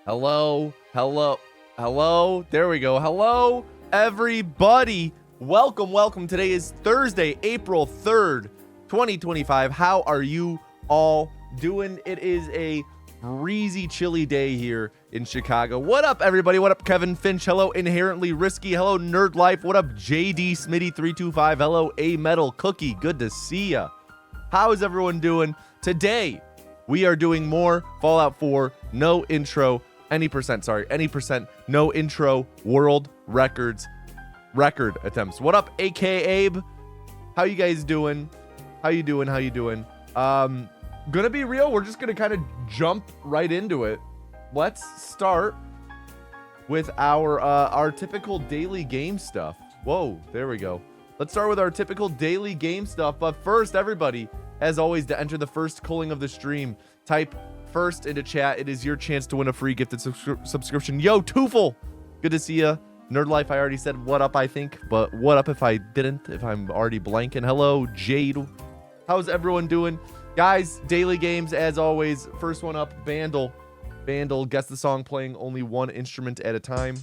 Hello, hello, hello. There we go. Hello, everybody. Welcome. Today is Thursday, April 3rd, 2025. How are you all doing? It is a breezy, chilly day here in Chicago. What up, everybody? What up, Kevin Finch? Hello, Inherently Risky. Hello, Nerd Life. What up, JD Smitty325? Hello, A Metal Cookie. Good to see ya. How is everyone doing? Today, we are doing more Fallout 4, no intro, any percent, no intro world record attempts. What up, AK Abe? How you guys doing? How you doing? Gonna be real, we're just gonna kind of jump right into it. Let's start with our typical daily game stuff. Whoa, there we go. Let's start with our typical daily game stuff. But first, everybody, as always, to enter the first culling of the stream, type first into chat. It is your chance to win a free gifted subscription. Yo, Toofle, good to see ya. Nerd Life, I already said what up, I think, but what up if I didn't, if I'm already blanking. Hello, Jade. How's everyone doing? Guys, daily games, as always. First one up, Vandal. Guess the song playing only one instrument at a time.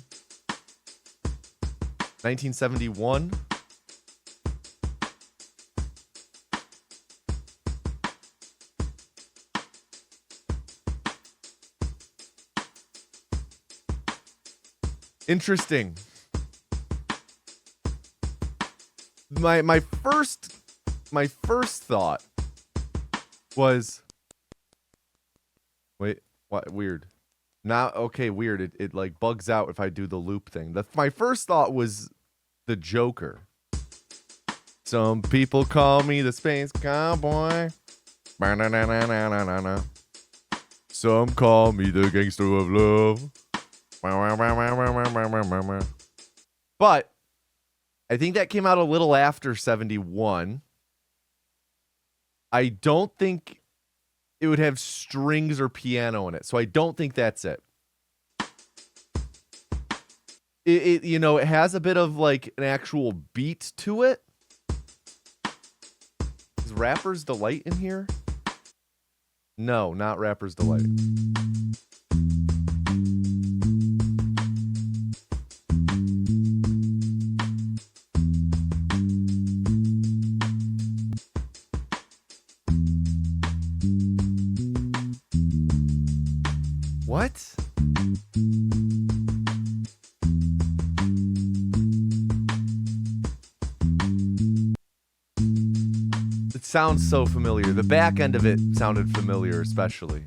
1971. Interesting. My first thought was, wait, what? Weird. Now, okay, weird. It like bugs out if I do the loop thing. My first thought was the Joker. Some people call me the Space Cowboy. Some call me the Gangster of Love. But I think that came out a little after 71. I don't think it would have strings or piano in it, so I don't think that's it. It has a bit of like an actual beat to it. Is Rapper's Delight in here? No, not Rapper's Delight. What? It sounds so familiar. The back end of it sounded familiar, especially.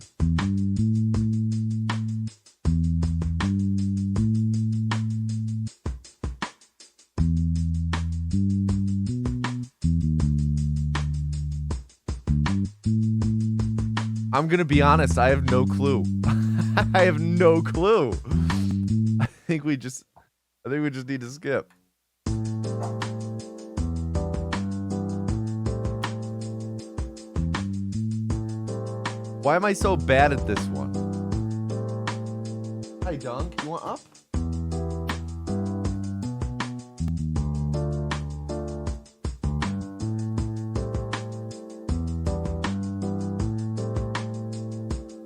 I'm gonna be honest, I have no clue. I have no clue. I think we just need to skip. Why am I so bad at this one? Hi, Dunk. You want up?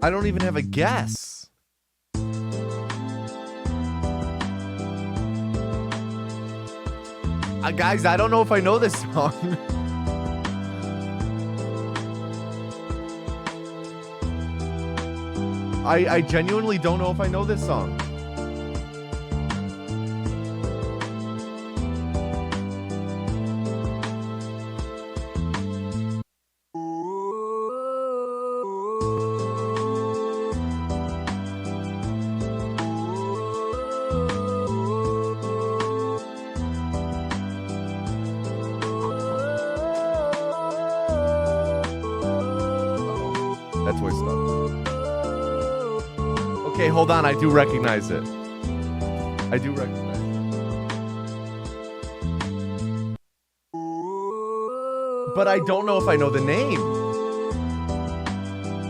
I don't even have a guess. Guys, I don't know if I know this song. I genuinely don't know if I know this song. That's where it stopped. Okay, hold on. I do recognize it. I do recognize it. But I don't know if I know the name.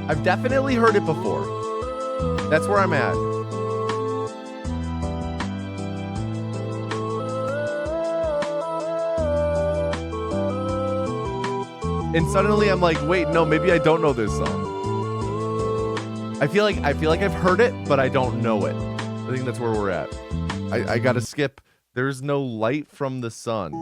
I've definitely heard it before. That's where I'm at. And suddenly I'm like, wait, no, maybe I don't know this song. I feel like I've heard it, but I don't know it. I think that's where we're at. I gotta skip. There's no light from the sun.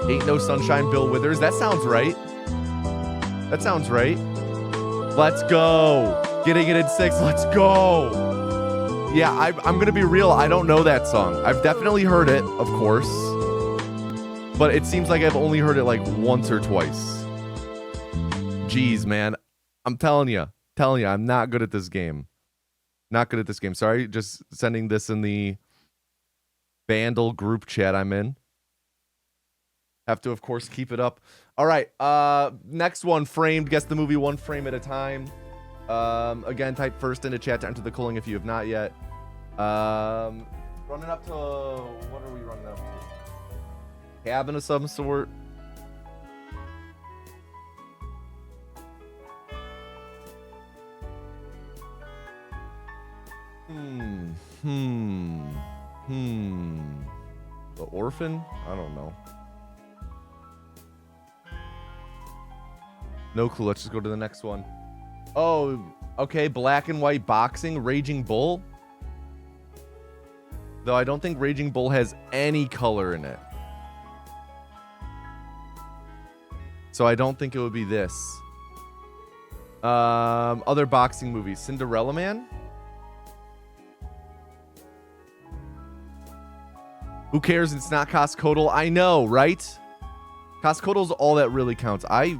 Ain't no sunshine, Bill Withers. That sounds right. That sounds right. Let's go. Getting it in 6. Let's go. Yeah, I'm gonna be real. I don't know that song. I've definitely heard it, of course. But it seems like I've only heard it like once or twice. Jeez, man. I'm telling you, I'm not good at this game. Not good at this game. Sorry, just sending this in the Vandal group chat I'm in. Have to, of course, keep it up. All right, next one, Framed. Guess the movie one frame at a time. Again, type first into chat to enter the calling if you have not yet. Running up to, what are we running up to? Cabin of some sort. The Orphan? I don't know. No clue. Let's just go to the next one. Oh, okay. Black and white boxing. Raging Bull. Though I don't think Raging Bull has any color in it. So I don't think it would be this. Other boxing movies. Cinderella Man? Who cares? It's not Coscodal. I know, right? Coscodal's all that really counts. I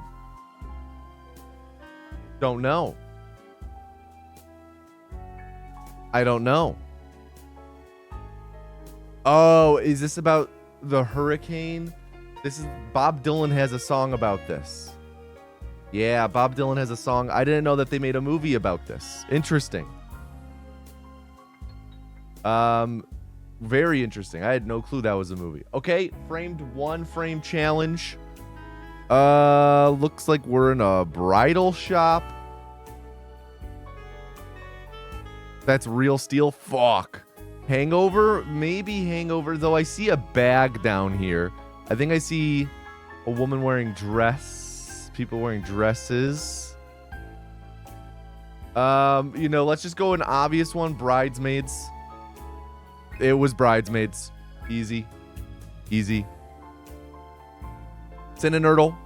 don't know. I don't know. Oh, is this about the hurricane? This is Bob Dylan has a song about this. Yeah, Bob Dylan has a song. I didn't know that they made a movie about this. Interesting. Very interesting. I had no clue that was a movie. Okay, framed one frame challenge. Looks like we're in a bridal shop. That's Real Steel. Fuck. Hangover? Maybe Hangover, though I see a bag down here. I think I see a woman wearing dress. People wearing dresses. You know, let's just go an obvious one. Bridesmaids. It was Bridesmaids. Easy. Easy. Cinnanurdle.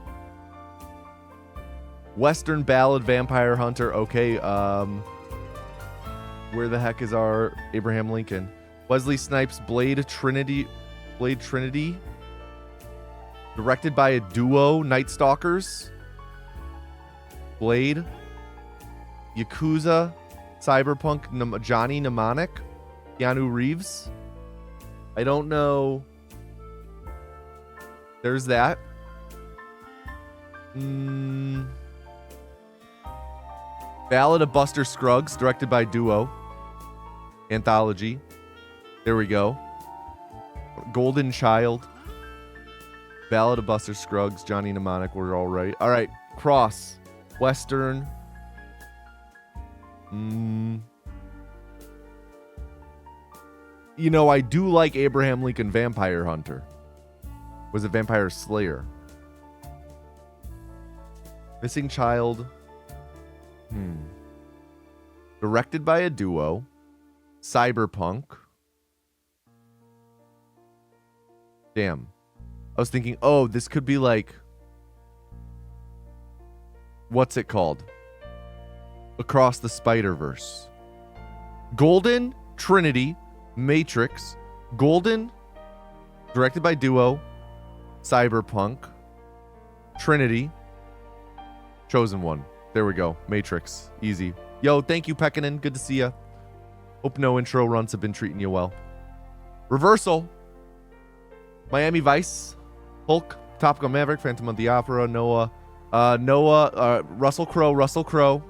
Western Ballad Vampire Hunter. Okay, where the heck is our Abraham Lincoln? Wesley Snipes Blade Trinity. Directed by a duo, Night Stalkers. Blade. Yakuza. Cyberpunk. Johnny Mnemonic. Keanu Reeves. I don't know. There's that. Ballad of Buster Scruggs, directed by duo. Anthology. There we go. Golden Child. Ballad of Buster Scruggs, Johnny Mnemonic. We're all right. All right. Cross. Western. You know, I do like Abraham Lincoln Vampire Hunter. Was it Vampire Slayer? Missing Child. Directed by a duo. Cyberpunk. Damn. I was thinking, oh, this could be like... What's it called? Across the Spider-Verse. Golden, Trinity, Matrix, Golden, directed by duo, Cyberpunk, Trinity, Chosen One. There we go. Matrix. Easy. Yo, thank you, Pekkanen. Good to see ya. Hope no intro runs have been treating you well. Reversal. Miami Vice. Hulk. Top Gun Maverick. Phantom of the Opera. Noah. Russell Crowe.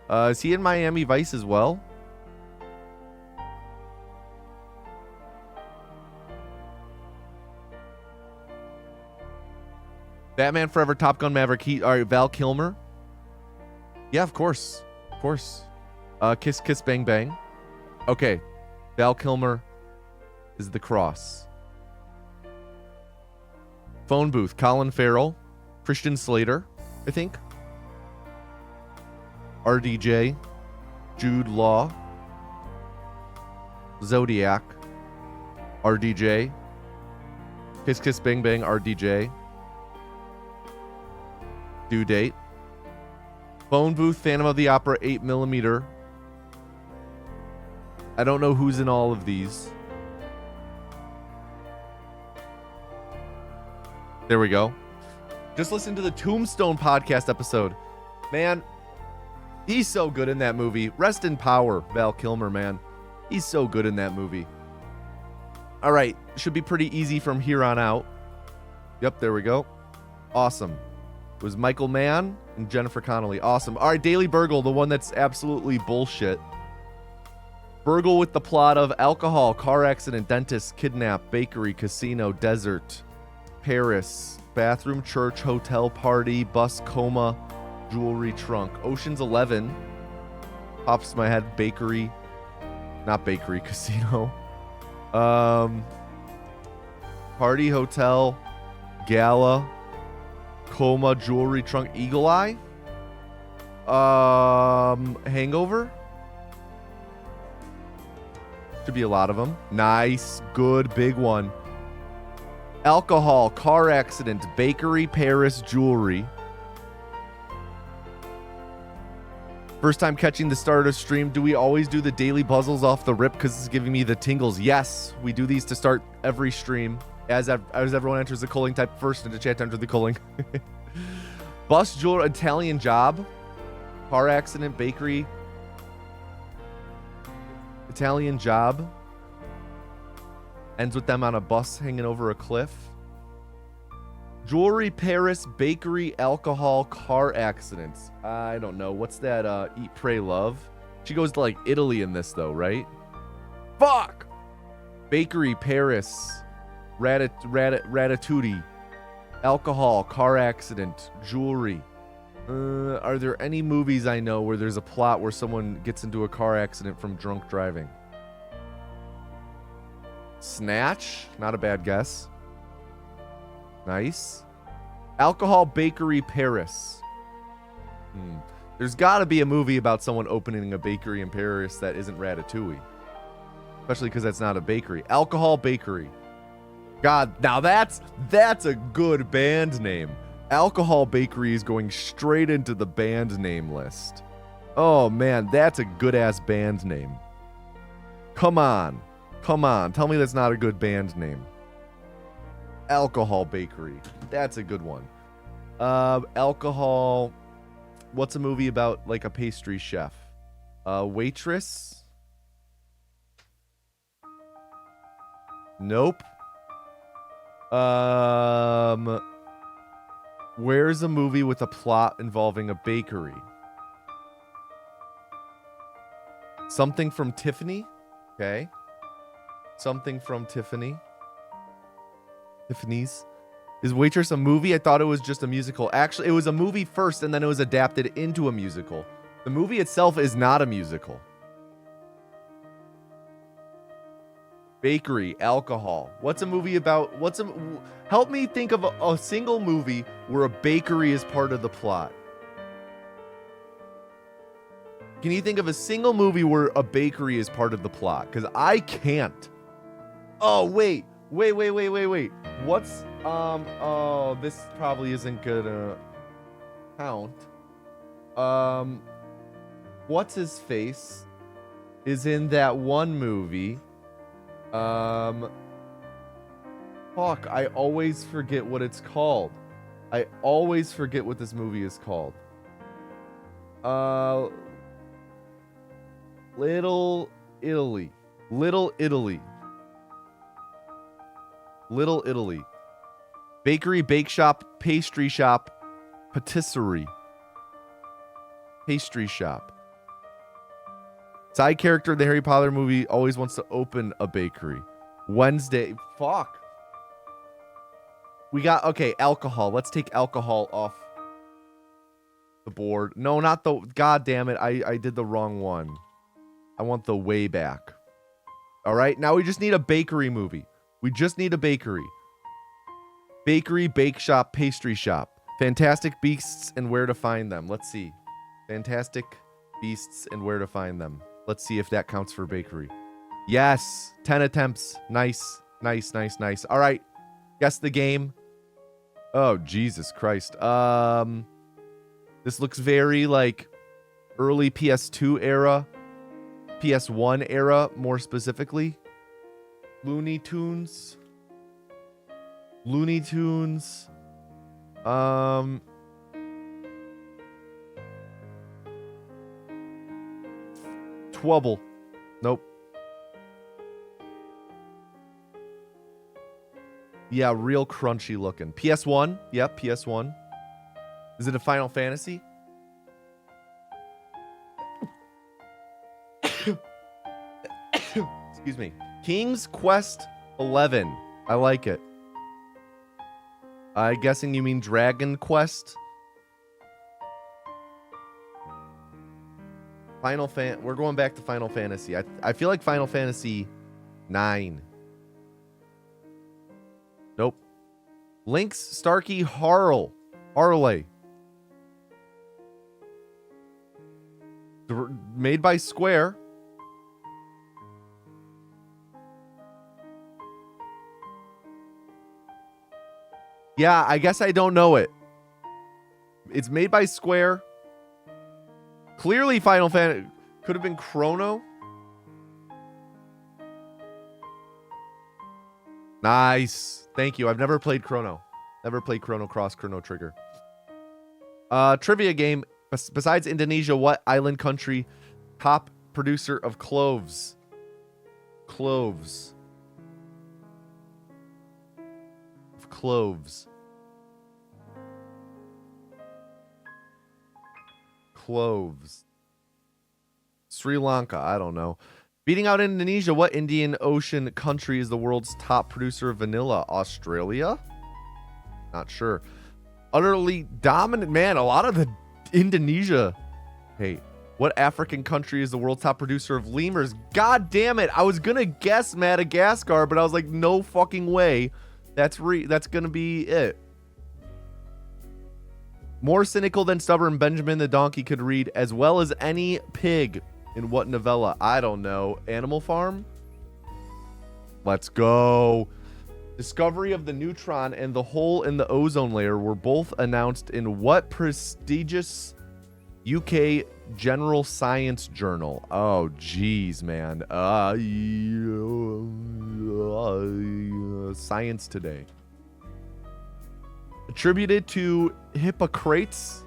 Is he in Miami Vice as well? Batman Forever, Top Gun Maverick. All right, Val Kilmer. Yeah, of course. Of course. Kiss Kiss Bang Bang. Okay. Val Kilmer is the cross. Phone booth, Colin Farrell, Christian Slater, I think. RDJ, Jude Law, Zodiac, RDJ, Kiss Kiss Bang Bang, RDJ, Due Date, Phone Booth, Phantom of the Opera, 8mm. I don't know who's in all of these. There we go. Just listen to the Tombstone podcast episode. Man, he's so good in that movie. Rest in power, Val Kilmer, man. He's so good in that movie. All right. Should be pretty easy from here on out. Yep, there we go. Awesome. It was Michael Mann and Jennifer Connelly. Awesome. All right, Daily Burgle, the one that's absolutely bullshit. Burgle with the plot of alcohol, car accident, dentist, kidnap, bakery, casino, desert, Paris, bathroom, church, hotel, party, bus, coma, jewelry, trunk. Ocean's 11. Pops in my head. Bakery. Not bakery, casino. Party, hotel, gala, coma, jewelry, trunk, eagle eye. Hangover. Should be a lot of them. Nice. Good. Big one. Alcohol, car accident, bakery, Paris, jewelry. First time catching the start of stream. Do we always do the daily puzzles off the rip because it's giving me the tingles? Yes, we do these to start every stream. As everyone enters the calling, type first into chat to enter the calling. Bus, jewelry, Italian job, car accident, bakery, Italian job. Ends with them on a bus hanging over a cliff. Jewelry, Paris, bakery, alcohol, car accidents. I don't know. What's that? Eat, Pray, Love. She goes to like Italy in this though, right? Fuck! Bakery, Paris, Ratatouille, alcohol, car accident, jewelry. Are there any movies I know where there's a plot where someone gets into a car accident from drunk driving? Snatch, not a bad guess. Nice. Alcohol, bakery, Paris. There's got to be a movie about someone opening a bakery in Paris that isn't Ratatouille. Especially because that's not a bakery. Alcohol, bakery. God, now that's a good band name. Alcohol Bakery is going straight into the band name list. Oh man, that's a good ass band name. Come on. Tell me that's not a good band name. Alcohol Bakery. That's a good one. Alcohol. What's a movie about like a pastry chef? Waitress? Nope. Where's a movie with a plot involving a bakery? Something from Tiffany? Okay. Something from Tiffany's. Is Waitress a movie? I thought it was just a musical. Actually, it was a movie first and then it was adapted into a musical. The movie itself is not a musical. Bakery, alcohol. What's a movie about? Help me think of a single movie where a bakery is part of the plot. Can you think of a single movie where a bakery is part of the plot? Because I can't. Oh, wait. What's, oh, this probably isn't gonna count. What's his face is in that one movie. Fuck, I always forget what it's called. I always forget what this movie is called. Little Italy. Bakery, bake shop, pastry shop, patisserie. Pastry shop. Side character in the Harry Potter movie always wants to open a bakery. Wednesday. Fuck. We got, okay, alcohol. Let's take alcohol off the board. No, not the, god damn it. I did the wrong one. I want the way back. All right, now we just need a bakery movie. We just need a bakery. Bakery, bake shop, pastry shop. Fantastic beasts and where to find them. Let's see. Fantastic beasts and where to find them. Let's see if that counts for bakery. Yes. 10 attempts. Nice. Nice, nice, nice. All right. Guess the game. Oh, Jesus Christ. This looks very like early PS2 era. PS1 era, more specifically. Looney Tunes. Looney Tunes. Twubble. Nope. Yeah, real crunchy looking. PS1. Yep, PS1. Is it a Final Fantasy? Excuse me. King's Quest 11. I like it. I'm guessing you mean Dragon Quest. We're going back to Final Fantasy. I feel like Final Fantasy 9. Nope. Link's Starkey Harley. Made by Square. Yeah, I guess I don't know it. It's made by Square. Clearly Final Fantasy. Could have been Chrono. Nice. Thank you. I've never played Chrono. Never played Chrono Cross, Chrono Trigger. Trivia game. Besides Indonesia, what island country top producer of cloves? Cloves. Cloves. Cloves. Sri Lanka. I don't know. Beating out Indonesia, what Indian Ocean country is the world's top producer of vanilla? Australia? Not sure. Utterly dominant. Man, a lot of the Indonesia. Hey, what African country is the world's top producer of lemurs? God damn it. I was going to guess Madagascar, but I was like, no fucking way. That's going to be it. More cynical than stubborn, Benjamin the donkey could read as well as any pig. In what novella? I don't know. Animal Farm? Let's go. Discovery of the neutron and the hole in the ozone layer were both announced in what prestigious UK general science journal? Oh, geez, man. Science Today. Attributed to Hippocrates.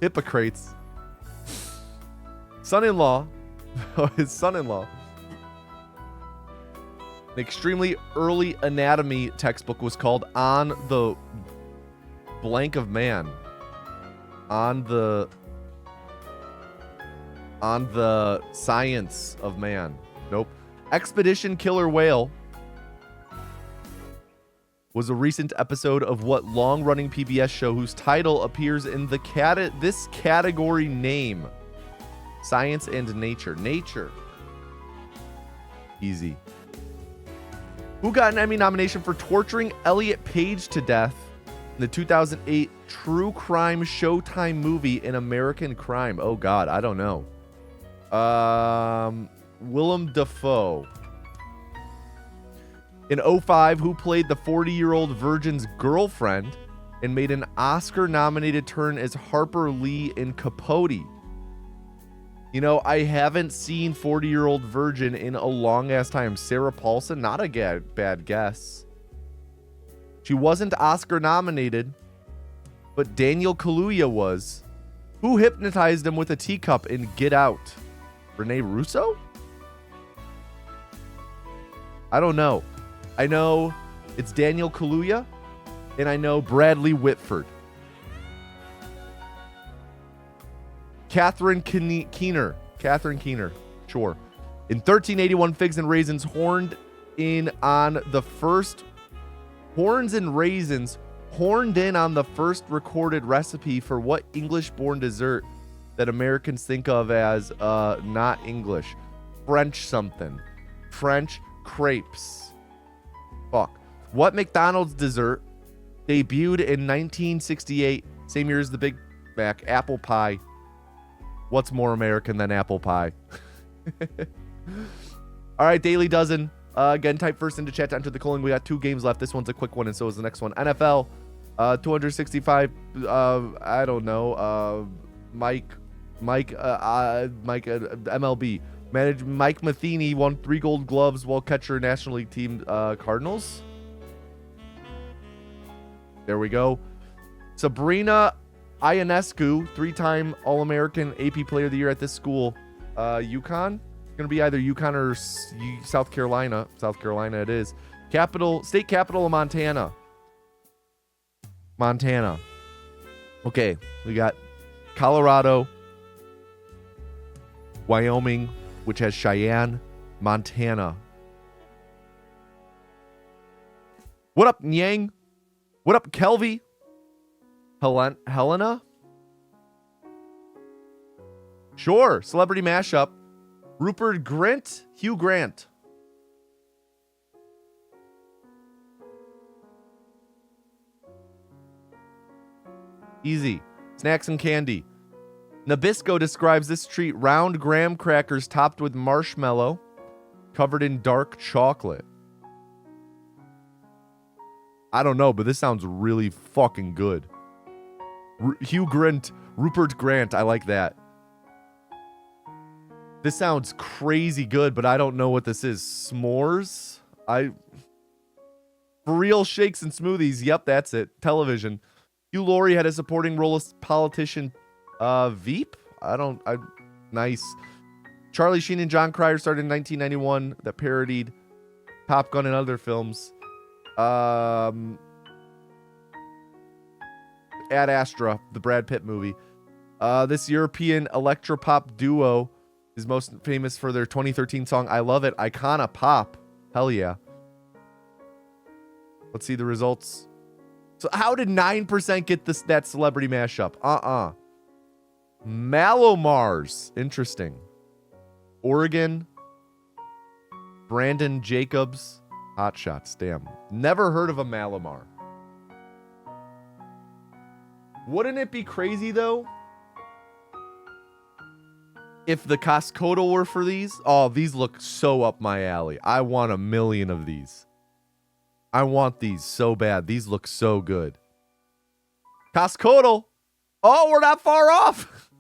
Hippocrates. Son-in-law. His son-in-law. An extremely early anatomy textbook was called On the Blank of Man. On the Science of Man. Nope. Expedition Killer Whale was a recent episode of what long-running PBS show whose title appears in the this category name? Science and Nature. Nature. Easy. Who got an Emmy nomination for torturing Elliot Page to death in the 2008 true crime Showtime movie An American Crime? Oh, God. I don't know. Willem Dafoe. In 2005, who played the 40-year-old virgin's girlfriend and made an Oscar-nominated turn as Harper Lee in Capote? You know, I haven't seen 40-year-old virgin in a long-ass time. Sarah Paulson, not a bad guess. She wasn't Oscar-nominated, but Daniel Kaluuya was. Who hypnotized him with a teacup in Get Out? Rene Russo? I don't know. I know it's Daniel Kaluuya, and I know Bradley Whitford. Catherine Keener. Catherine Keener. Sure. In 1381, figs and raisins horned in on the first recorded recipe for what English-born dessert that Americans think of as not English. French something. French crepes. Fuck. What McDonald's dessert debuted in 1968, same year as the Big Mac? Apple pie. What's more American than apple pie? All right, Daily Dozen. Again, type first into chat to enter the calling. We got 2 games left. This one's a quick one, and so is the next one. NFL, 265. I don't know. Mike, MLB. Mike Matheny won 3 Gold Gloves while catcher National League team Cardinals. There we go. Sabrina Ionescu, 3-time All-American AP Player of the Year at this school. UConn. It's going to be either UConn or South Carolina. South Carolina it is. State capital of Montana. Montana. Okay, we got Colorado, Wyoming, which has Cheyenne, Montana. What up, Nyang? What up, Kelvy? Helena? Sure. Celebrity mashup. Rupert Grint, Hugh Grant. Easy. Snacks and candy. Nabisco describes this treat: round graham crackers topped with marshmallow, covered in dark chocolate. I don't know, but this sounds really fucking good. Hugh Grant, Rupert Grant, I like that. This sounds crazy good, but I don't know what this is. S'mores? For real shakes and smoothies. Yep, that's it. Television. Hugh Laurie had a supporting role as politician Veep? Nice. Charlie Sheen and John Cryer started in 1991 that parodied Top Gun and other films. Ad Astra, the Brad Pitt movie. This European electropop duo is most famous for their 2013 song I Love It, Icona Pop. Hell yeah. Let's see the results. So how did 9% get that celebrity mashup? Malomars. Interesting. Oregon. Brandon Jacobs. Hot Shots. Damn. Never heard of a Malomar. Wouldn't it be crazy, though, if the Costco were for these? Oh, these look so up my alley. I want 1 million of these. I want these so bad. These look so good. Costco. Oh, we're not far off.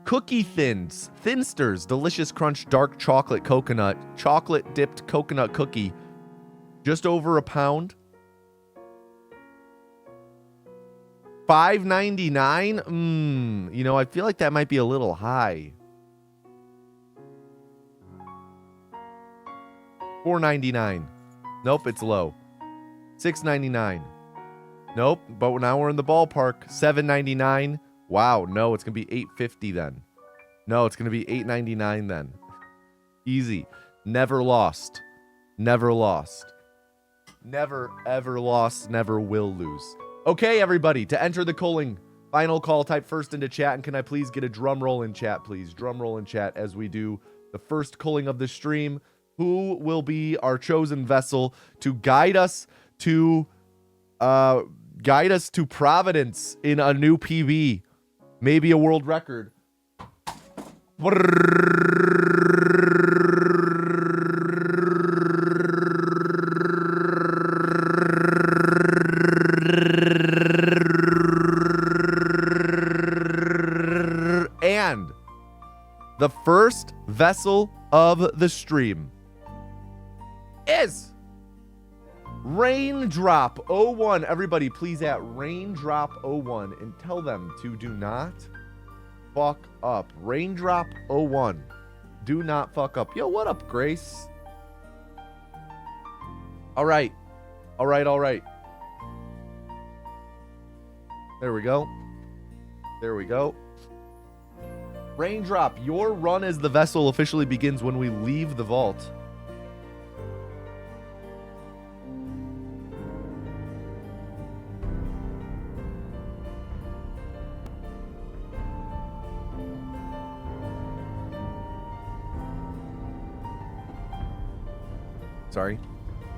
Cookie Thins. Thinsters. Delicious Crunch Dark Chocolate Coconut. Chocolate dipped coconut cookie. Just over £1. $5.99? You know, I feel like that might be a little high. $4.99. Nope, it's low. $6.99. Nope, but now we're in the ballpark. $7.99. Wow, no, it's going to be $8.50 then. No, it's going to be $8.99 then. Easy. Never lost. Never lost. Never, ever lost. Never will lose. Okay, everybody, to enter the calling, final call, type first into chat, and can I please get a drum roll in chat, please? Drum roll in chat as we do the first calling of the stream. Who will be our chosen vessel to guide us to Providence in a new PB, maybe a world record? And the first vessel of the stream is Raindrop01. Everybody, please at Raindrop01 and tell them to do not fuck up. Raindrop01. Do not fuck up. Yo, what up, Grace? All right. All right, all right. There we go. There we go. Raindrop, your run as the vessel officially begins when we leave the vault. Sorry.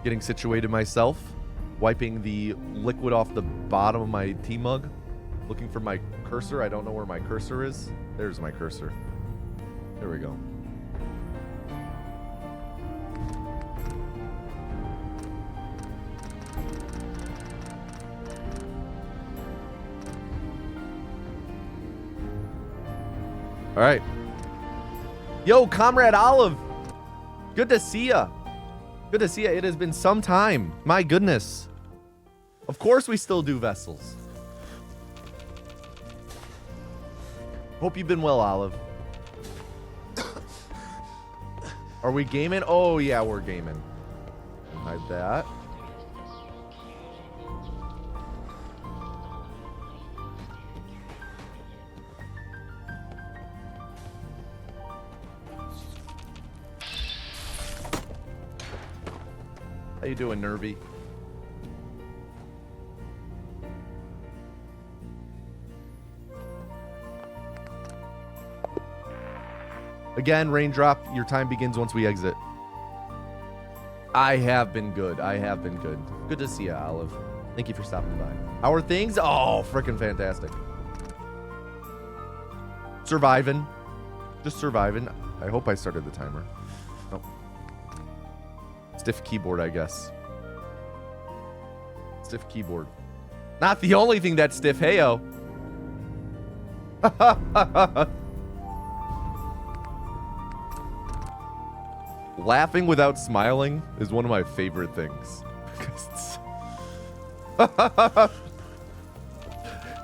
Getting situated myself. Wiping the liquid off the bottom of my tea mug. Looking for my cursor. I don't know where my cursor is. There's my cursor. There we go. All right. Yo, Comrade Olive. Good to see ya. Good to see ya. It has been some time. My goodness. Of course we still do vessels. Hope you've been well, Olive. Are we gaming? Oh, yeah, we're gaming. Hide that. How you doing, Nervy? Again, Raindrop, your time begins once we exit. I have been good. I have been good. Good to see you, Olive. Thank you for stopping by. How are things? Oh, freaking fantastic. Surviving. Just surviving. I hope I started the timer. Oh. Stiff keyboard, I guess. Stiff keyboard. Not the only thing that's stiff, heyo. Laughing without smiling is one of my favorite things.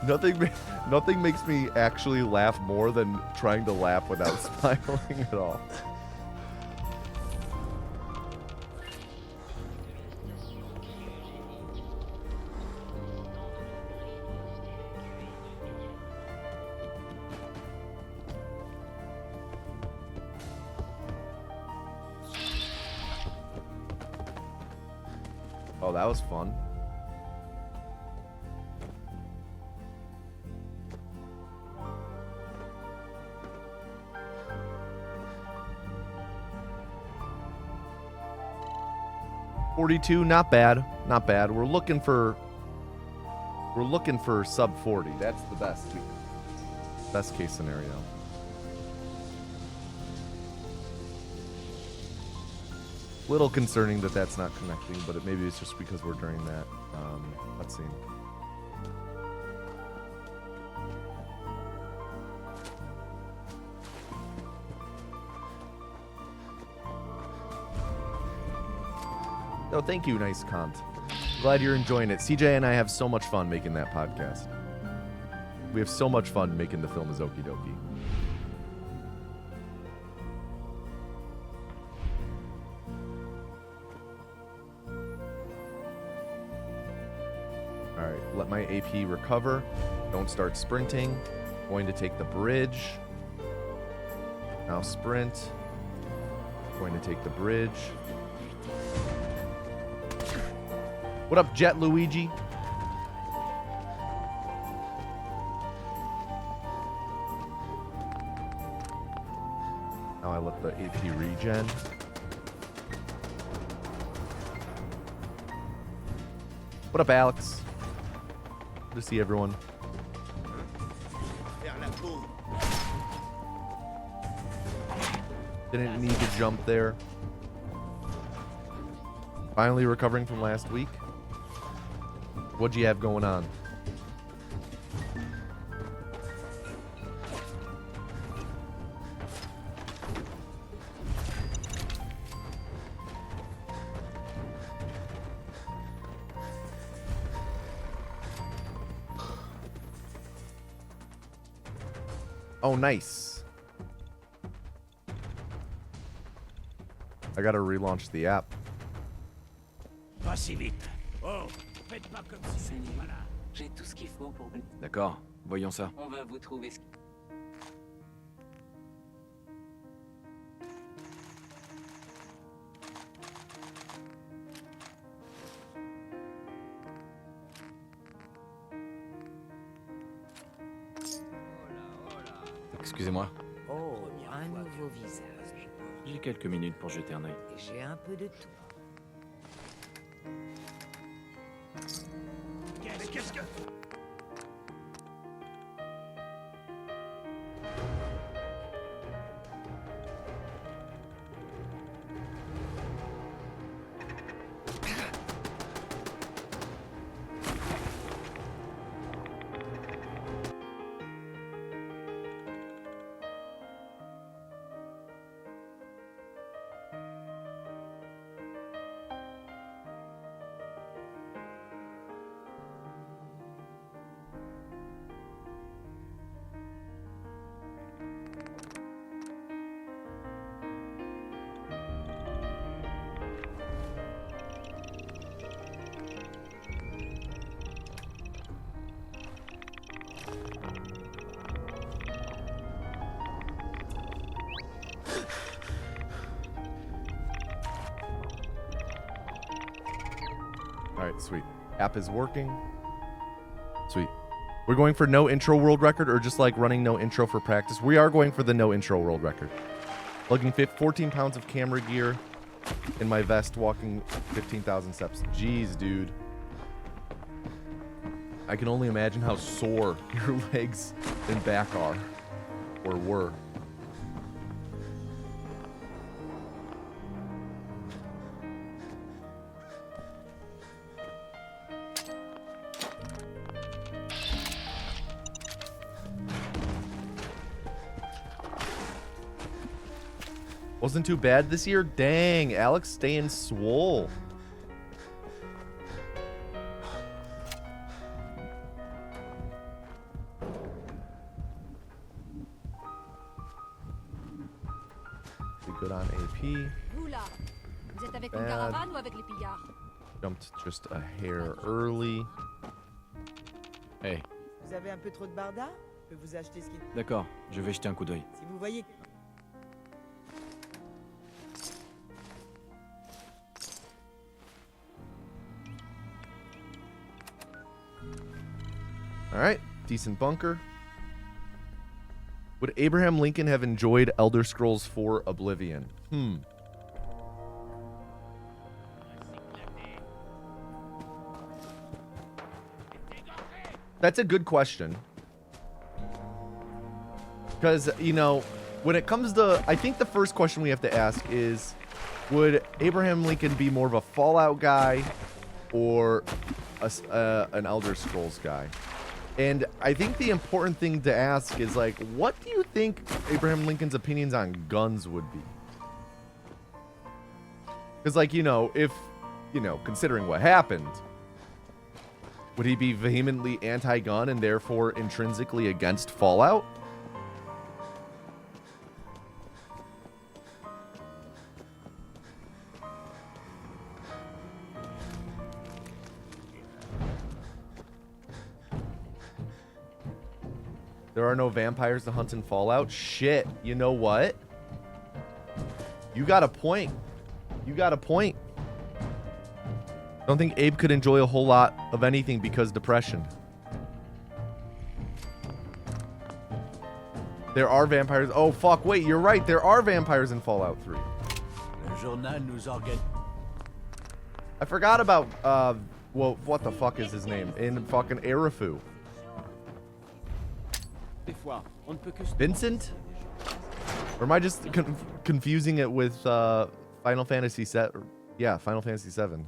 Nothing makes me actually laugh more than trying to laugh without smiling at all. Oh, that was fun. $42, not bad. Not bad. We're looking for sub 40. That's the best case scenario. Little concerning that that's not connecting, but maybe it's just because we're during that. Let's see. Oh, thank you, nice Kant. Glad you're enjoying it. CJ and I have so much fun making that podcast. We have so much fun making the film as Okie Dokie. Alright, let my AP recover. Don't start sprinting. Going to take the bridge. Now sprint. Going to take the bridge. What up, Jet Luigi? Now I let the AP regen. What up, Alex? Good to see everyone. Didn't need to jump there. Finally recovering from last week. What'd you have going on? Oh, nice. I gotta relaunch the app. Pas si vite. Oh, faites pas comme si. Voilà. J'ai tout ce qu'il faut pour vous. D'accord, voyons ça. On va vous trouver ce... Excusez-moi, Oh, un nouveau visage. j'ai quelques minutes pour jeter un œil. Et j'ai un peu de tout. All right, sweet. App is working. Sweet. We're going for no intro world record or just like running no intro for practice? We are going for the no intro world record. Lugging 14 pounds of camera gear in my vest, walking 15,000 steps. Jeez, dude. I can only imagine how sore your legs and back are, or were. Wasn't too bad this year? Dang, Alex staying swole. Be good on AP. Vous là, vous êtes avec une caravane ou avec les pillards? Jumped just a hair early. Hey, Vous avez un peu trop de barda? Je peux vous acheter ce qu'il... d'accord, je vais jeter un coup d'œil. Si vous voyez... All right, decent bunker. Would Abraham Lincoln have enjoyed Elder Scrolls 4 Oblivion? That's a good question. Because, you know, when it comes to... I think the first question we have to ask is, would Abraham Lincoln be more of a Fallout guy or an Elder Scrolls guy? And I think the important thing to ask is, like, what do you think Abraham Lincoln's opinions on guns would be? Because, like, you know, if, you know, considering what happened, would he be vehemently anti-gun and therefore intrinsically against Fallout? There are no vampires to hunt in Fallout? Shit, you know what? You got a point. You got a point. I don't think Abe could enjoy a whole lot of anything because depression. There are vampires. Oh, fuck. Wait, you're right. There are vampires in Fallout 3. Le journal nous organise. I forgot about, well, what the fuck is his name? In fucking Arafu. Vincent? Or am I just confusing it with Final Fantasy VII? Yeah, Final Fantasy VII.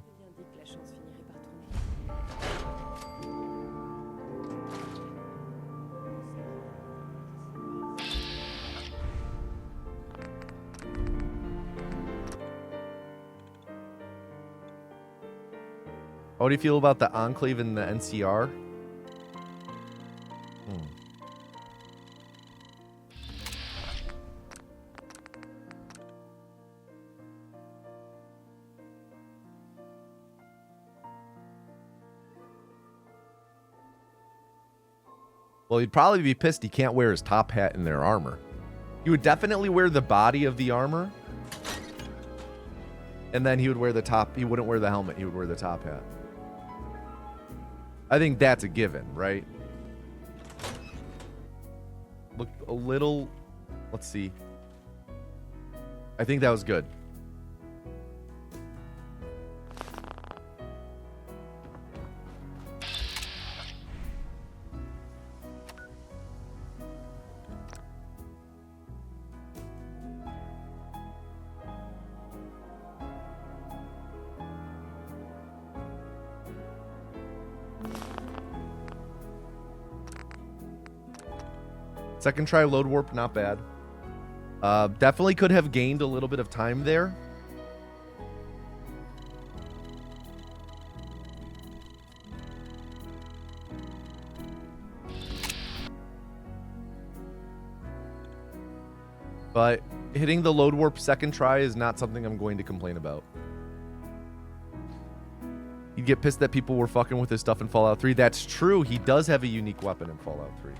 How do you feel about the Enclave in the NCR? Well, he'd probably be pissed he can't wear his top hat in their armor. He would definitely wear the body of the armor. And then he would wear the top. He wouldn't wear the helmet. He would wear the top hat. I think that's a given, right? Look a little... Let's see. I think that was good. Second try load warp, not bad. Definitely could have gained a little bit of time there. But hitting the load warp second try is not something I'm going to complain about. You'd get pissed that people were fucking with his stuff in Fallout 3. That's true. He does have a unique weapon in Fallout 3.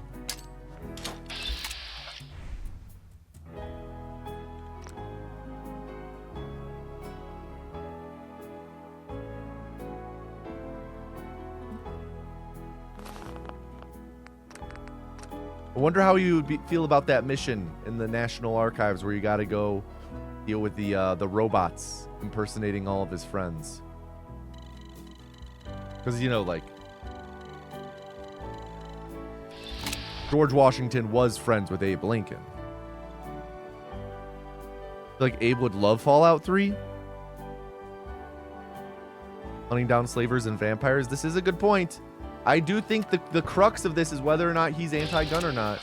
I wonder how you would feel about that mission in the National Archives where you got to go deal with the robots impersonating all of his friends. Because, you know, like, George Washington was friends with Abe Lincoln. Like, Abe would love Fallout 3. Hunting down slavers and vampires. This is a good point. I do think the crux of this is whether or not he's anti-gun or not.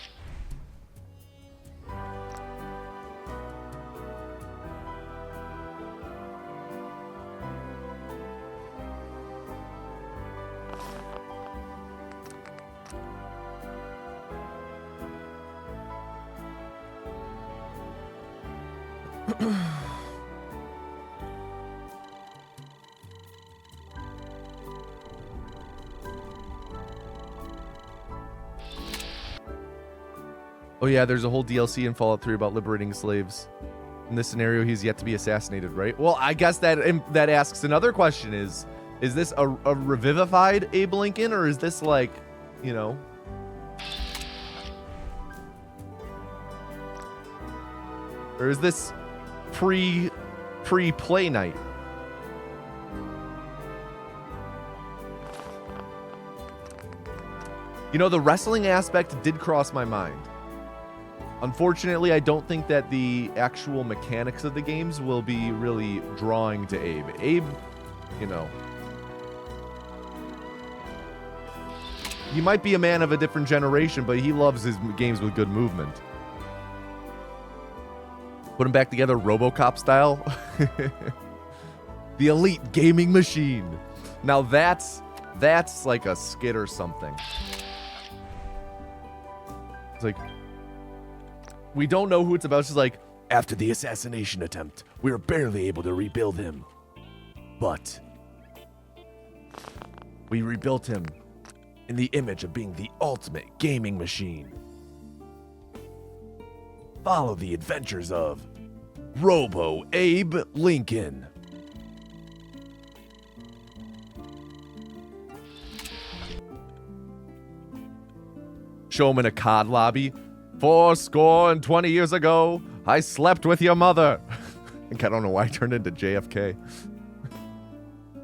Oh yeah, there's a whole DLC in Fallout 3 about liberating slaves. In this scenario, he's yet to be assassinated, right? Well, I guess that asks another question: is this a revivified Abe Lincoln, or is this like, you know, or is this pre-play night? You know, the wrestling aspect did cross my mind. Unfortunately, I don't think that the actual mechanics of the games will be really drawing to Abe. Abe, you know, he might be a man of a different generation, but he loves his games with good movement. Put them back together RoboCop style. The elite gaming machine. Now that's like a skit or something. It's like, we don't know who it's about. She's like, After the assassination attempt, we were barely able to rebuild him. But we rebuilt him in the image of being the ultimate gaming machine. Follow the adventures of Robo Abe Lincoln. show him in a COD lobby. 20 years ago, I slept with your mother. I don't know why I turned into JFK.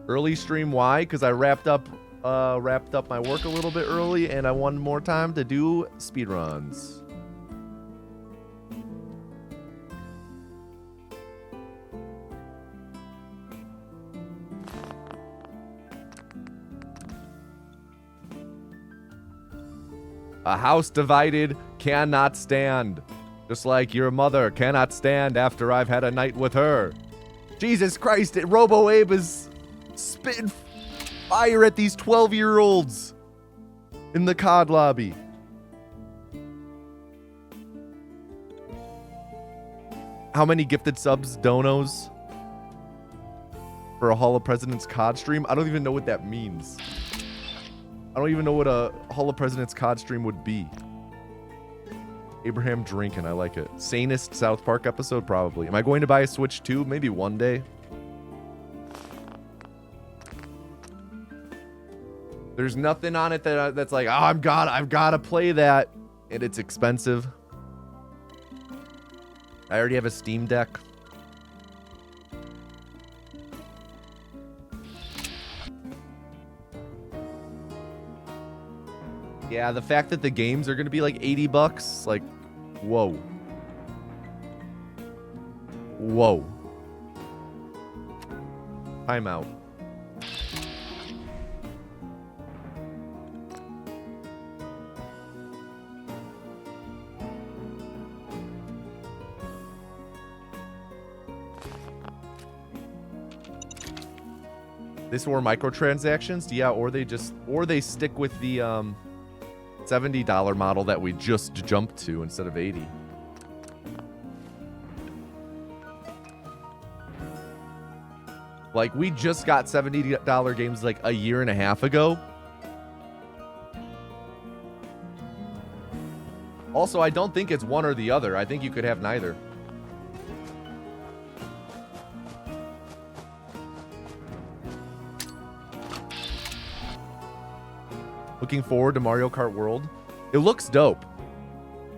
Early stream, why? Because I wrapped up my work a little bit early, and I wanted more time to do speedruns. A house divided cannot stand. Just like your mother cannot stand after I've had a night with her. Jesus Christ, Robo Abe is spitting fire at these 12-year-olds in the COD lobby. How many gifted subs, donos, for a Hall of Presidents COD stream? I don't even know what that means. I don't even know what a Hall of Presidents COD stream would be. Abraham drinking, I like it. Sanest South Park episode, probably. Am I going to buy a Switch 2? Maybe one day. There's nothing on it that's like, oh, I've got to play that, and it's expensive. I already have a Steam Deck. Yeah, the fact that the games are going to be like $80, like, whoa. Whoa. Time out. This or microtransactions, yeah, or they stick with the $70 model that we just jumped to instead of 80. Like, we just got $70 games like a year and a half ago. Also, I don't think it's one or the other. I think you could have neither. Looking forward to Mario Kart World. It looks dope.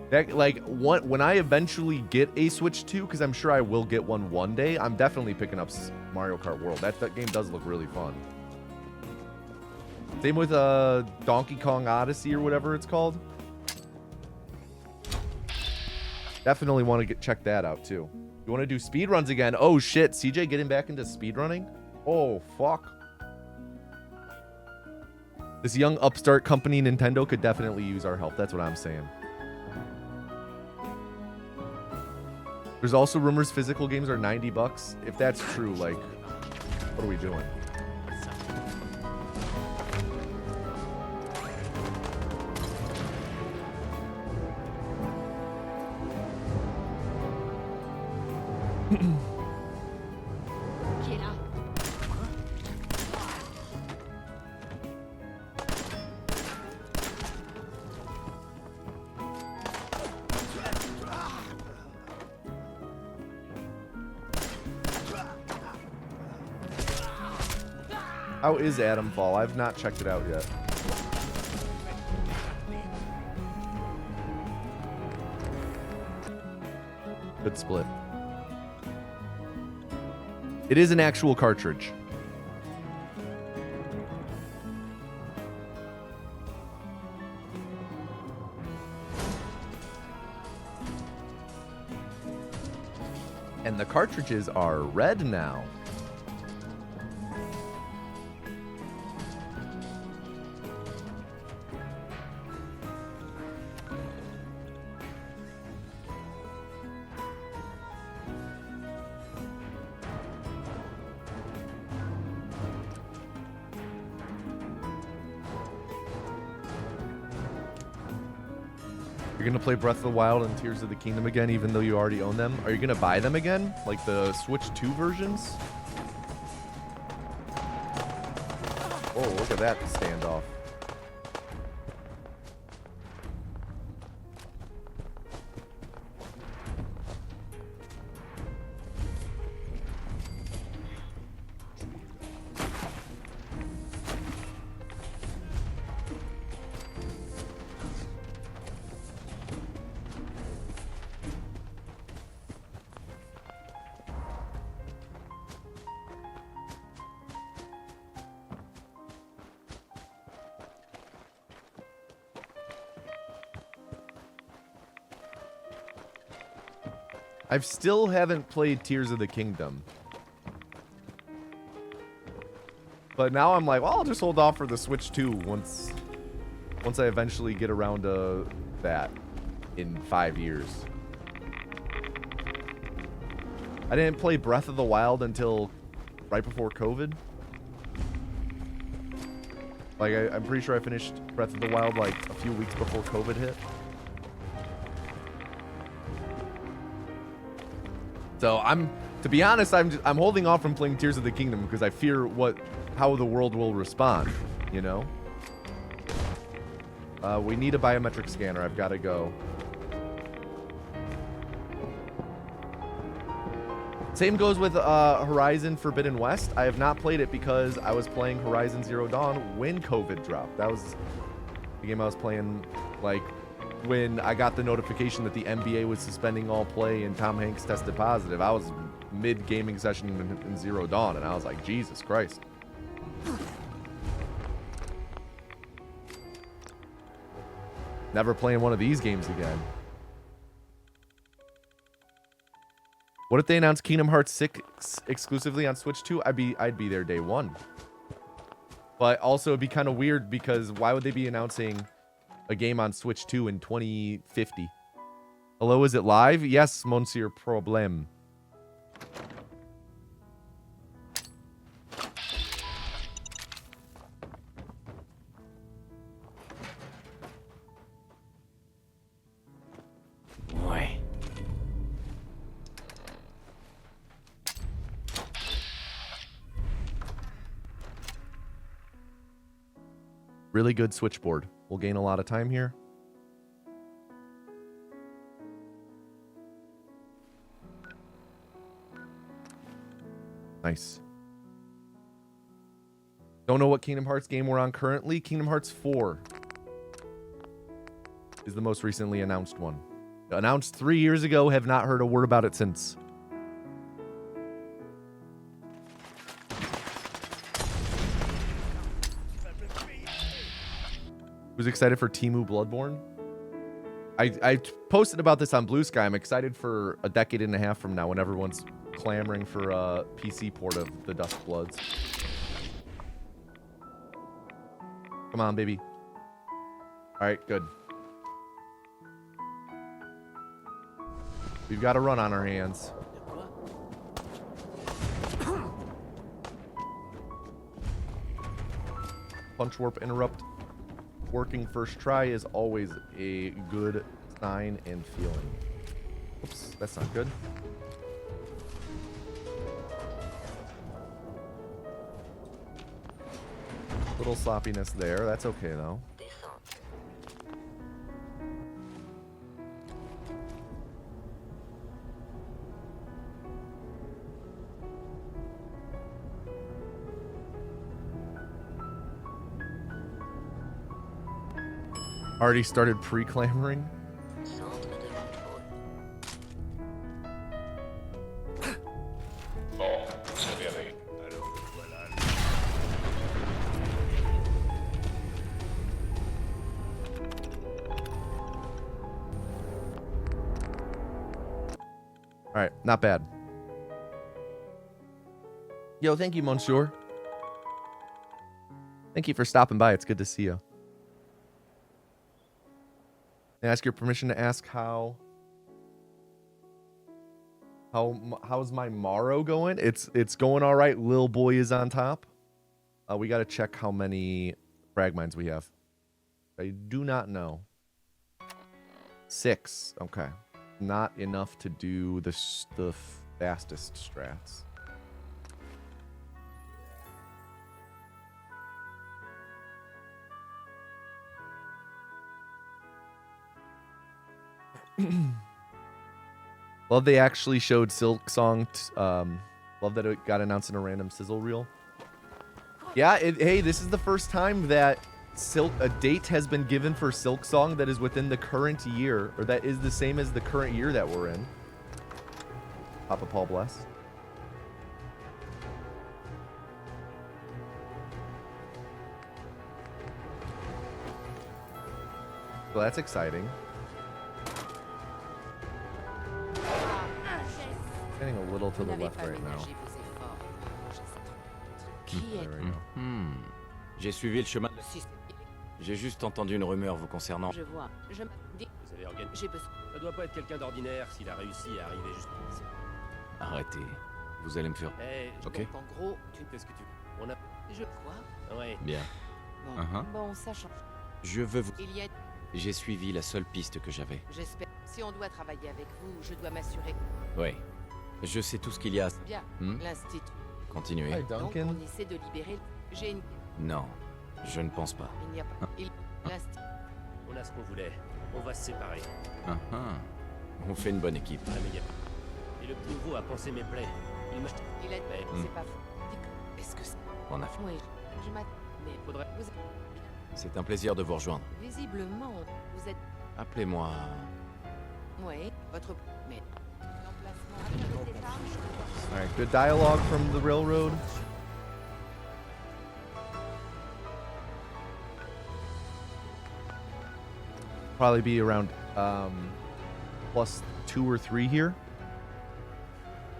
That, like, when I eventually get a Switch 2, because I'm sure I will get one day, I'm definitely picking up Mario Kart World. That game does look really fun. Same with Donkey Kong Odyssey or whatever it's called. Definitely want to check that out too. You want to do speedruns again? Oh shit, CJ getting back into speedrunning? Oh fuck. This young upstart company, Nintendo, could definitely use our help. That's what I'm saying. There's also rumors physical games are $90. If that's true, like, what are we doing? Qui est là? How is Atomfall? I've not checked it out yet. Good split. It is an actual cartridge. And the cartridges are red now. You're gonna play Breath of the Wild and Tears of the Kingdom again, even though you already own them? Are you gonna buy them again? Like the Switch 2 versions? Oh, look at that standoff. I still haven't played Tears of the Kingdom. But now I'm like, well, I'll just hold off for the Switch 2 once I eventually get around to that in 5 years. I didn't play Breath of the Wild until right before COVID. Like, I'm pretty sure I finished Breath of the Wild like a few weeks before COVID hit. So to be honest, I'm holding off from playing Tears of the Kingdom because I fear how the world will respond, you know? We need a biometric scanner. I've got to go. Same goes with Horizon Forbidden West. I have not played it because I was playing Horizon Zero Dawn when COVID dropped. That was the game I was playing, like, when I got the notification that the NBA was suspending all play and Tom Hanks tested positive. I was mid-gaming session in Zero Dawn, and I was like, Jesus Christ. Never playing one of these games again. What if they announced Kingdom Hearts 6 exclusively on Switch 2? I'd be there day one. But also it'd be kind of weird because why would they be announcing a game on Switch 2 in 2050? Hello, is it live? Yes, Monsieur Problem. really good switchboard. We'll gain a lot of time here. Nice. Don't know what Kingdom Hearts game we're on currently. Kingdom Hearts 4 is the most recently announced one. Announced 3 years ago, have not heard a word about it since. Who's excited for Temu Bloodborne? I posted about this on Blue Sky. I'm excited for a decade and a half from now when everyone's clamoring for a PC port of the Dusk Bloods. Come on, baby. All right, good. We've got a run on our hands. Punch warp interrupt. Working first try is always a good sign and feeling. Oops, that's not good. Little sloppiness there. That's okay though. Already started pre-clamoring. All right, not bad. Yo, thank you, Monsieur. Thank you for stopping by. It's good to see you. I ask your permission to ask how's my Morrow going? It's going all right. Lil boy is on top. We got to check how many frag mines we have. I do not know. 6. Okay. Not enough to do the fastest strats. Love they actually showed Silk Song. Love that it got announced in a random sizzle reel. Yeah, hey, this is the first time that a date has been given for Silk Song that is within the current year, or that is the same as the current year that we're in. Papa Paul bless. Well, that's exciting. Getting a little to the left right now. J'ai suivi le chemin. J'ai juste entendu une rumeur vous concernant. Je vois. Vous avez organisé. J'ai besoin. Ça doit pas être quelqu'un d'ordinaire s'il a réussi à arriver juste ici. Arrêtez. Vous allez me faire. Hey, Ok. Donc, en gros, qu'est-ce que tu... On a... je crois. Ouais. Bien. Bon, bon, ça change. Je veux vous. Il y a. J'ai suivi la seule piste que j'avais. J'espère. Si on doit travailler avec vous, je dois m'assurer. Oui. Je sais tout ce qu'il y a. Bien. L'institut. Continuez. Hi, Donc, Duncan. on essaie de libérer. J'ai une. Non, je ne pense pas. Il n'y a pas. L'institut. On a ce qu'on voulait. On va se séparer. On fait une bonne équipe. Ah, mais y a... Et le petit nouveau a pensé mes plaies. Il m'a... Il a dit. Mais... C'est pas faux. Est-ce que c'est. On a fait. Oui. Je m'attends. Mais Faudrait... vous. C'est un plaisir de vous rejoindre. Visiblement, vous êtes. Appelez-moi. Oui. Votre. Mais. L'emplacement. All right, good dialogue from the railroad. Probably be around +2 or 3 here.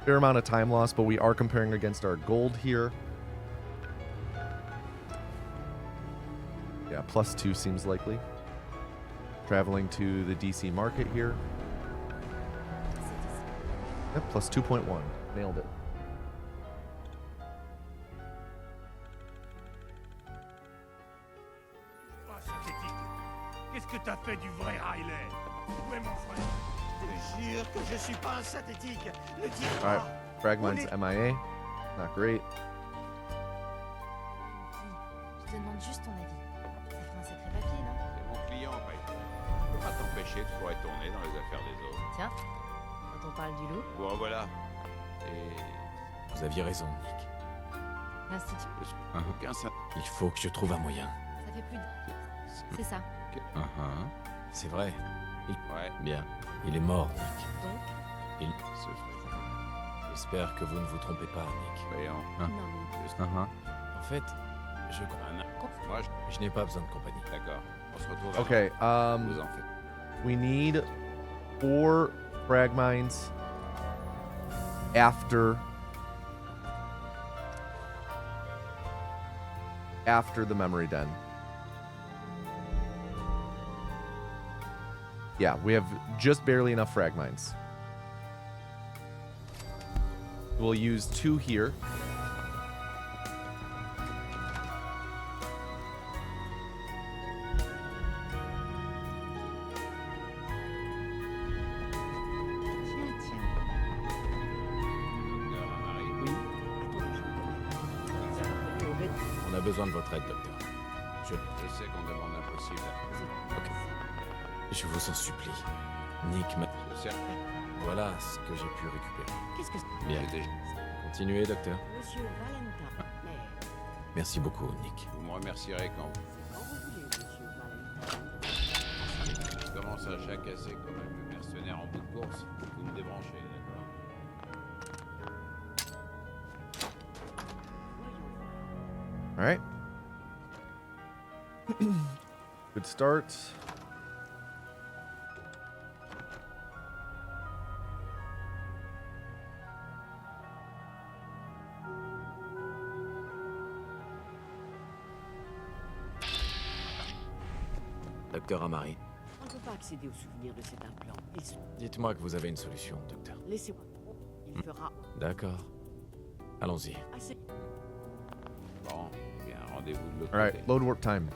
Fair amount of time loss, but we are comparing against our gold here. Yeah, +2 seems likely. Traveling to the DC market here. Yep, +2.1. Nailed it. Ah, synthétique. Qu'est-ce que t'as fait du vrai Riley? Où est mon frère? Je te jure que je suis pas un synthétique. Ne dis All pas. right, Fragmine's MIA. Not great. Je te demande juste ton avis. Ça fait empêcher de trop être tourné dans les affaires des autres. Tiens, quand on parle du loup, Bon, voilà. Et Vous aviez raison, Nick. L'Institut, aucun ça. Il faut que je trouve un moyen. ça fait plus de... C'est ça. C'est vrai. Ouais. Bien. Il est mort, Nick. donc, J'espère que vous ne vous trompez pas, Nick. Voyons. non, mais En fait, je crois. Moi, Je n'ai pas besoin de compagnie. d'accord. On se retrouve. à Okay, vous en faites. we need 4 frag mines after the memory den. Yeah, we have just barely enough frag mines. We'll use 2 here. On a besoin de votre aide, docteur. Je sais qu'on demande l'impossible. Je vous en supplie. Nick m'a... Je sais. Voilà ce que j'ai pu récupérer. qu'est-ce que c'est? Bien. J'ai déjà- Continuez, docteur. Monsieur Valentin. Mais Merci beaucoup, Nick. Vous me remercierez quand quand vous voulez, monsieur Valentin. je commence à jacasser comme un mercenaire en bout de course. Vous me débranchez, d'accord? All right. Good start. Docteur Amari, On ne peut pas accéder aux souvenirs de cet implant. dites-moi que vous avez une solution, docteur. Laissez-moi. Il fera D'accord. Allons-y. assez. Bon, eh bien, rendez-vous de l'autre All côté. right, load warp time.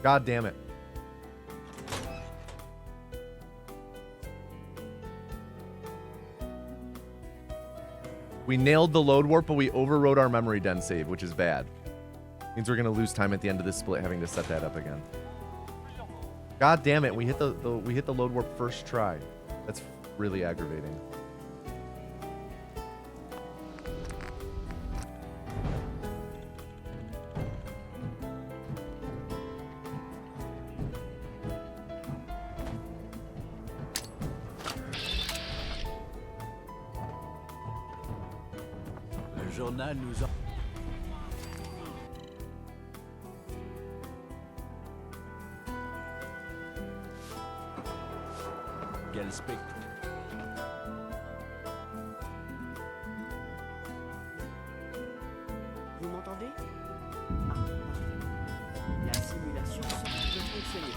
God damn it. We nailed the load warp, but we overrode our memory den save, which is bad. Means we're gonna lose time at the end of this split having to set that up again. God damn it, we hit the load warp first try. That's really aggravating. Le journal nous en... Quel spectacle. Vous m'entendez? Ah, parfait. La simulation semble fonctionner,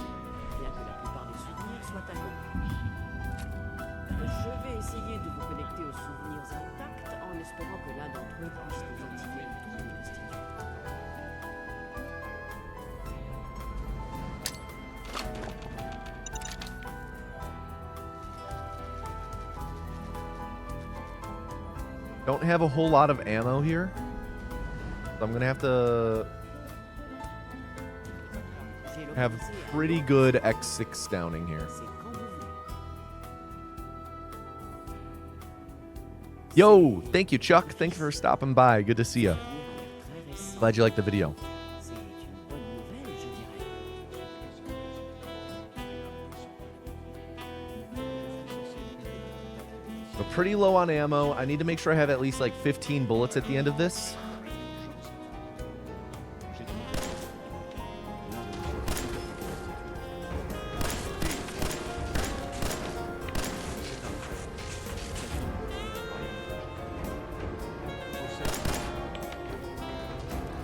bien que la plupart des souvenirs soient incompris. Je vais essayer de vous connecter aux souvenirs intacts en espérant que l'un d'entre eux puisse nous activer le tour de l'Institut. Don't have a whole lot of ammo here. So I'm gonna have to J'ai have localisé un pretty good X6 downing here. C'est quand vous voulez. Yo, thank you, Chuck. Thank you for stopping by. Good to see you. Très récent. Glad you liked the video. C'est une bonne nouvelle, je dirais. We're pretty low on ammo. I need to make sure I have at least like 15 bullets at the end of this.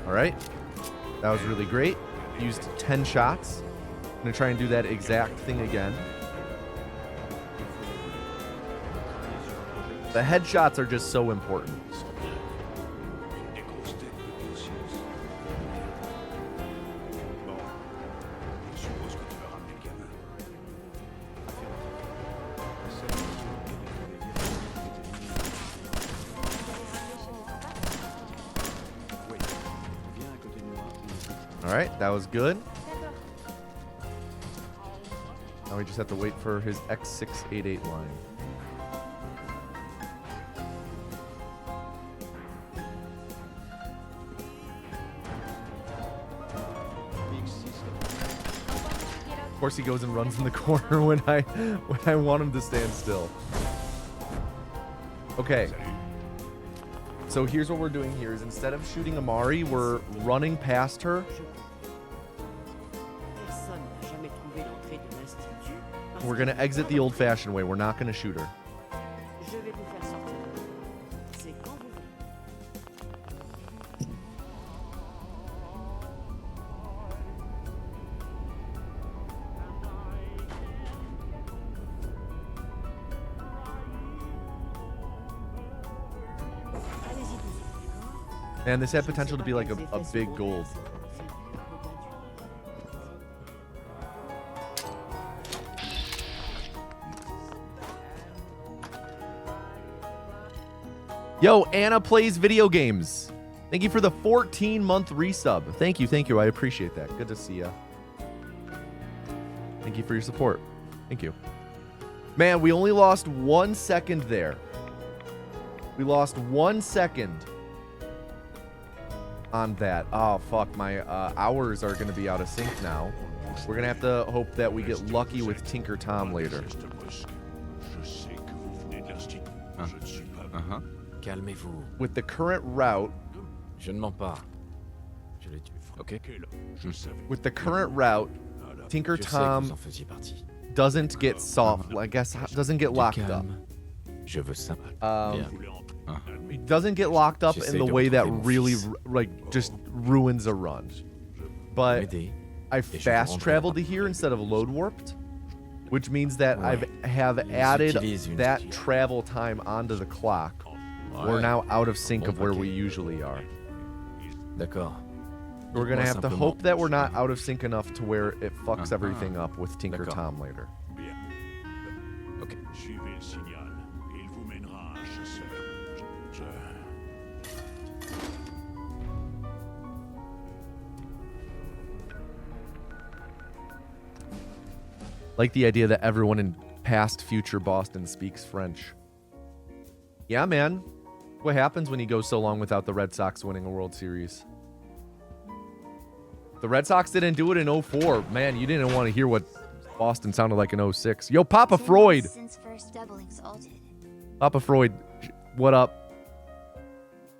All right. That was really great. Used 10 shots. I'm going to try and do that exact thing again. The headshots are just so important. All right, that was good. Now we just have to wait for his X688 line. Of course, he goes and runs in the corner when I want him to stand still. Okay. So here's what we're doing here is instead of shooting Amari, we're running past her. We're going to exit the old-fashioned way. We're not going to shoot her. And this had potential to be like a big gold. Yo, Anna plays video games. Thank you for the 14-month resub. Thank you. I appreciate that. Good to see ya. Thank you for your support. Thank you. Man, we only lost 1 second there. We lost 1 second on that. Oh, fuck. My hours are going to be out of sync now. We're going to have to hope that we get lucky with Tinker Tom later. Calmez-vous. With the current route... Je ne mens pas. Je l'ai tué. Ok? With the current route, Tinker Tom doesn't get soft. I guess doesn't get locked up. Je veux ça. Doesn't get locked up in the way that really just ruins a run. But I fast traveled to here instead of load warped, which means that I have added that travel time onto the clock. We're now out of sync of where we usually are. D'accord. We're gonna have to hope that we're not out of sync enough to where it fucks everything up with Tinker Tom later. Ok. Like the idea that everyone in past future Boston speaks French. Yeah, man. What happens when you go so long without the Red Sox winning a World Series? The Red Sox didn't do it in 04. Man, you didn't want to hear what Boston sounded like in 06. Yo, Papa Freud. Papa Freud, what up?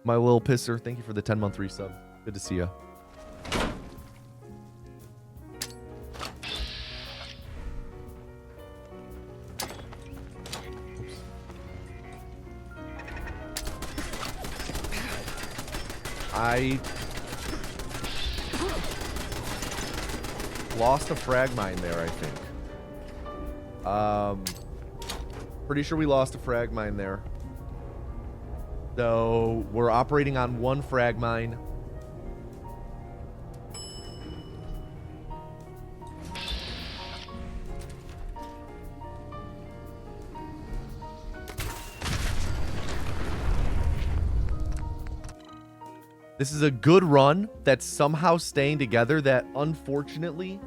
My little pisser. Thank you for the 10-month resub. Good to see ya. I lost a frag mine there, I think. Pretty sure we lost a frag mine there. So we're operating on one frag mine. This is a good run that's somehow staying together that, unfortunately,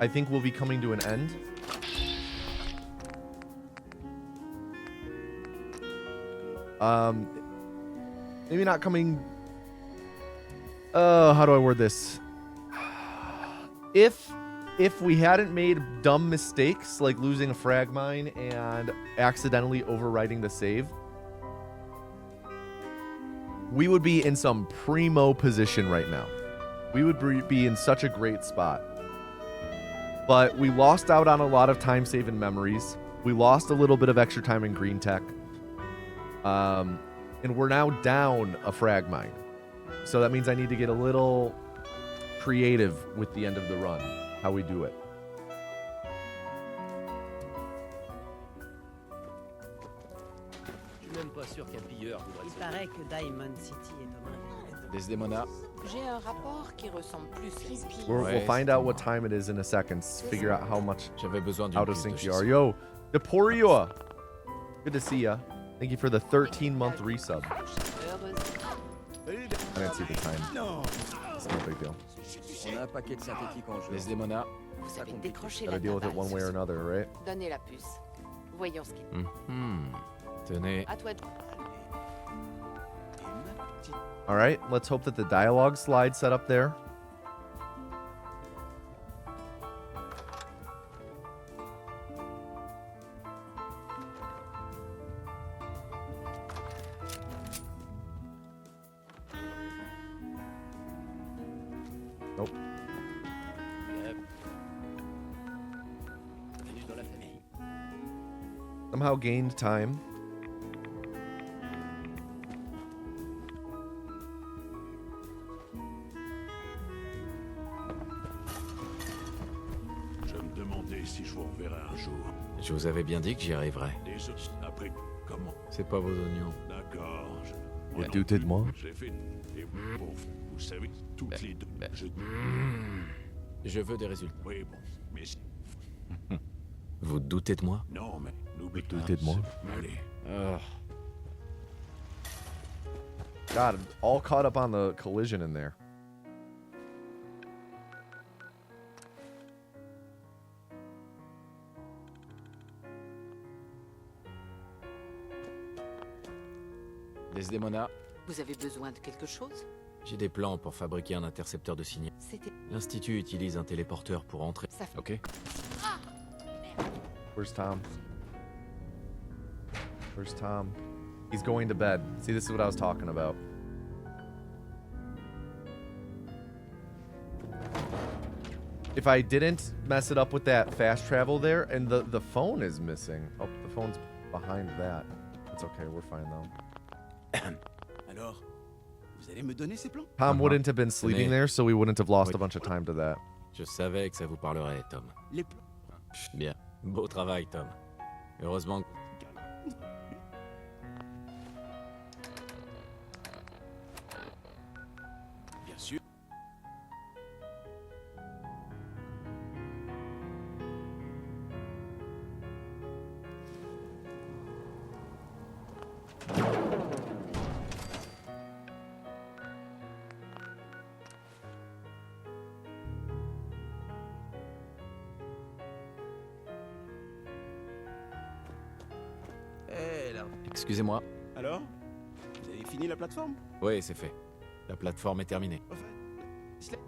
I think will be coming to an end. Maybe not coming... how do I word this? If we hadn't made dumb mistakes, like losing a frag mine and accidentally overwriting the save, we would be in some primo position right now. We would be in such a great spot. But we lost out on a lot of time saving memories. We lost a little bit of extra time in green tech. And we're now down a frag mine. So that means I need to get a little creative with the end of the run, how we do it. Il paraît que Diamond City est comme un... Desdemona. J'ai un rapport qui ressemble plus à... We'll find out what time it is in a second. Figure out how much J'avais besoin out of sync you are. Yo, Deporio. Good to see ya. Thank you for the 13-month resub. I didn't see the time. It's no big deal. On a un paquet de synthétiques en jeu. Desdemona. Vous avez décroché Gotta la deal with it tabale one way or sur ce- another, right? Donnez la puce. Voyons ce qu'il... Tenez. À toi de... All right, let's hope that the dialogue slide set up there. Nope. Somehow gained time. Je me demandais si je vous reverrai un jour. Je vous avais bien dit que j'y arriverais. Des autres, après, comment? C'est pas vos oignons. D'accord. Et Moi non doutez de plus, moi? J'ai fait... Et bon, vous savez, toutes les deux, Je veux des résultats. Oui, bon, mais... Vous doutez de moi? Non, mais n'oublie pas. Doutez de moi? Allez. God, all caught up on the collision in there. Desdemona. Vous avez besoin de quelque chose? J'ai des plans pour fabriquer un intercepteur de signaux. C'était... L'Institut utilise un téléporteur pour entrer. Ça fait... Ok. Where's Tom? Where's Tom? He's going to bed. See, this is what I was talking about. If I didn't mess it up with that fast travel there, and the phone is missing. Oh, the phone's behind that. It's okay, we're fine though. Alors, vous allez me donner ces plans? Tom wouldn't have been sleeping Mais- there, so we wouldn't have lost Oui. a bunch of time to that. Je savais que ça vous parlerait, Tom. Les plans? Bien. Beau travail, Tom. Heureusement que... Bien sûr. Eh là. Excusez-moi. Alors? Vous avez fini la plateforme? Oui, c'est fait. La plateforme est terminée. Au fait, Slay-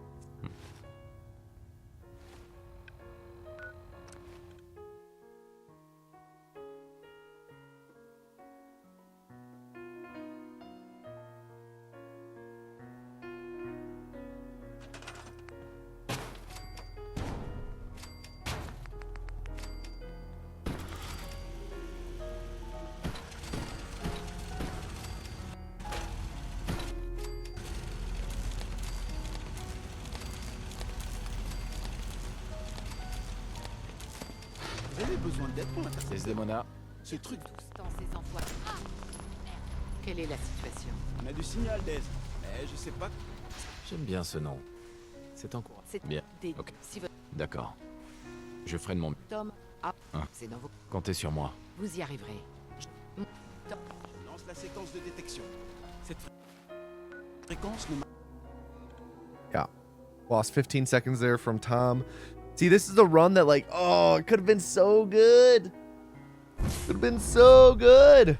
Vous avez besoin d'aide pour l'intercepteur? Desdemona. Ce truc, Tous dans ces envois... Ah merde. Quelle est la situation? on a du signal d'aide. Mais je sais pas. J'aime bien ce nom. C'est en cours. C'est Bien. des... Ok. Si votre D'accord. Je ferai de mon mieux. Tom... Ah, Hein. c'est dans vos... Comptez sur moi. Vous y arriverez. Je lance la séquence de détection. Cette fréquence ne m'a... Yeah. Lost 15 seconds there from Tom. See, this is a run that, like, oh, it could have been so good. Could have been so good.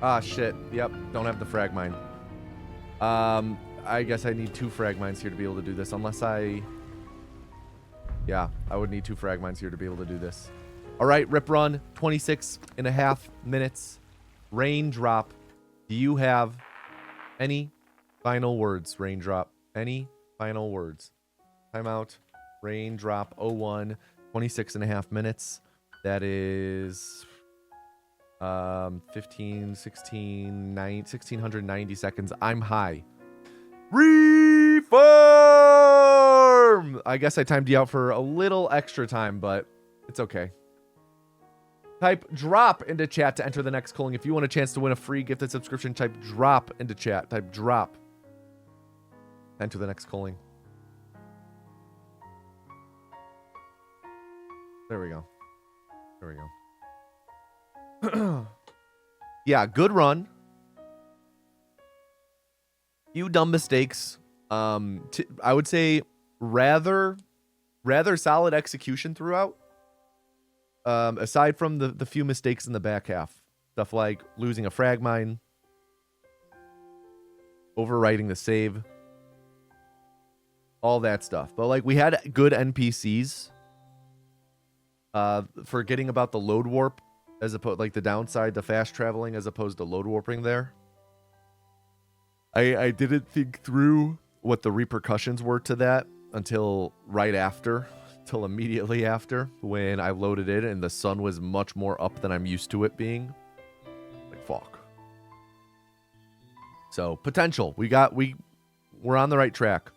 Ah, shit. Yep, don't have the frag mine. I guess I need 2 frag mines here to be able to do this, unless I... Yeah, I would need 2 frag mines here to be able to do this. All right, rip run, 26 and a half minutes. Raindrop. Do you have any final words, Raindrop? Any final words? Timeout. Raindrop 01, 26 and a half minutes. That is 15, 16, 9, 1690 seconds. I'm high. Reform! I guess I timed you out for a little extra time, but it's okay. Type drop into chat to enter the next calling. If you want a chance to win a free gifted subscription, type drop into chat. Type drop. Enter the next calling. There we go. Yeah, good run. Few dumb mistakes. I would say rather solid execution throughout. Aside from the few mistakes in the back half. Stuff like losing a frag mine, overwriting the save, all that stuff. But like we had good NPCs. Forgetting about the load warp as opposed like the downside to fast traveling as opposed to load warping there. I didn't think through what the repercussions were to that until immediately after when I loaded it and the sun was much more up than I'm used to it being. Like fuck. So potential. We're on the right track.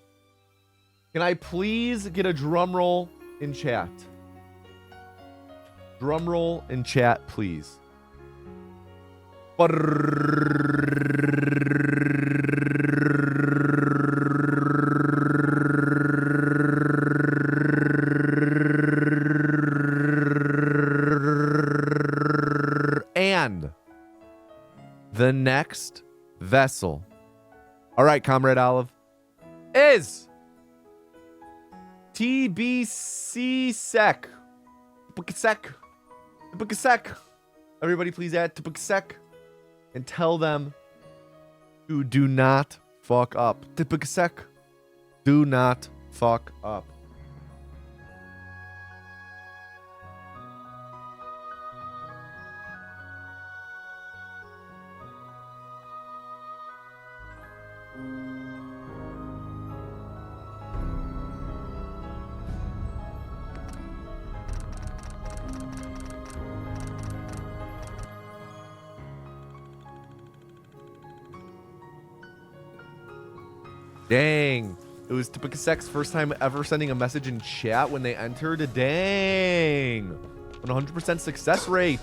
Can I please get a drum roll in chat? Drum roll in chat, please. And the next vessel. All right, Comrade Olive. Is TBC Sec. Sec. Everybody please add Sec and tell them to do not fuck up. Sec. Do not fuck up. Dang. It was Tipicasec's first time ever sending a message in chat when they entered. Dang. 100% success rate.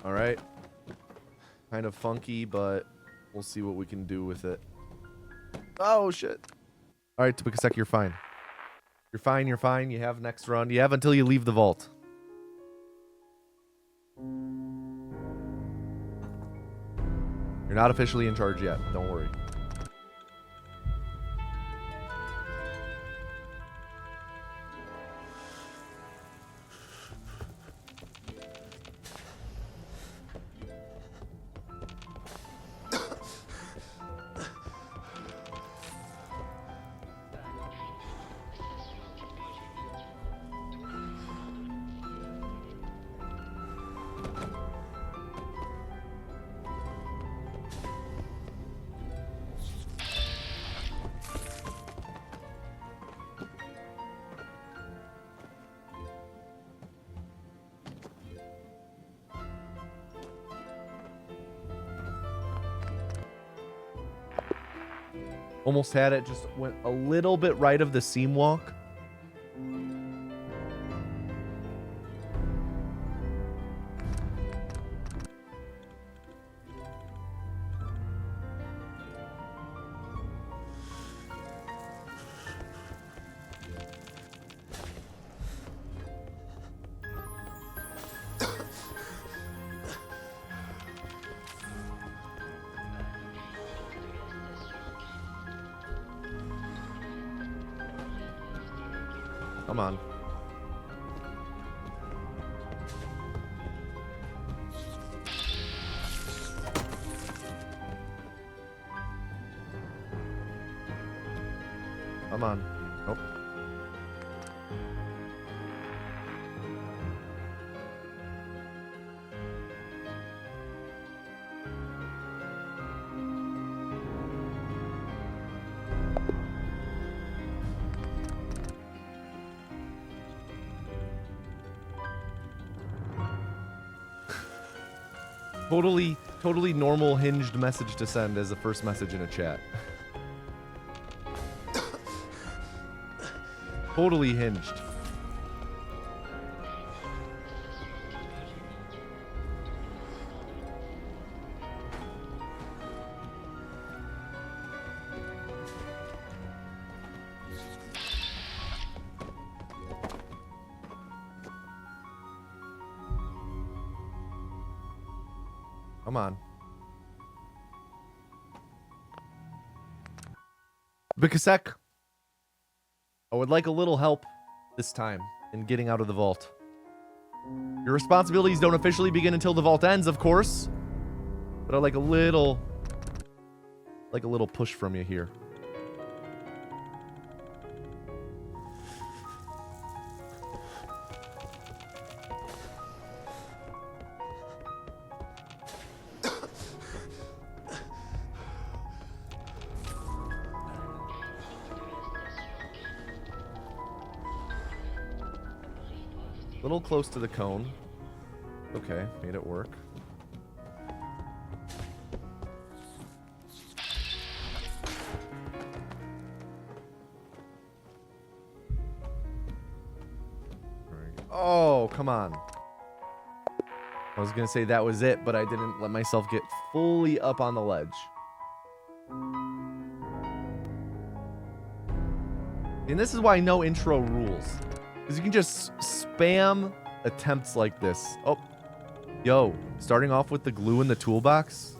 All right. Kind of funky, but we'll see what we can do with it. Oh, shit. All right, Tipicasec, you're fine. You're fine. You have next run. You have until you leave the vault. You're not officially in charge yet. Don't worry. Almost had it, just went a little bit right of the seam walk. Come on. Come on. Nope. Totally normal hinged message to send as the first message in a chat. Totally hinged. Come on. Bikasek, I would like a little help this time in getting out of the vault. Your responsibilities don't officially begin until the vault ends, of course. But I'd like a little push from you here. Little close to the cone. Okay, made it work. Oh, come on. I was gonna say that was it, but I didn't let myself get fully up on the ledge. And this is why no intro rules. Because you can just spam attempts like this. Oh, yo, starting off with the glue in the toolbox.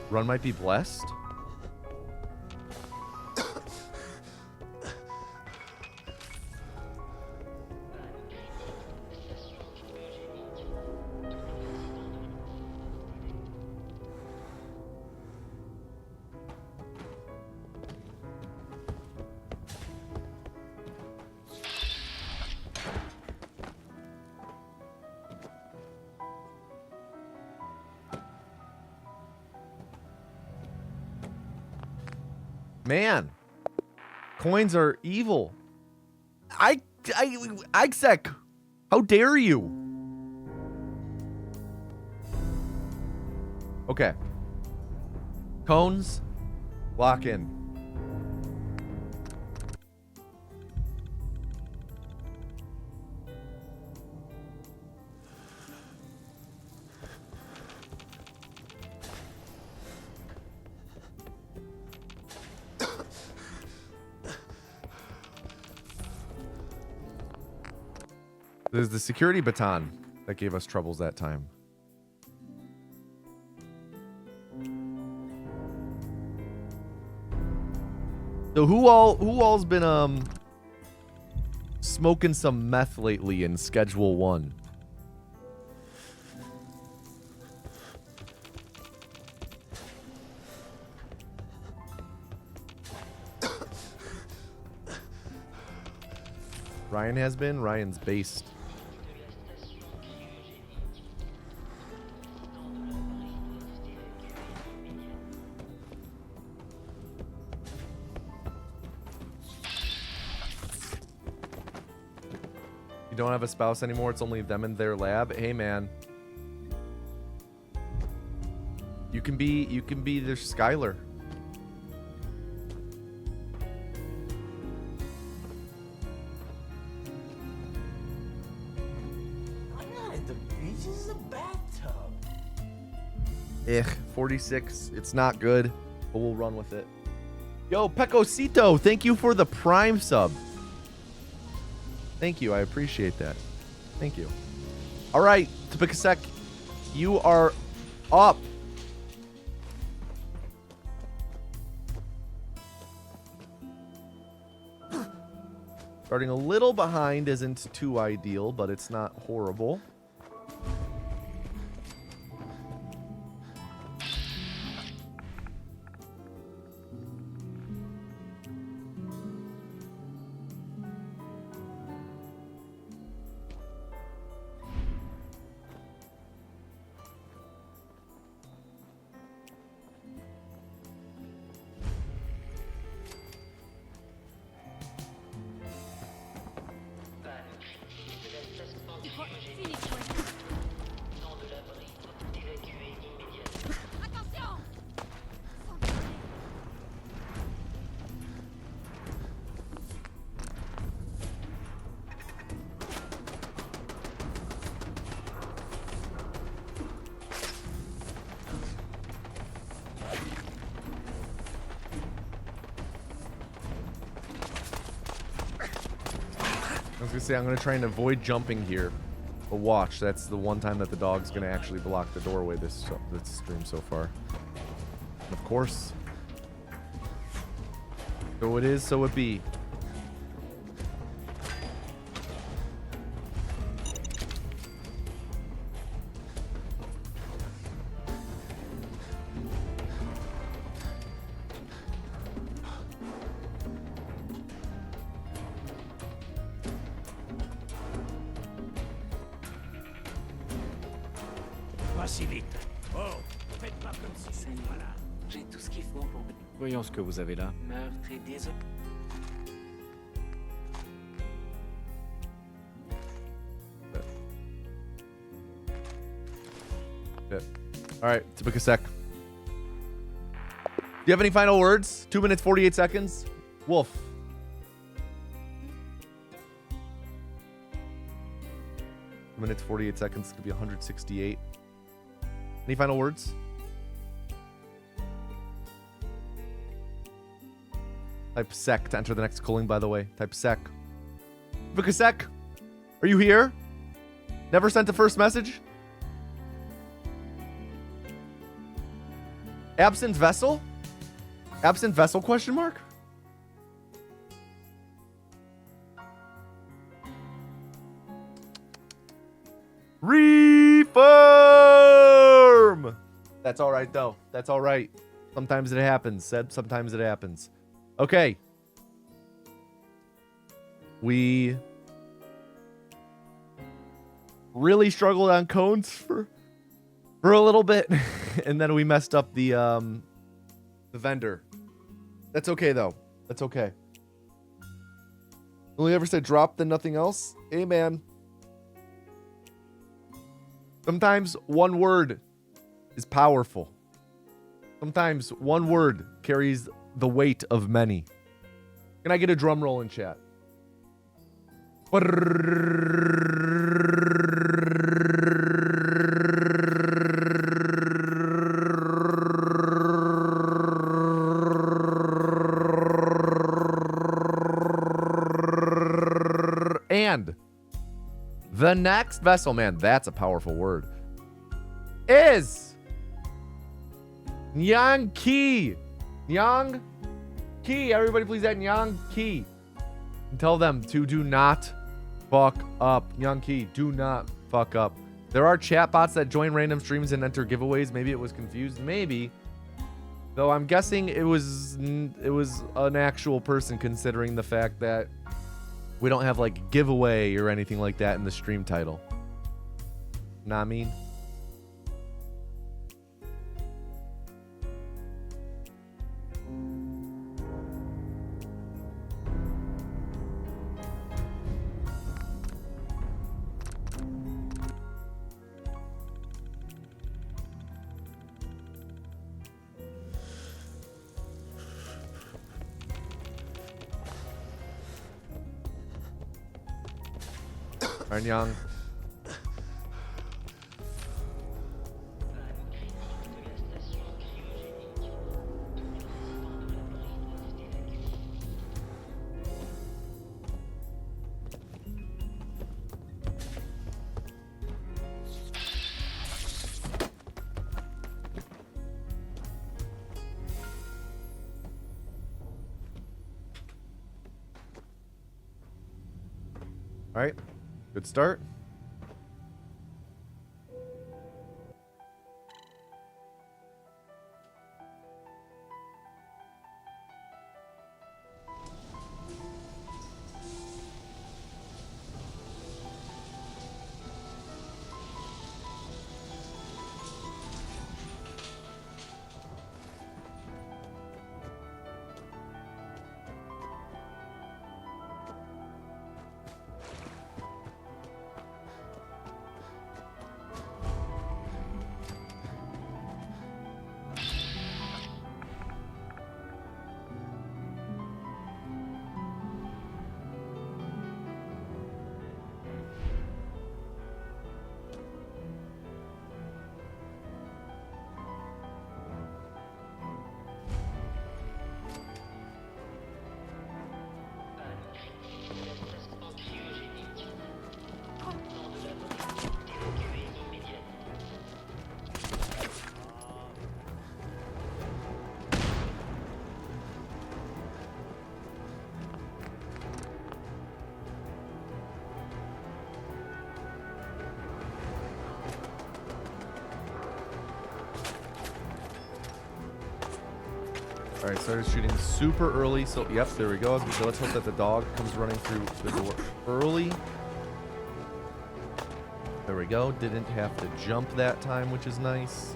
Run might be blessed. Man, coins are evil. Isaac, how dare you? Okay. Cones, lock in. There's the security baton that gave us troubles that time. So who all's been smoking some meth lately in Schedule 1? Ryan has been. Ryan's based. You don't have a spouse anymore. It's only them in their lab. Hey, man. You can be their Skylar. Ugh, 46. It's not good, but we'll run with it. Yo, Pecosito, thank you for the Prime sub. Thank you. I appreciate that. Thank you. All right, Topikasek, you are up. Starting a little behind isn't too ideal, but it's not horrible. was gonna say I'm gonna try and avoid jumping here. But watch, that's the one time that the dog's gonna actually block the doorway this stream so far. And of course. So it is, so it be. Pas si vite. Oh, faites pas comme si je n'étais pas là. J'ai tout ce qu'il faut pour Voyons ce que vous avez là. meurtre et désolé. All right, took a sec. Do you have any final words? 2 minutes, 48 seconds. Wolf. 2 minutes, 48 seconds. It's going to be 168. Any final words? Type sec to enter the next calling, by the way. Type sec. Took a sec. Are you here? Never sent a first message? Absent vessel? Absent vessel question mark? Reform! That's all right, though. That's all right. Sometimes it happens. Said sometimes it happens. Okay. We really struggled on cones for a little bit, and then we messed up the vendor. That's okay though. That's okay. Only ever said drop then nothing else. Hey man. Sometimes one word is powerful. Sometimes one word carries the weight of many. Can I get a drum roll in chat? And the next vessel, man, that's a powerful word, is Nyang Ki. Nyang Ki. Everybody please add Nyang Ki. And tell them to do not fuck up. Nyang Ki, do not fuck up. There are chatbots that join random streams and enter giveaways. Maybe it was confused. Maybe. Though I'm guessing it was an actual person, considering the fact that we don't have like giveaway or anything like that in the stream title. Know what I mean? Young. All right. Good start. All right, started shooting super early. So, yep, there we go. So let's hope that the dog comes running through the door early. There we go. Didn't have to jump that time, which is nice.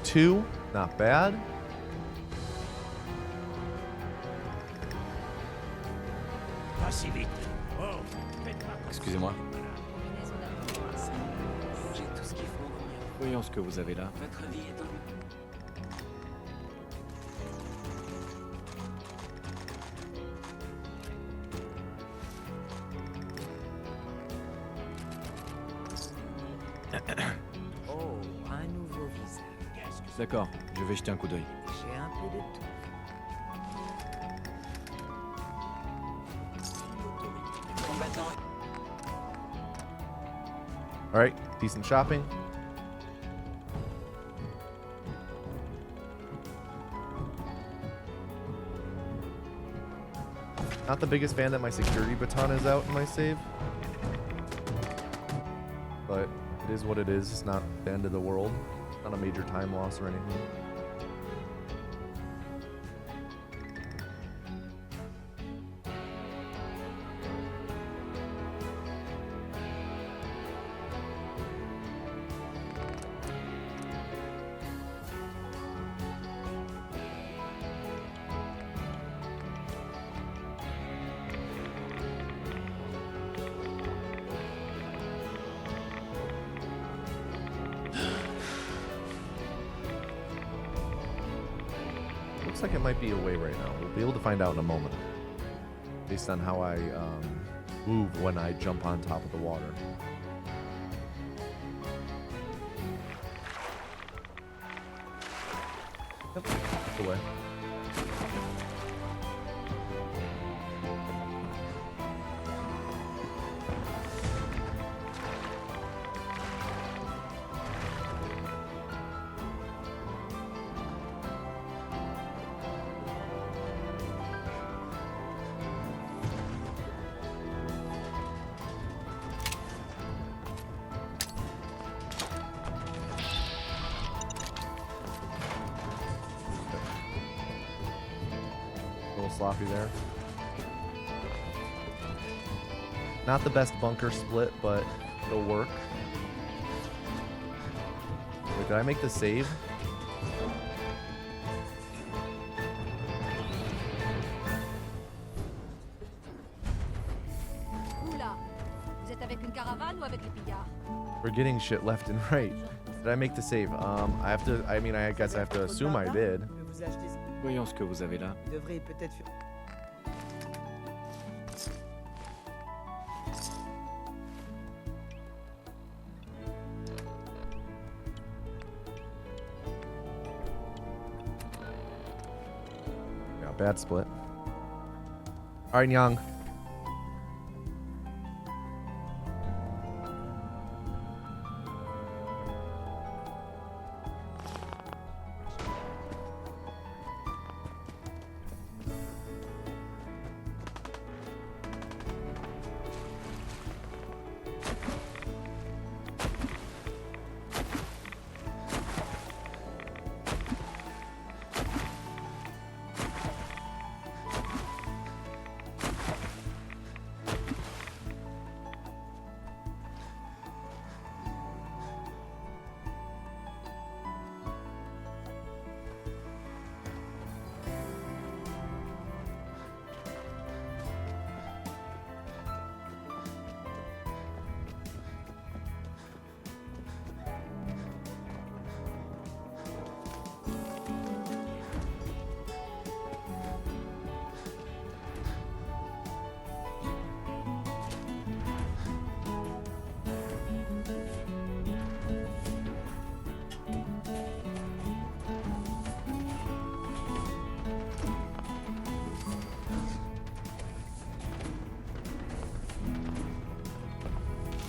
Two, not bad. Pas si vite. Oh, faites pas comme Excusez-moi. Combinaison d'alcool. J'ai tout ce qu'il faut, mon gars. Voyons ce que vous avez là. Votre vie est en jeu. Oh, un nouveau visage. D'accord, je vais jeter un coup d'œil. J'ai un peu de tout. Combattant. All right, decent shopping. Not the biggest fan that my security baton is out in my save. But it is what it is. It's not the end of the world. Not a major time loss or anything. Looks like it might be away right now. We'll be able to find out in a moment. Based on how I move when I jump on top of the water. Yep, it's away. Sloppy there. Not the best bunker split, but it'll work. Wait, did I make the save? Oula. Vous êtes avec une caravane ou avec les pillards? We're getting shit left and right. Did I make the save? I have to. I mean, I guess I have to assume I did. Je vais vous acheter ça. Voyons ce que vous avez là. Il devrait peut-être faire. Yeah, bad split. All right, Young.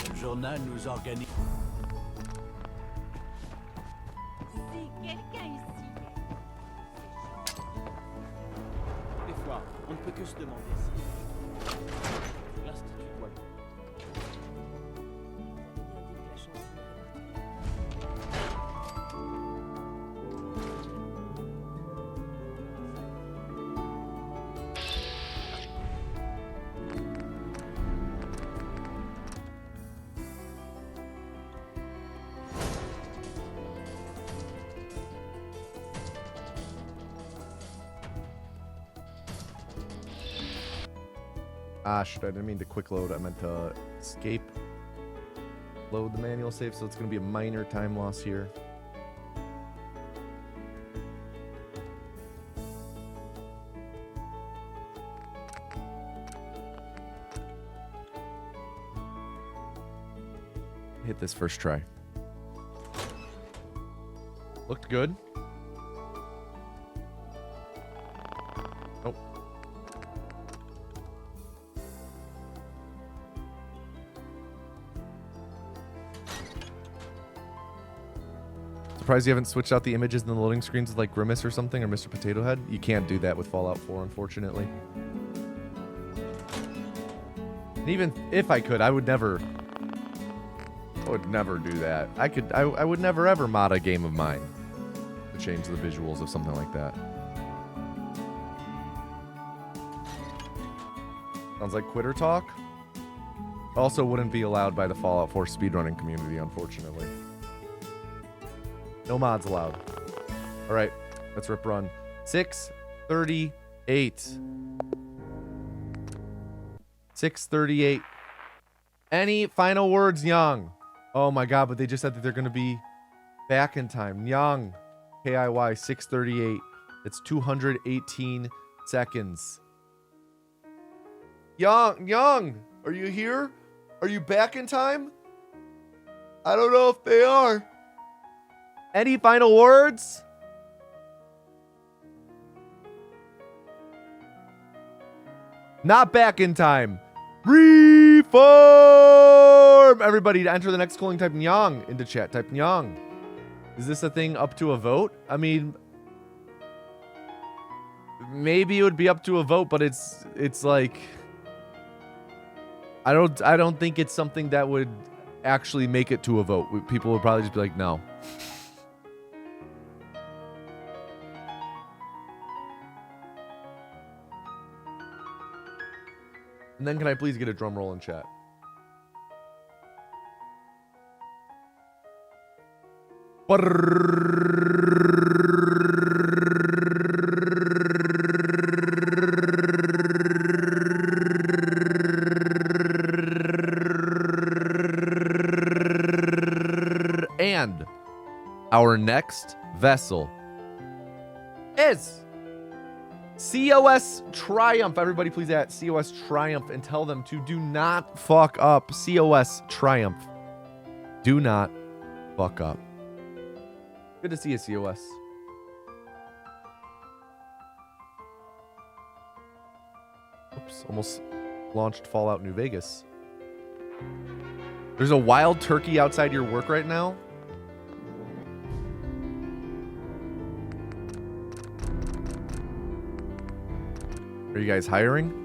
Le journal nous organise. peut que se demander si l'institut doit le Ah, shit, I didn't mean to quick load. I meant to escape. Load the manual save, so it's going to be a minor time loss here. Hit this first try. Looked good. Nope. Surprised you haven't switched out the images in the loading screens with like Grimace or something, or Mr. Potato Head. You can't do that with Fallout 4, unfortunately. And even if I could, I would never do that. I would never ever mod a game of mine to change the visuals of something like that. Sounds like quitter talk. Also wouldn't be allowed by the Fallout 4 speedrunning community, unfortunately. No mods allowed. All right, let's rip run. 6:38. 6:38. Any final words, Young? Oh my god, but they just said that they're going to be back in time. Young, KIY, 6:38. It's 218 seconds. Young, are you here? Are you back in time? I don't know if they are. Any final words? Not back in time. Reform! Everybody to enter the next calling, type Yang into chat. Type Yang. Is this a thing up to a vote? I mean, maybe it would be up to a vote, but it's like I don't think it's something that would actually make it to a vote. People would probably just be like, no. And then can I please get a drum roll in chat? And our next vessel is COS Triumph. Everybody please at COS Triumph and tell them to do not fuck up. COS Triumph. Do not fuck up. Good to see you, COS. Oops, almost launched Fallout New Vegas. There's a wild turkey outside your work right now. Are you guys hiring?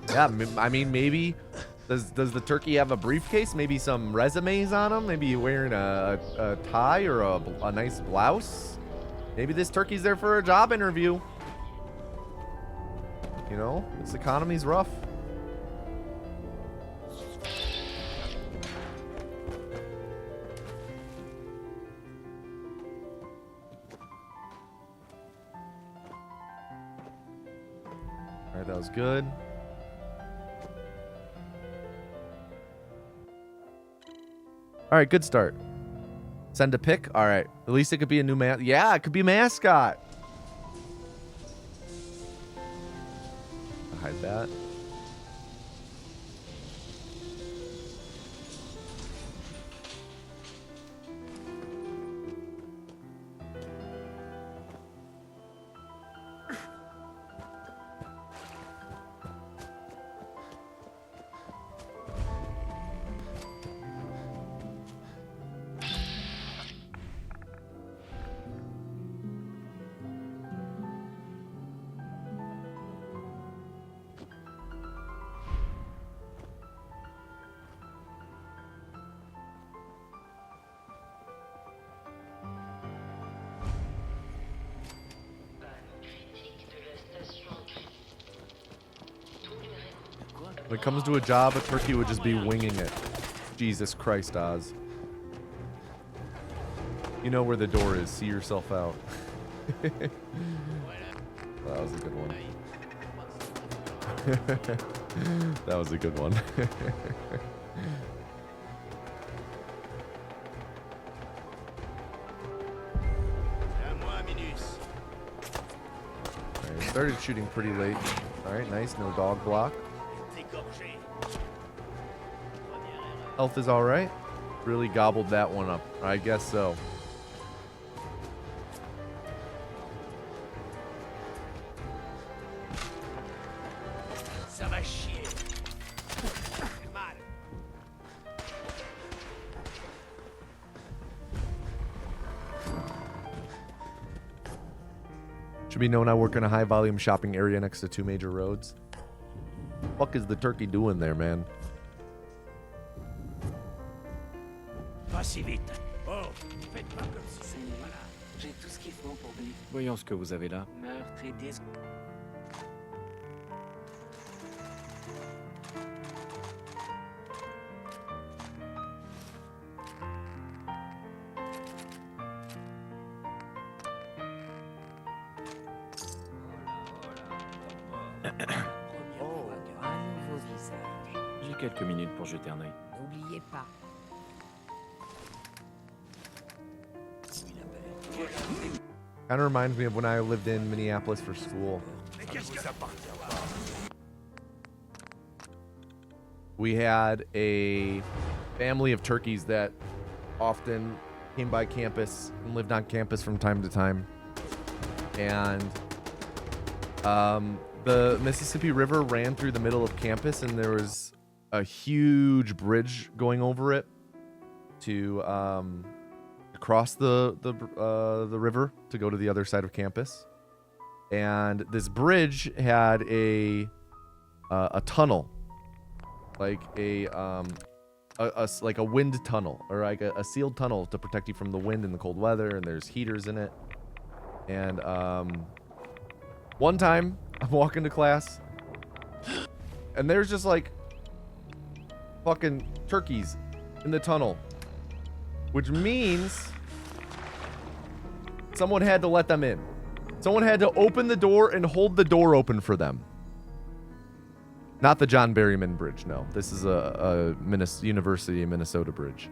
Yeah, I mean, maybe does the turkey have a briefcase? Maybe some resumes on him? Maybe wearing a tie or a nice blouse? Maybe this turkey's there for a job interview. You know, this economy's rough. All right, that was good. All right, good start. Send a pic. All right, at least it could be a new Yeah, it could be a mascot. I'll hide that. When it comes to a job, a turkey would just be winging it. Jesus Christ, Oz. You know where the door is. See yourself out. That was a good one. That was a good one. Alright, started shooting pretty late. Alright, nice. No dog block. Health is alright. Really gobbled that one up. I guess so. Ça va chier. Mal. Should be known I work in a high volume shopping area next to 2 major roads. Fuck is the turkey doing there, man? Pas si vite. Oh, faites pas comme si. Voilà. J'ai tout ce qu'il faut pour vivre. Voyons ce que vous avez là. Meurtre et des... Oh, un nouveau visage. J'ai quelques minutes pour jeter un œil. N'oubliez pas. Kind of reminds me of when I lived in Minneapolis for school. We had a family of turkeys that often came by campus and lived on campus from time to time. And the Mississippi River ran through the middle of campus, and there was a huge bridge going over it to cross the river to go to the other side of campus. And this bridge had a tunnel, like like a wind tunnel, or like a sealed tunnel to protect you from the wind and the cold weather, and there's heaters in it. And one time I'm walking to class and there's just like fucking turkeys in the tunnel, which means someone had to let them in. Someone had to open the door and hold the door open for them. Not the John Berryman Bridge, no. This is a University of Minnesota bridge.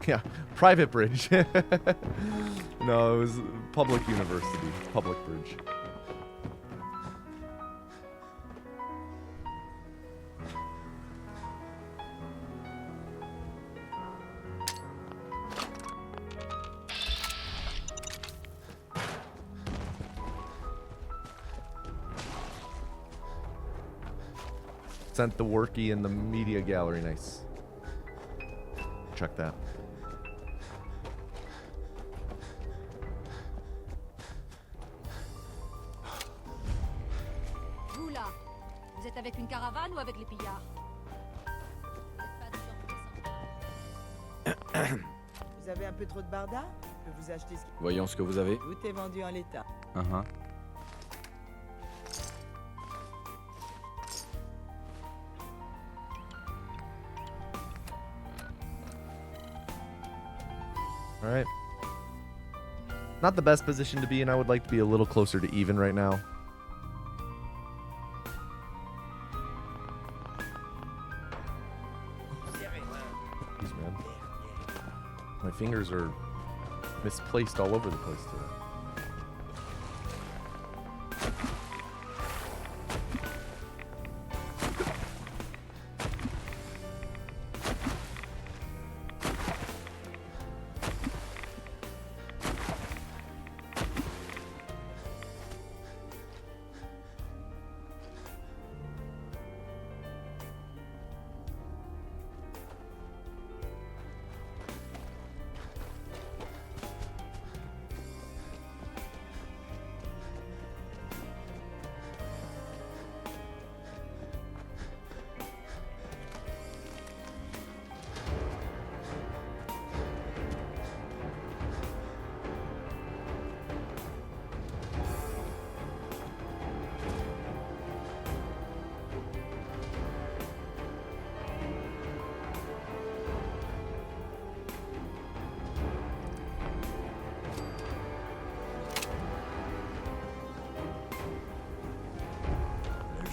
Yeah, private bridge. No, it was public university, public bridge. Sent the workie in the media gallery. Nice. Check that. Vous là, vous êtes avec une caravane ou avec les pillards? Vous êtes pas du genre de descendre. Vous avez un peu trop de barda? Je peux vous acheter ce qui... Voyons ce que vous avez. Tout est vendu en l'état. All right. Not the best position to be in. I would like to be a little closer to even right now. Jeez, man. My fingers are misplaced all over the place today.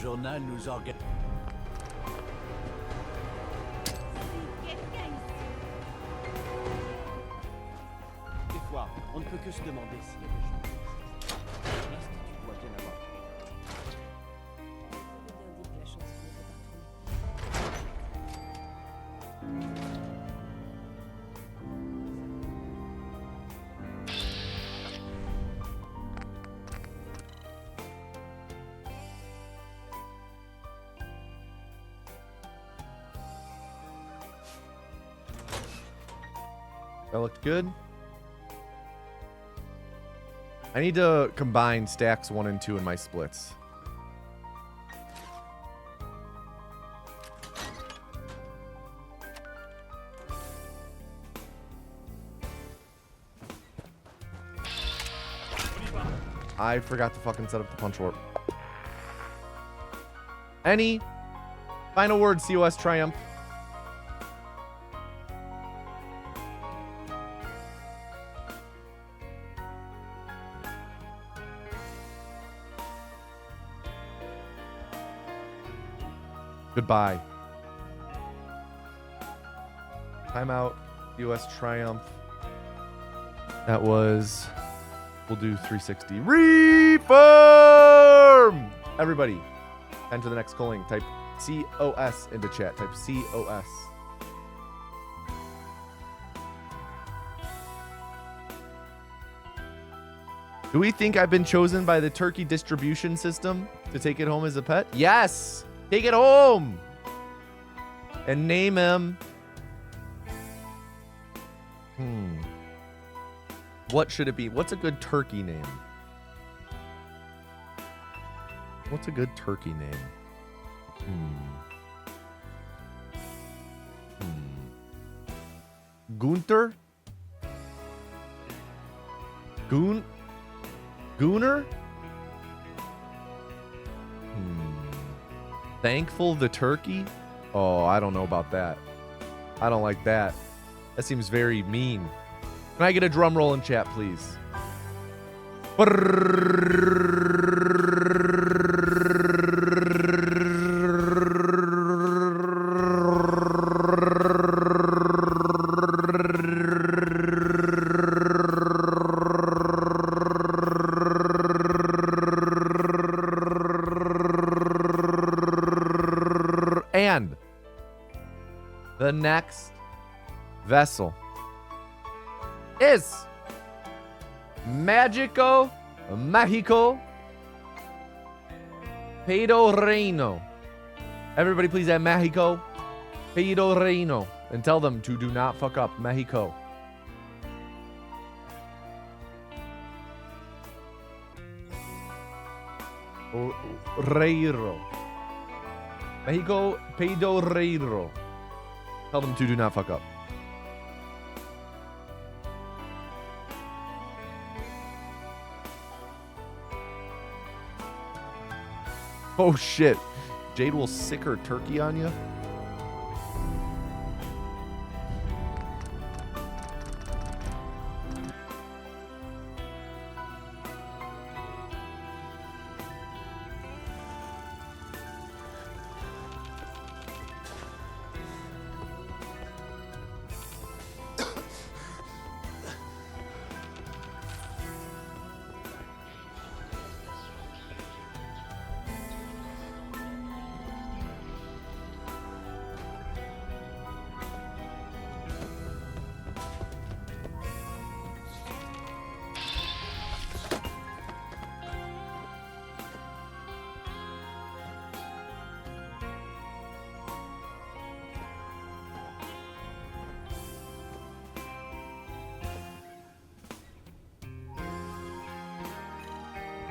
journal nous organise. Des fois, on ne peut que se demander s'il y a des gens. L'Institut doit bien avoir. bien dit que la chance finit par tourner. That looked good. I need to combine stacks 1 and 2 in my splits. I forgot to fucking set up the punch warp. Any final words, COS Triumph? Goodbye. Timeout. US Triumph. That was... We'll do 360. Reform! Everybody, enter the next calling. Type COS into chat. Type COS. Do we think I've been chosen by the turkey distribution system to take it home as a pet? Yes! Take it home! And name him. What should it be? What's a good turkey name? What's a good turkey name? Gunther? Gooner? Thankful the turkey? Oh, I don't know about that. I don't like that. That seems very mean. Can I get a drum roll in chat, please? And the next vessel is Mexico Pedro Reino. Everybody please add Mexico Pedro Reino and tell them to do not fuck up Mexico. Reiro. Mexico Pedro Reiro. Tell them to do not fuck up. Oh shit. Jade will sick her turkey on you?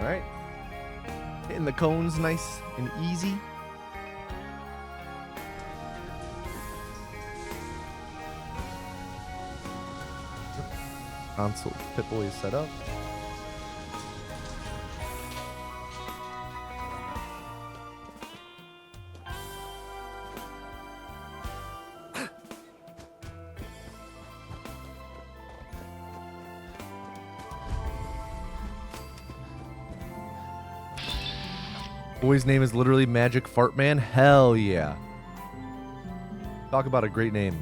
All right. Hitting the cones nice and easy. Console Pitbull is set up. Boy's name is literally Magic Fart Man? Hell yeah. Talk about a great name.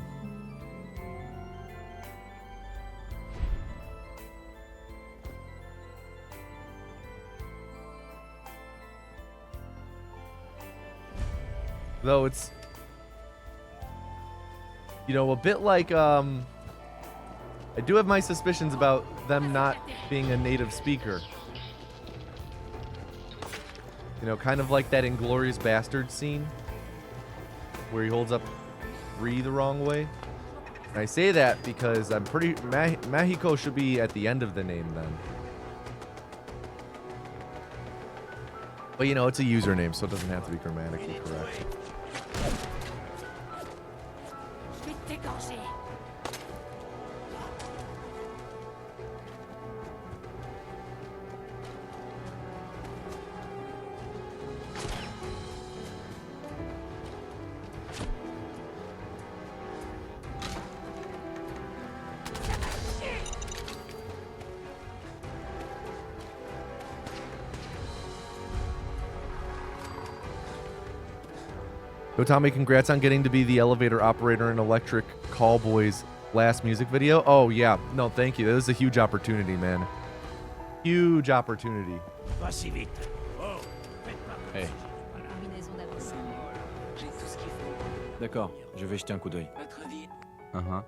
Though it's, you know, a bit like, I do have my suspicions about them not being a native speaker. You know, kind of like that Inglourious Bastard scene where he holds up 3 the wrong way. And I say that because I'm pretty, Mexico should be at the end of the name then. But you know, it's a username, so it doesn't have to be grammatically correct. Je vais te dégorger. Yo, Tommy, congrats on getting to be the elevator operator in Electric Callboy's last music video. Oh, yeah. No, thank you. That was a huge opportunity, man. Huge opportunity. Pas si vite. Oh, faites pas comme Hey. si j'étais pas là. Combinaison d'avance. J'ai tout ce qu'il faut. D'accord, je vais jeter un coup d'œil. Pas trop vite. Uh-huh.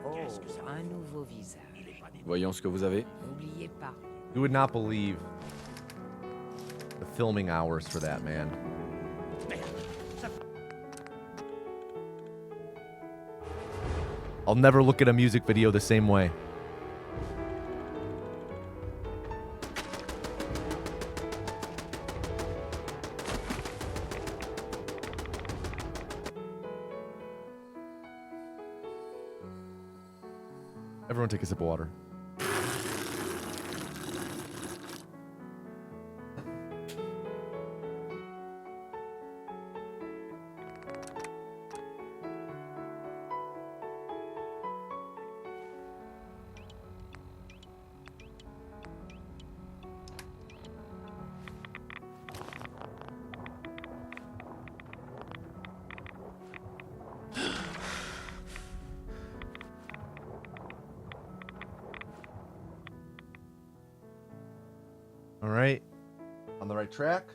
Oh, un nouveau visage. Voyons ce que vous avez. N'oubliez pas. You would not believe the filming hours for that, man. I'll never look at a music video the same way. Everyone take a sip of water. All right. On the right track.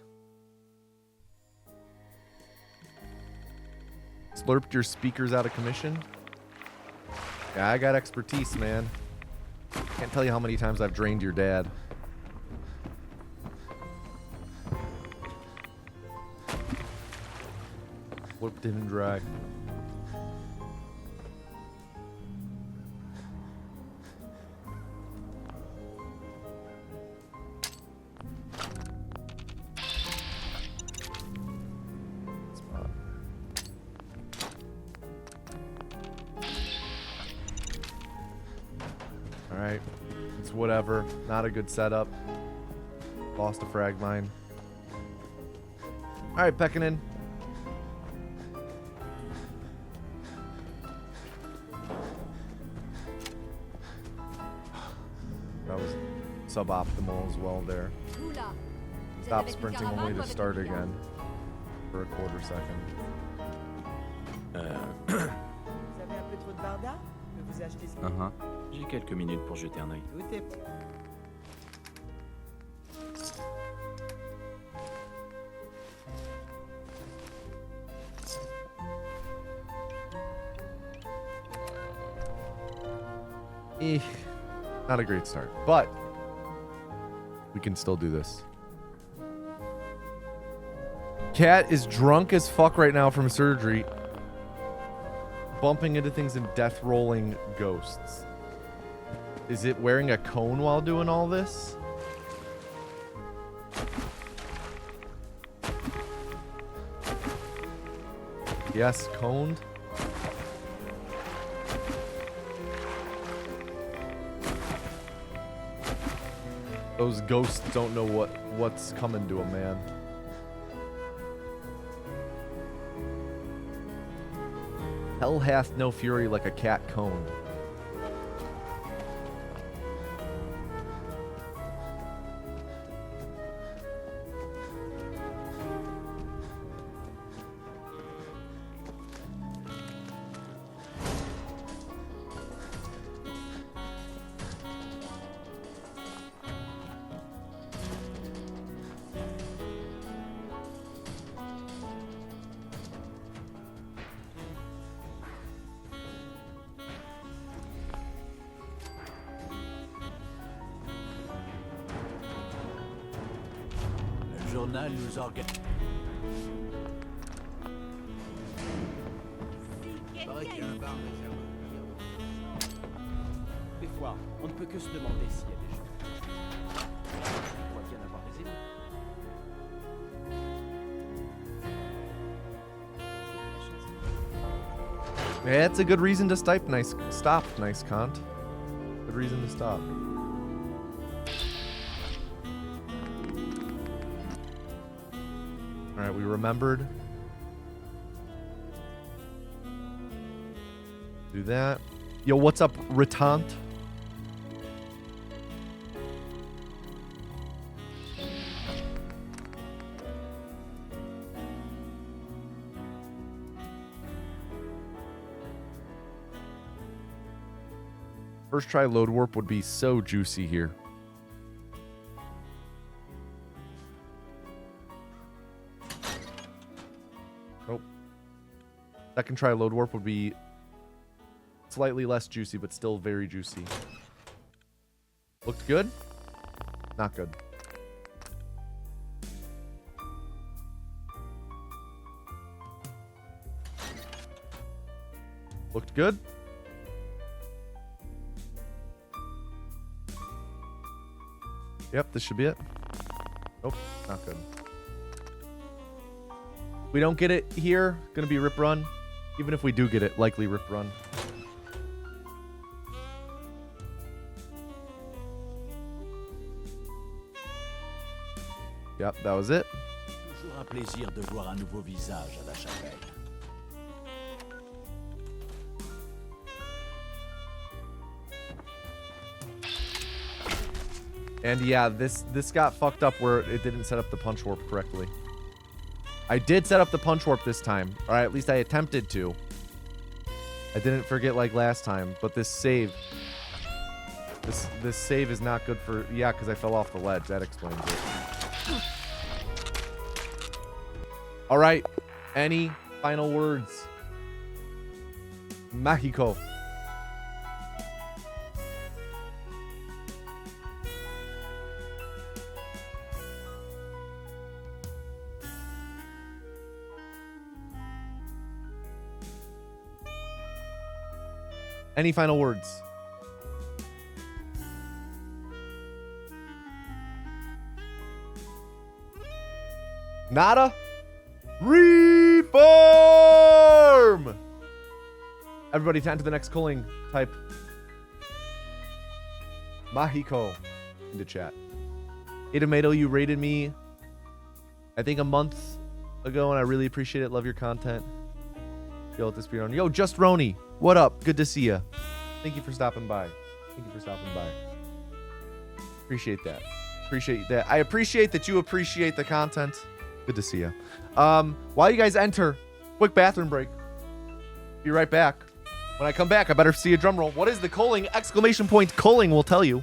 Slurped your speakers out of commission. Yeah, I got expertise, man. Can't tell you how many times I've drained your dad. Slurped him dry. Alright. It's whatever. Not a good setup. Lost a frag mine. Alright, pecking in. That was suboptimal as well there. Vous là. Vous êtes Stop avec une sprinting caravane only ou to avec start une pillard? again. For a quarter second. Vous avez un peu trop de barda? Je peux vous acheter ce qu'il Uh-huh. J'ai quelques minutes pour jeter un œil. Tout est prêt. Not a great start, but we can still do this. Cat is drunk as fuck right now from surgery, bumping into things and death rolling ghosts. Is it wearing a cone while doing all this? Yes, coned. Those ghosts don't know what's coming to them, man. Hell hath no fury like a cat coned. Le journal nous organise. Des fois, on ne peut que se demander s'il y a des gens. On doit bien avoir des ennemis. Yeah, it's a good reason to stop, nice cunt. Good reason to stop. Alright, we remembered. Do that. Yo, what's up, Ritant? First try load warp would be so juicy here. Nope. Second try load warp would be slightly less juicy, but still very juicy. Looked good? Not good. Looked good? Yep, this should be it. Nope, not good. We don't get it here. Gonna be rip run. Even if we do get it, likely rip run. Yep, that was it. Toujours un plaisir de voir un nouveau visage à la chapelle. And yeah, this got fucked up where it didn't set up the punch warp correctly. I did set up the punch warp this time. Or at least I attempted to. I didn't forget like last time, but this save. This save is not good for... Yeah, because I fell off the ledge. That explains it. Alright. Any final words? Mexico. Any final words? Nada? Reform! Everybody turn to the next calling. Type Mexico into chat. Hey Tomato, you rated me I think a month ago and I really appreciate it. Love your content. Yo, at this speedrun. Yo, Just Roni. What up? Good to see you. Thank you for stopping by. Thank you for stopping by. Appreciate that. Appreciate that. I appreciate that you appreciate the content. Good to see you. While you guys enter, quick bathroom break. Be right back. When I come back, I better see a drum roll. What is the culling? Exclamation point culling will tell you.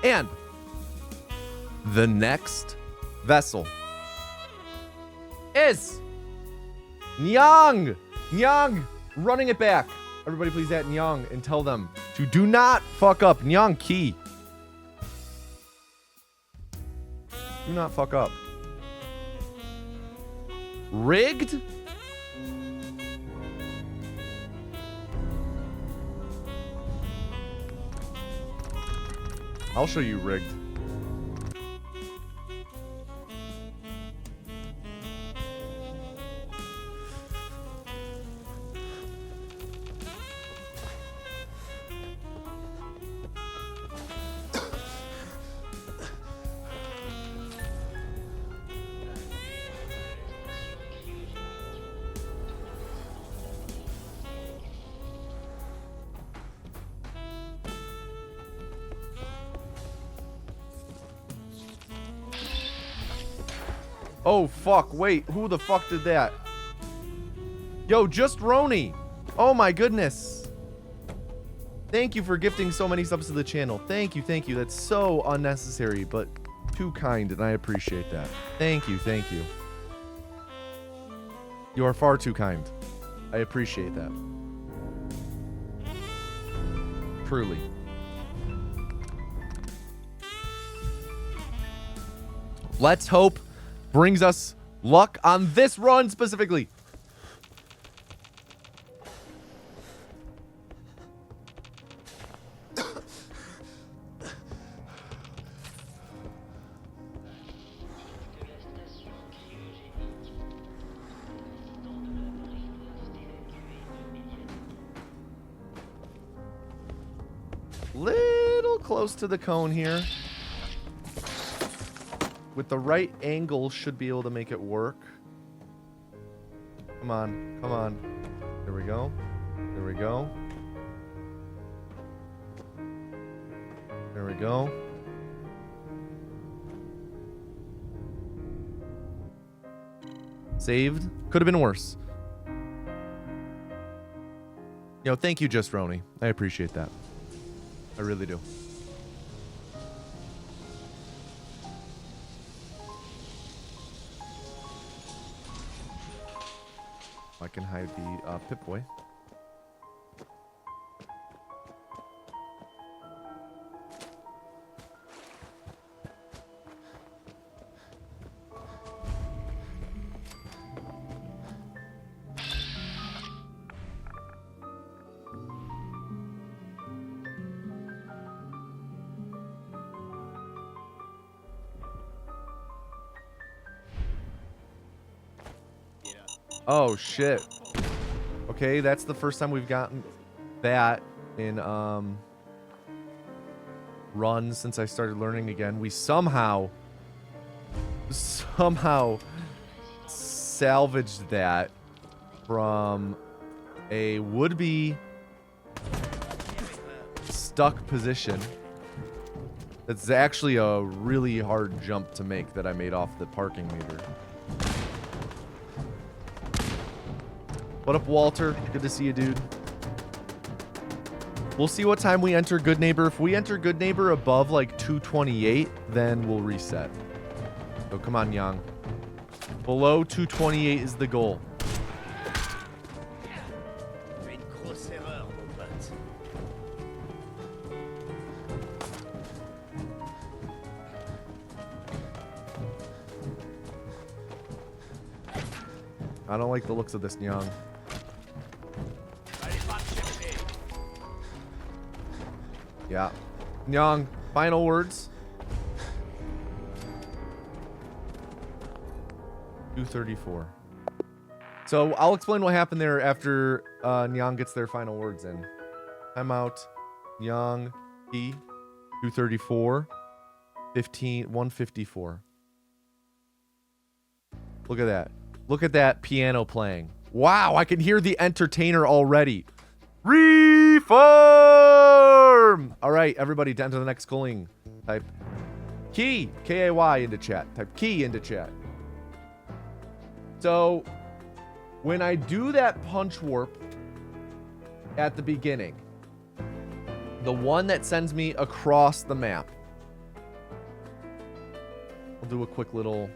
And the next vessel is Nyang. Nyang, running it back. Everybody please at Nyang and tell them to do not fuck up. Nyang key. Do not fuck up. Rigged? I'll show you rigged. Oh, fuck. Wait, who the fuck did that? Yo, just Roni. Oh, my goodness. Thank you for gifting so many subs to the channel. Thank you, thank you. That's so unnecessary, but too kind, and I appreciate that. Thank you, thank you. You are far too kind. I appreciate that. Truly. Let's hope brings us luck on this run specifically. Little close to the cone here. With the right angle, should be able to make it work. Come on, come on. There we go. There we go. There we go. Saved. Could have been worse. Yo, thank you, Just Roni. I appreciate that. I really do. I can hide the Pip-Boy. Oh shit. Okay, that's the first time we've gotten that in runs since I started learning again. We somehow salvaged that from a would-be stuck position. It's actually a really hard jump to make that I made off the parking meter. What up, Walter? Good to see you, dude. We'll see what time we enter Good Neighbor. If we enter Good Neighbor above like 228, then we'll reset. So come on, Yang. Below 228 is the goal. I don't like the looks of this, Yang. Yeah. Nyong, final words. 234. So I'll explain what happened there after Nyong gets their final words in. Timeout. Nyong, P, 234, 154. Look at that. Look at that piano playing. Wow, I can hear the entertainer already. Reform! All right, everybody, down to the next schooling. Type key, K-A-Y, into chat. Type key into chat. So, when I do that punch warp at the beginning, the one that sends me across the map, I'll do a quick little...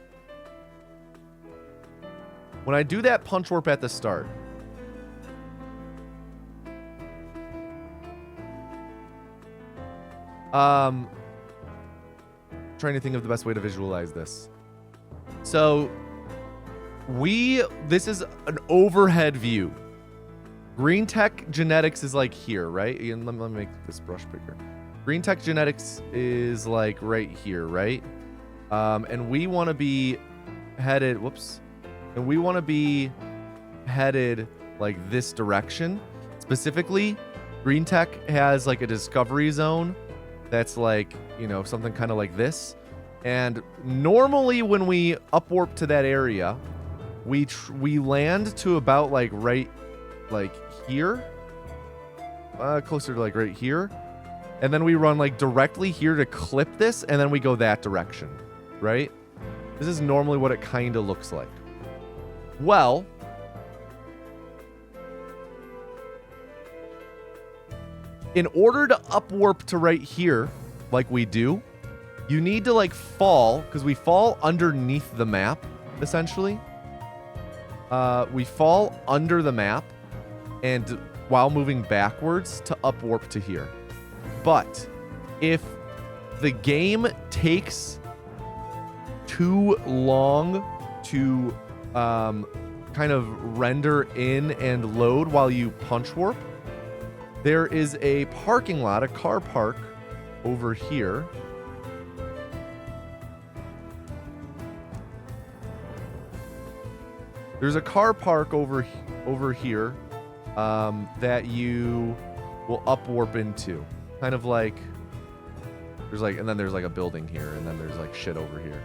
When I do that punch warp at the start, trying to think of the best way to visualize this. So this is an overhead view. Green Tech Genetics is like here, right? And let me make this brush bigger. Green Tech Genetics is like right here, right? And we want to be headed, whoops. And we want to be headed like this direction. Specifically, Green Tech has like a discovery zone that's like, you know, something kind of like this. And normally when we upwarp to that area, we land to about like right like here. Closer to like right here. And then we run like directly here to clip this, and then we go that direction, right? This is normally what it kind of looks like. Well, in order to upwarp to right here, like we do, you need to like fall, because we fall underneath the map, essentially. We fall under the map, and while moving backwards to upwarp to here. But if the game takes too long to kind of render in and load while you punch warp, there is a parking lot, a car park over here. There's a car park over here that you will upwarp into. Kind of like, there's like, and then there's like a building here, and then there's like shit over here.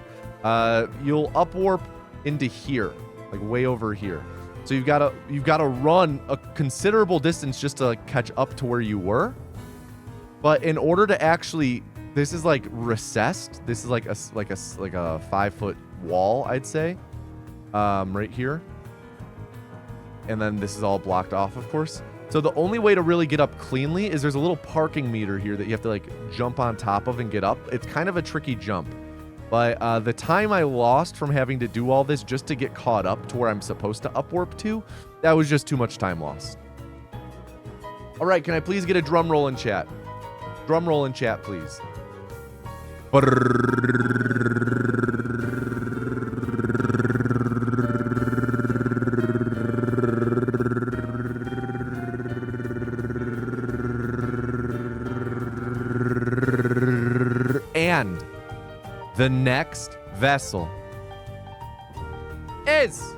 You'll upwarp into here, like way over here. So you've got to run a considerable distance just to like catch up to where you were. But in order to actually, this is like recessed. This is like a 5-foot wall, I'd say, right here. And then this is all blocked off, of course. So the only way to really get up cleanly is there's a little parking meter here that you have to like jump on top of and get up. It's kind of a tricky jump. But the time I lost from having to do all this just to get caught up to where I'm supposed to upwarp to, that was just too much time lost. All right, can I please get a drum roll in chat? Drum roll in chat, please. And the next vessel is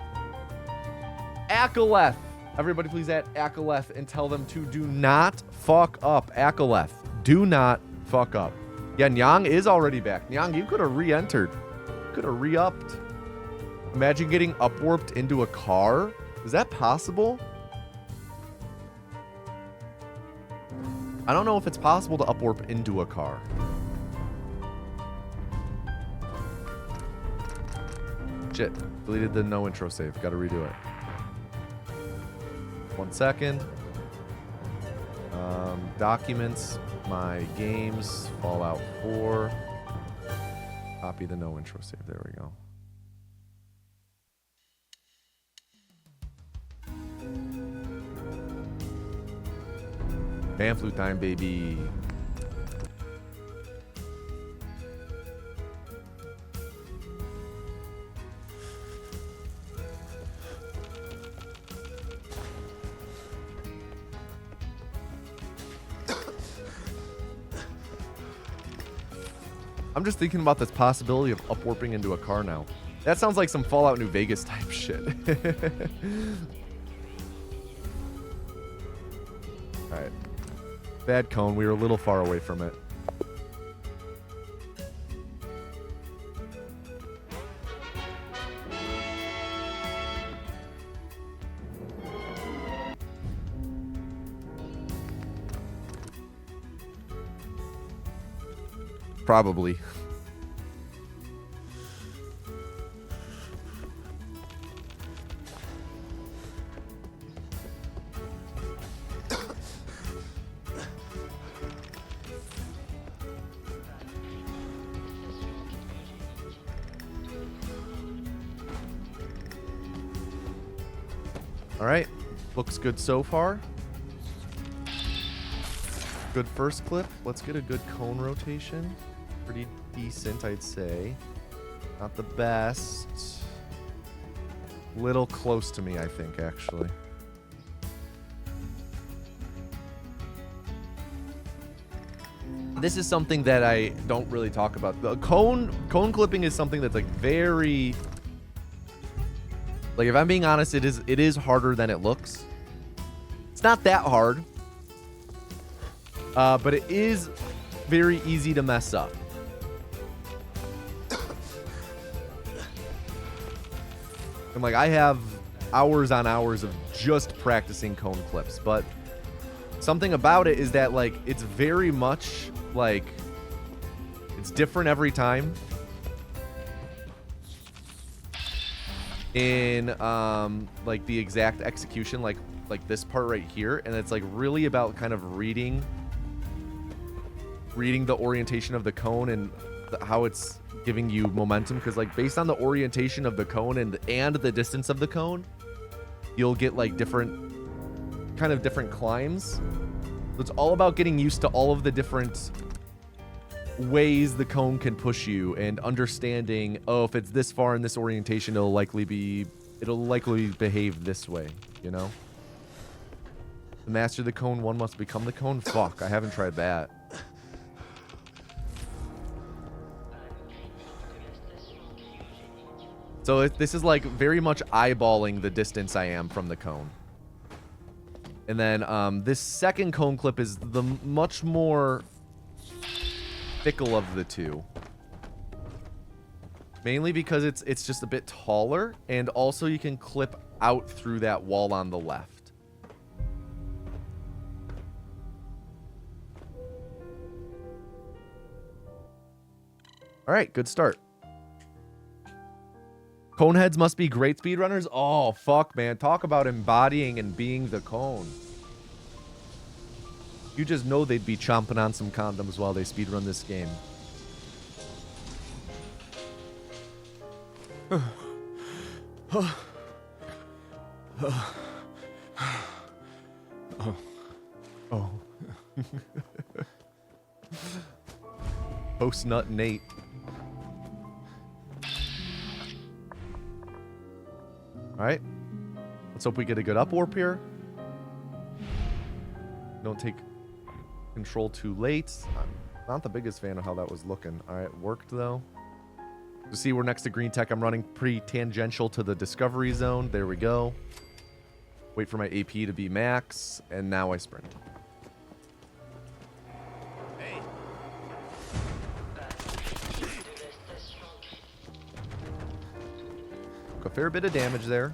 Akaleth. Everybody please add Akaleth and tell them to do not fuck up. Akaleth, do not fuck up. Yeah, Nyang is already back. Nyang, you could have re-entered. Could have re-upped. Imagine getting upwarped into a car. Is that possible? I don't know if it's possible to upwarp into a car. Shit, deleted the no intro save. Gotta redo it. 1 second. Documents, my games, Fallout 4. Copy the no intro save. There we go. Fan flute time, baby. I'm just thinking about this possibility of upwarping into a car now. That sounds like some Fallout New Vegas type shit. Alright. Bad cone. We were a little far away from it. Probably. All right, looks good so far. Good first clip. Let's get a good cone rotation. Pretty decent, I'd say. Not the best. Little close to me, I think, actually. this is something that I don't really talk about. The cone clipping is something that's like very, like, if I'm being honest, it is harder than it looks. It's not that hard, but it is very easy to mess up. And like, I have hours on hours of just practicing cone clips, but something about it is that, like, it's very much like, it's different every time in like the exact execution, like this part right here, and it's like really about kind of reading the orientation of the cone and how it's giving you momentum, because like based on the orientation of the cone and the distance of the cone, you'll get like different climbs. So it's all about getting used to all of the different ways the cone can push you and understanding, oh, if it's this far in this orientation, it'll likely behave this way, you know? To master the cone, one must become the cone. Fuck, I haven't tried that. So this is like very much eyeballing the distance I am from the cone. And then this second cone clip is the much more fickle of the two. Mainly because it's just a bit taller, and also you can clip out through that wall on the left. All right, good start. Coneheads must be great speedrunners? Oh, fuck, man. Talk about embodying and being the cone. You just know they'd be chomping on some condoms while they speedrun this game. Oh. Post-nut Nate. Alright. Let's hope we get a good up warp here. Don't take control too late. I'm not the biggest fan of how that was looking. Alright, worked though. You see, we're next to green tech. I'm running pretty tangential to the discovery zone. There we go. Wait for my AP to be max, and now I sprint. Hey. A fair bit of damage there.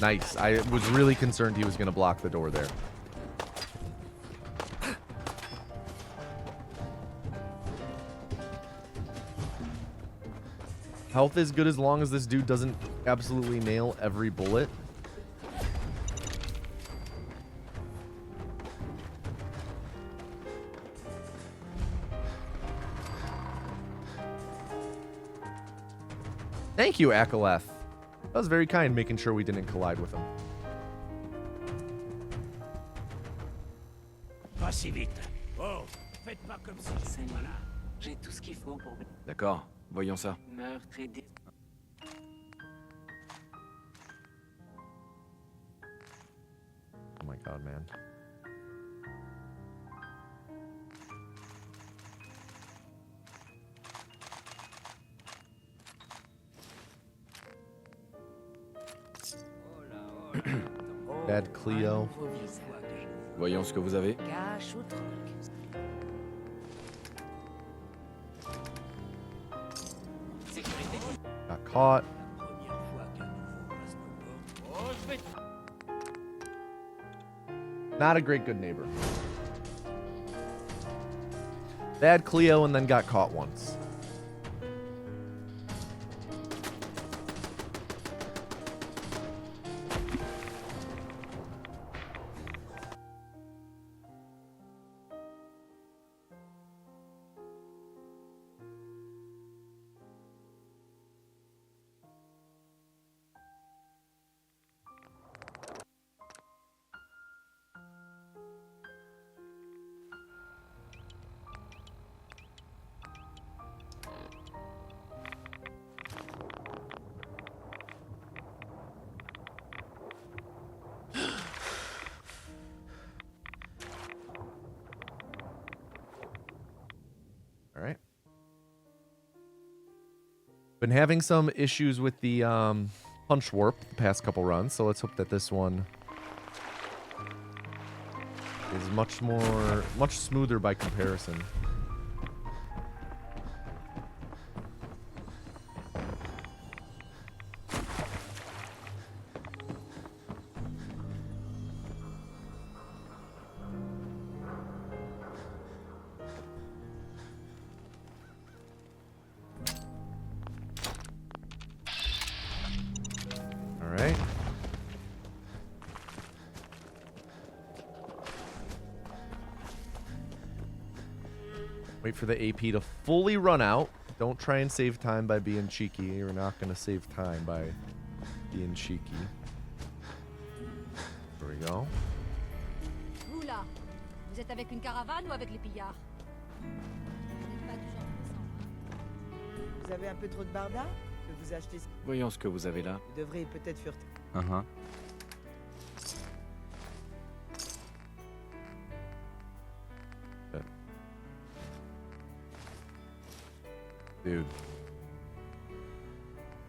Nice. I was really concerned he was going to block the door there. Health is good as long as this dude doesn't absolutely nail every bullet. Thank you, Akaleth. That was very kind, making sure we didn't collide with him. Pas si vite. Oh, faites pas comme si j'étais pas là. J'ai tout ce qu'il faut pour D'accord, voyons ça. meurtre et dé... Oh my god, man. Bad Cleo. Voyons ce que vous avez. Cache ou troc. Got caught. Première fois qu'un nouveau passe nos portes. Oh, je vais... Not a great good neighbor. Bad Cleo and then got caught once. All right. Been having some issues with the punch warp the past couple runs, so let's hope that this one is much smoother by comparison. Wait for the AP to fully run out. Don't try and save time by being cheeky. You're not going to save time by being cheeky. There we go. Vous là, vous êtes avec une caravane ou avec les pillards? Vous n'êtes pas du genre puissant, hein? Vous avez un peu trop de barda? Que vous achetez... Voyons ce que vous avez là. Vous devriez peut-être fureter. Dude.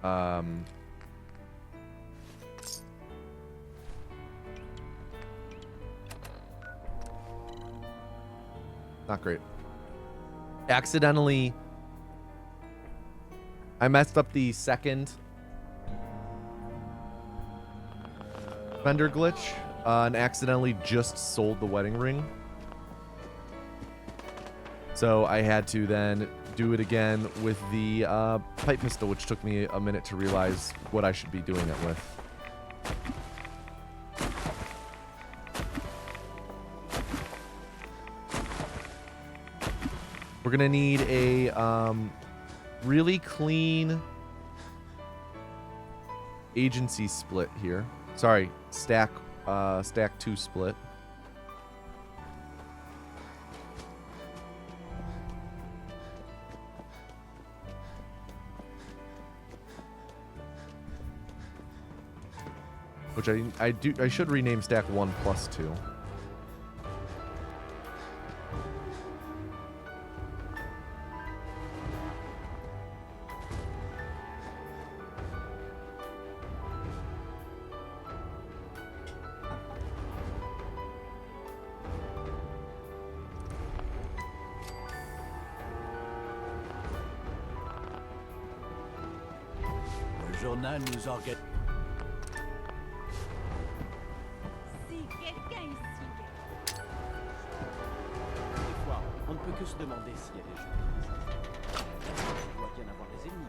Not great. Accidentally, I messed up the second vendor glitch and accidentally just sold the wedding ring. So I had to then do it again with the pipe pistol, which took me a minute to realize what I should be doing it with. We're gonna need a really clean agency split here. Sorry, stack 2 split. Which I should rename stack 1 plus 2. Le journal nous organise. On ne peut que se demander s'il y a des gens. Il doit bien avoir des ennemis.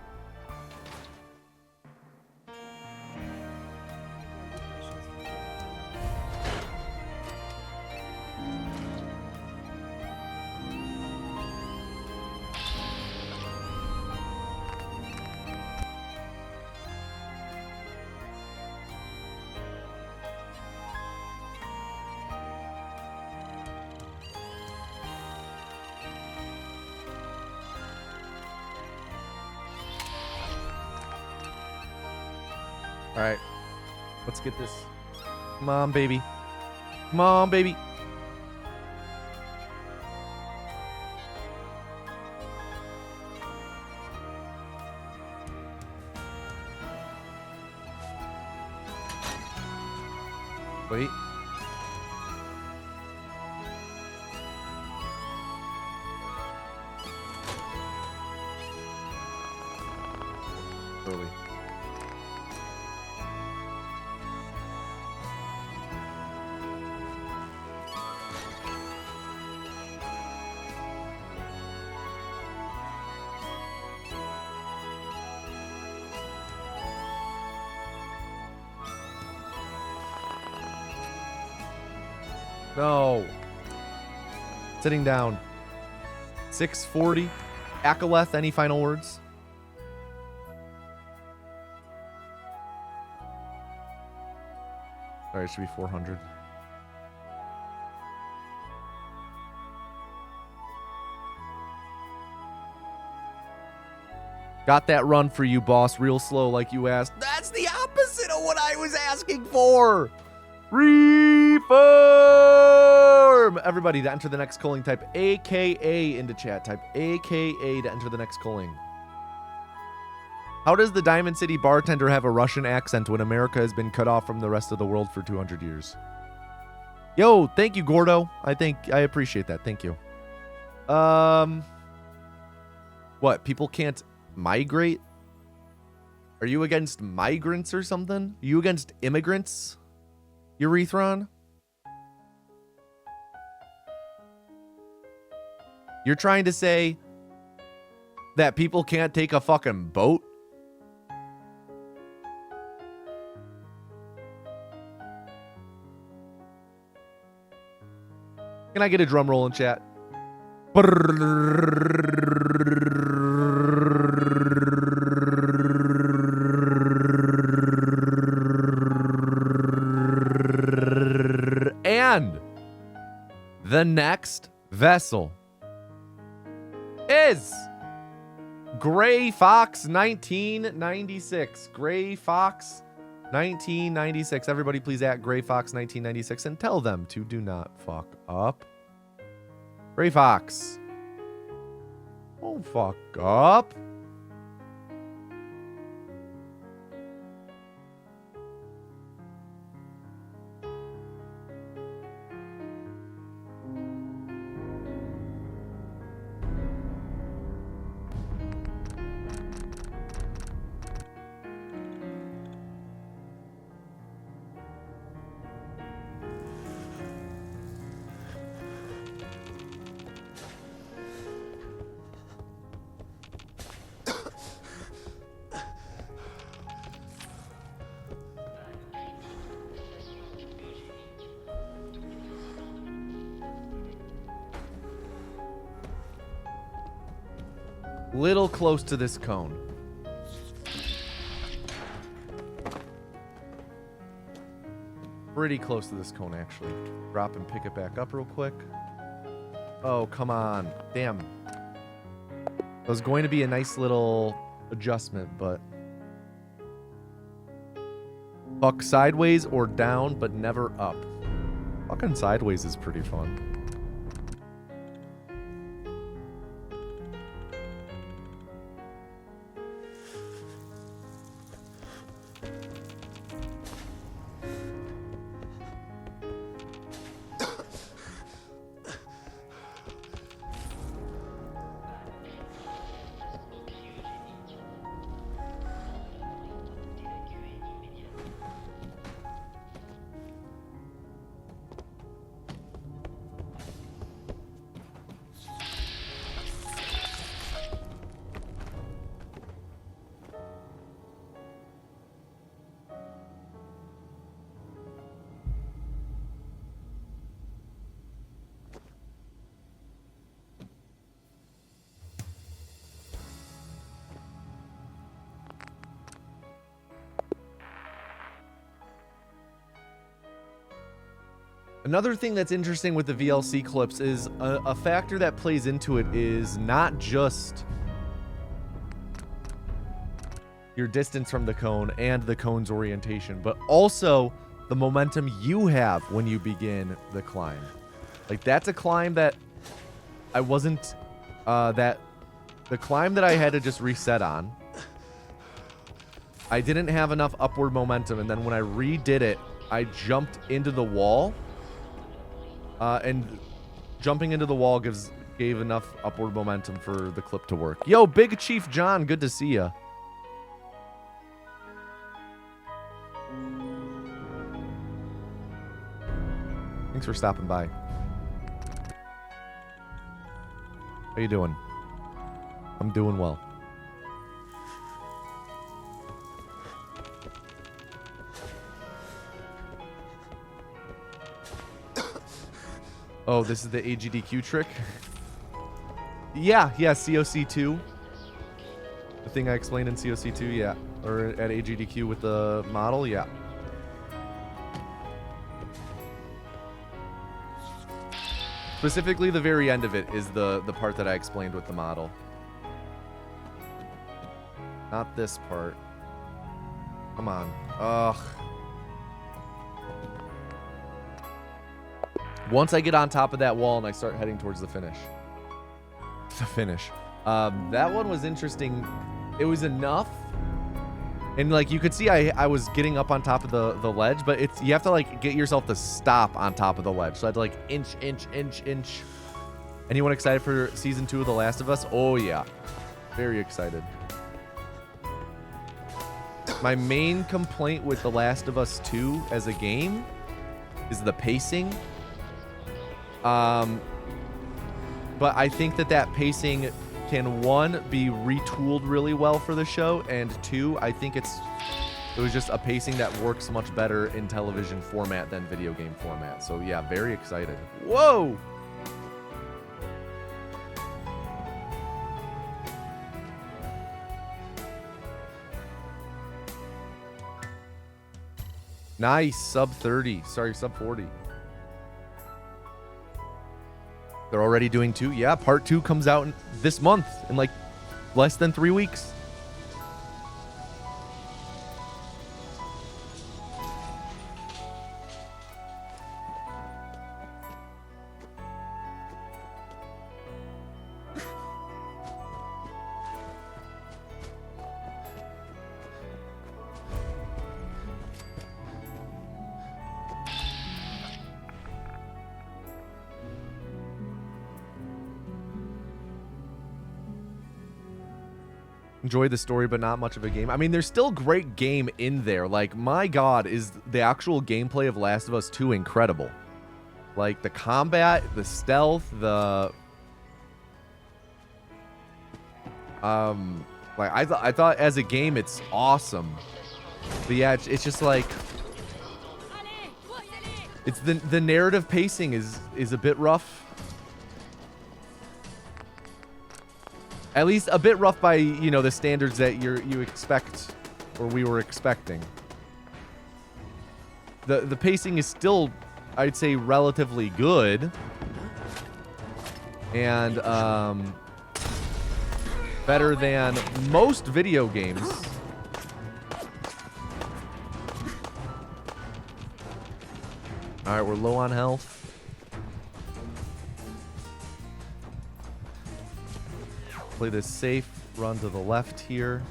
All right, let's get this. Come on, baby. Come on, baby. Wait. Early. No. Sitting down. 640. Akaleth, any final words? Sorry, it should be 400. Got that run for you, boss. Real slow like you asked. That's the opposite of what I was asking for. Reforged! everybody to enter the next calling. Type AKA into chat. Type AKA to enter the next calling. How does the Diamond City bartender have a Russian accent when America has been cut off from the rest of the world for 200 years? Yo, thank you, Gordo. I appreciate that. Thank you. What? People can't migrate? Are you against migrants or something? Are you against immigrants, Urethron? You're trying to say that people can't take a fucking boat? Can I get a drum roll in chat? And the next vessel is Gray Fox 1996. Gray Fox 1996. Everybody please at Gray Fox 1996 and tell them to do not fuck up. Gray Fox. Don't fuck up. Little close to this cone. Pretty close to this cone, actually. Drop and pick it back up real quick. Oh, come on. Damn. It was going to be a nice little adjustment, but... Fuck sideways or down, but never up. Fucking sideways is pretty fun. Another thing that's interesting with the VLC clips is a factor that plays into it is not just your distance from the cone and the cone's orientation, but also the momentum you have when you begin the climb. Like, that's a climb that I wasn't, the climb that I had to just reset on, I didn't have enough upward momentum, and then when I redid it, I jumped into the wall. And jumping into the wall gave enough upward momentum for the clip to work. Yo, Big Chief John, good to see ya. Thanks for stopping by. How you doing? I'm doing well. Oh, this is the AGDQ trick? Yeah, COC2. The thing I explained in COC2, yeah. Or at AGDQ with the model, yeah. Specifically, the very end of it is the part that I explained with the model. Not this part. Come on. Ugh. Once I get on top of that wall and I start heading towards the finish. That one was interesting. It was enough. And like you could see I was getting up on top of the ledge, but it's you have to like get yourself to stop on top of the ledge. So I had to like inch. Anyone excited for season 2 of The Last of Us? Oh yeah. Very excited. My main complaint with The Last of Us 2 as a game is the pacing. But I think that pacing can, 1, be retooled really well for the show, and 2, I think it was just a pacing that works much better in television format than video game format. So yeah, very excited. Whoa! Nice, sub 30. Sorry, sub 40. They're already doing 2. Yeah, part 2 comes out this month in like less than 3 weeks. Enjoy the story, but not much of a game. I mean, there's still great game in there. Like, my God, is the actual gameplay of Last of Us 2 incredible. Like, the combat, the stealth, the... Like, I thought as a game, it's awesome. But yeah, it's just like... It's the narrative pacing is a bit rough. At least a bit rough by, you know, the standards that you expect, or we were expecting. The pacing is still, I'd say, relatively good. And better than most video games. Alright, we're low on health. Play this safe, run to the left here.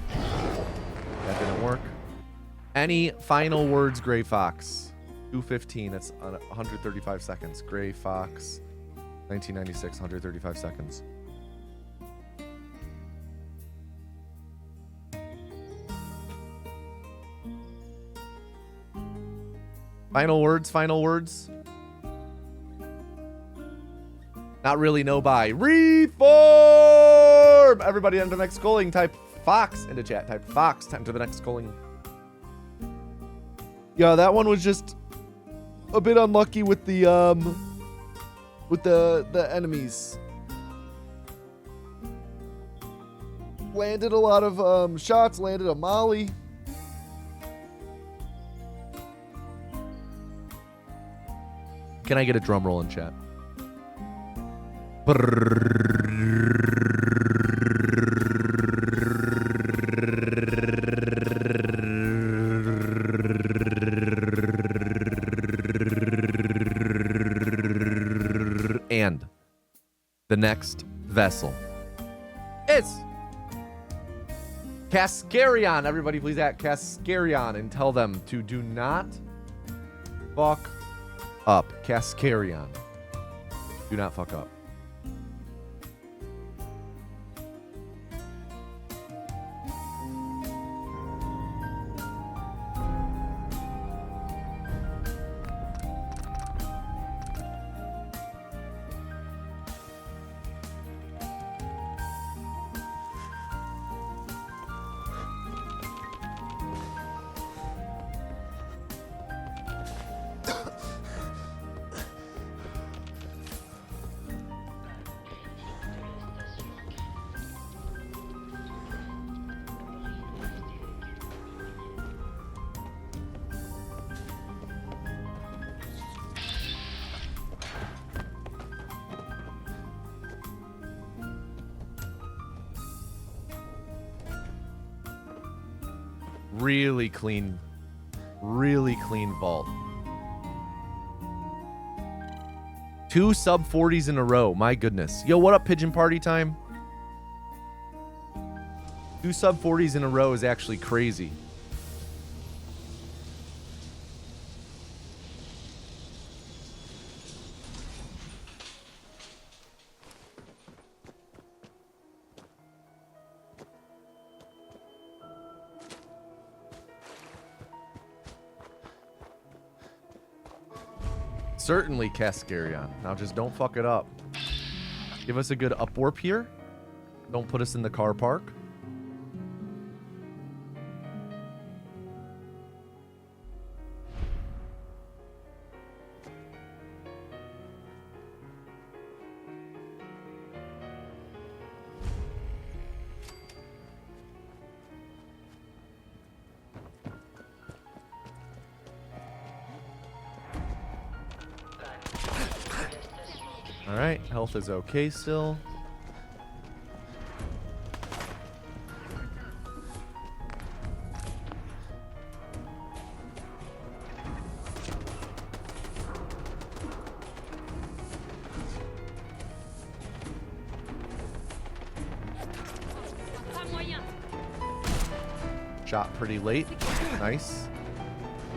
That didn't work. Any final words, Gray Fox? 2:15, that's 135 seconds. Gray Fox, 1996, 135 seconds. Final words, final words. Not really, no buy. Reform! Everybody under the next calling, type Fox into chat. Type Fox, time to the next calling. Yeah, that one was just a bit unlucky with the enemies. Landed a lot of shots, landed a molly. Can I get a drum roll in chat? And the next vessel is Cascarion. Everybody please at Cascarion and tell them to do not fuck up. Cascarion. Do not fuck up. Really clean vault. 2 sub 40s in a row. My goodness. Yo, what up, Pigeon Party Time? 2 sub 40s in a row is actually crazy. Certainly, Cascarion. Now just don't fuck it up. Give us a good up warp here. Don't put us in the car park. Alright, health is okay still. Shot pretty late. Nice.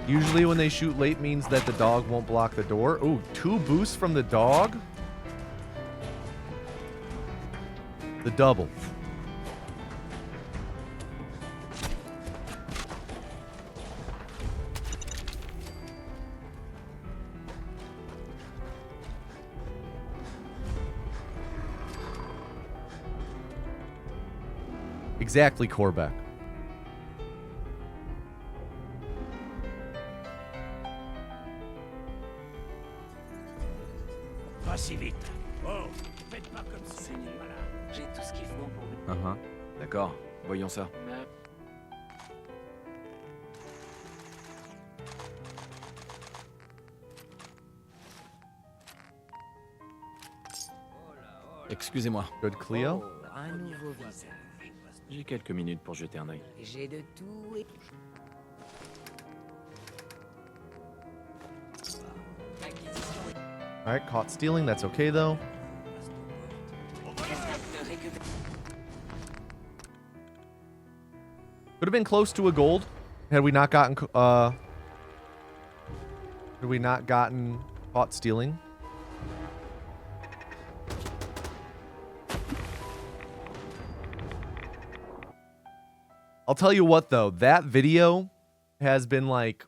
Usually when they shoot late means that the dog won't block the door. Ooh, 2 boosts from the dog. The double. Exactly, Corbeck. Pas si vite. Oh, faites pas comme si c'était pas là. J'ai tout ce qu'il faut pour me... D'accord, voyons ça. Excusez-moi, Good Cleo. Un nouveau visage. j'ai quelques minutes pour jeter un œil. J'ai de tout et... Alright, caught stealing. That's okay though. Could have been close to a gold had we not gotten caught stealing. I'll tell you what though, that video has been like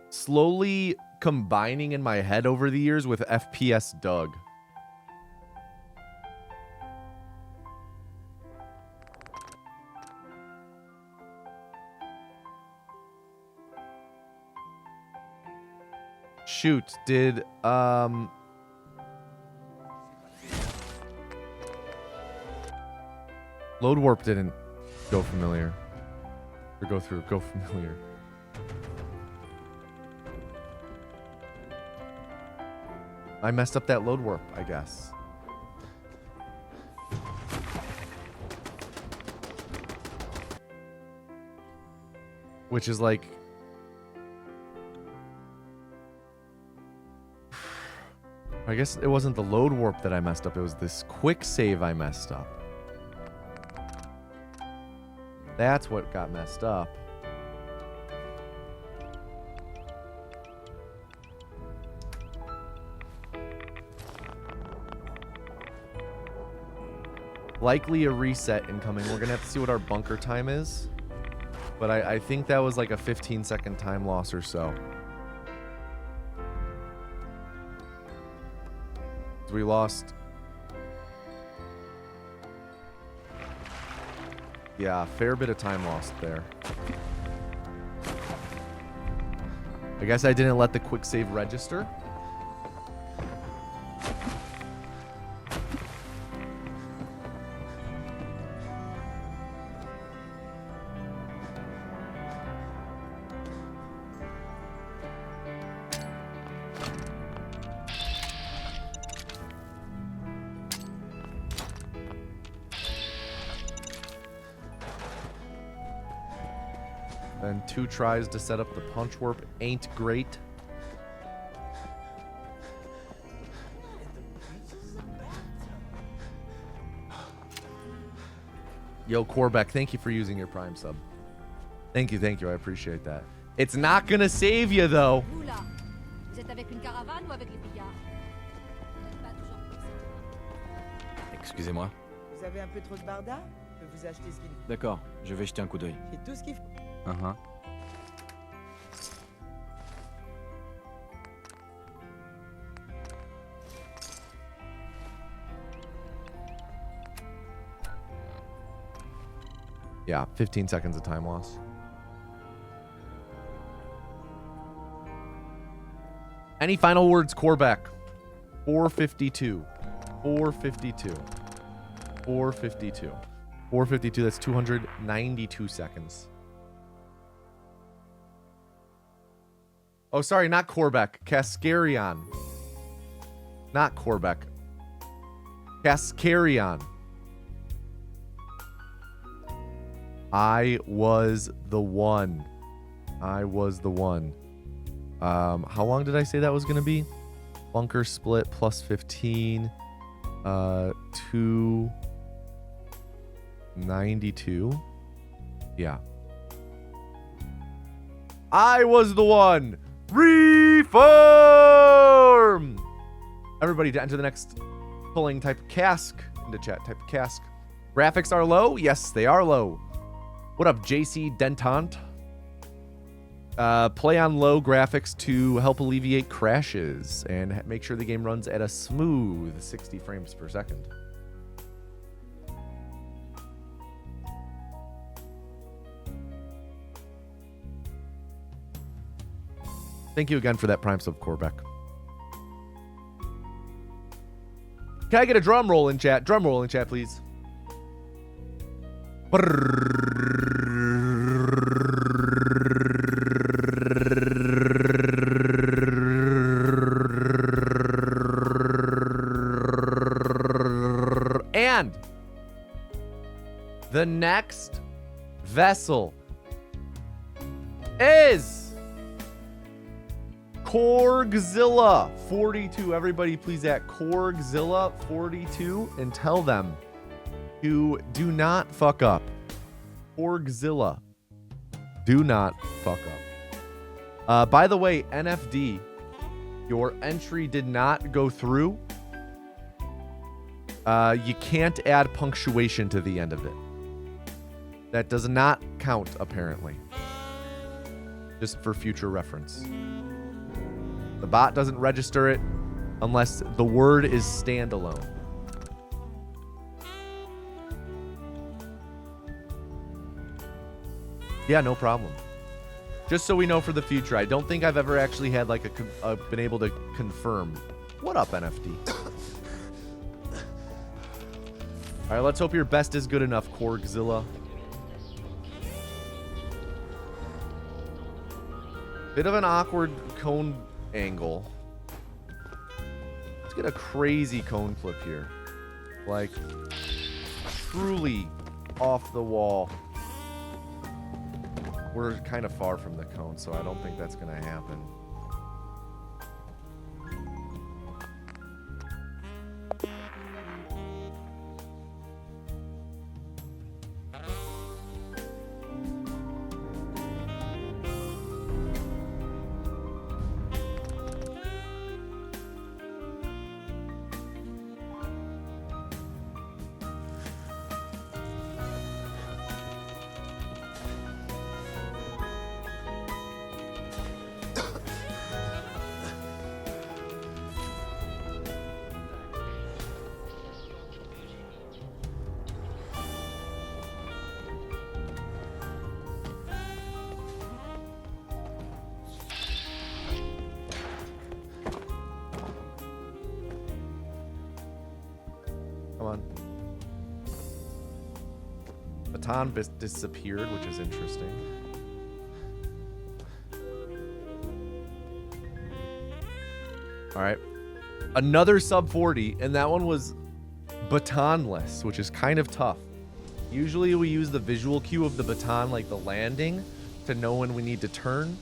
slowly combining in my head over the years with FPS Doug. Shoot, did Load Warp didn't go familiar. Or go through, go familiar. I messed up that load warp, I guess. Which is like... I guess it wasn't the load warp that I messed up. It was this quick save I messed up. That's what got messed up. Likely a reset incoming. We're gonna have to see what our bunker time is. But I think that was like a 15-second time loss or so. We lost... Yeah, fair bit of time lost there. I guess I didn't let the quick save register. Then 2 tries to set up the punch warp ain't great. Yo, Corbeck, thank you for using your Prime sub. Thank you, I appreciate that. It's not gonna save you though. Vous là, vous êtes avec une caravane ou avec les pillards? Vous n'êtes pas toujours puissant, hein? Excusez-moi. Vous avez un peu trop de barda? Je peux vous acheter ce qu'il faut. D'accord, je vais jeter un coup d'œil. J'ai tout ce qu'il faut. Uh-huh. Yeah, 15 seconds of time loss. Any final words, Corbeck? 452. 452. 452. 452, that's 292 seconds. Oh, sorry, not Corbeck. Cascarion. Not Corbeck. Cascarion. I was the one. I was the one. How long did I say that was going to be? Bunker split plus 15. 292. Yeah. I was the one. Reform! Everybody to enter the next pulling type cask into chat. Type cask. Graphics are low? Yes, they are low. What up, JC Dentant? Play on low graphics to help alleviate crashes and make sure the game runs at a smooth 60 frames per second. Thank you again for that Prime sub, Corbeck. Can I get a drum roll in chat? Drum roll in chat, please. And the next vessel is Korgzilla 42. Everybody please at Korgzilla 42 and tell them to do not fuck up. Korgzilla, do not fuck up. By the way, NFD, your entry did not go through. You can't add punctuation to the end of it. That does not count, apparently. Just for future reference. The bot doesn't register it unless the word is standalone. Yeah, no problem. Just so we know for the future. I don't think I've ever actually had like been able to confirm. What up, NFD? All right, let's hope your best is good enough, Korgzilla. Bit of an awkward cone angle. Let's get a crazy cone flip here. Like, truly off the wall. We're kind of far from the cone, so I don't think that's going to happen. Baton disappeared, which is interesting. All right. Another sub 40, and that one was batonless, which is kind of tough. Usually we use the visual cue of the baton, like the landing, to know when we need to turn,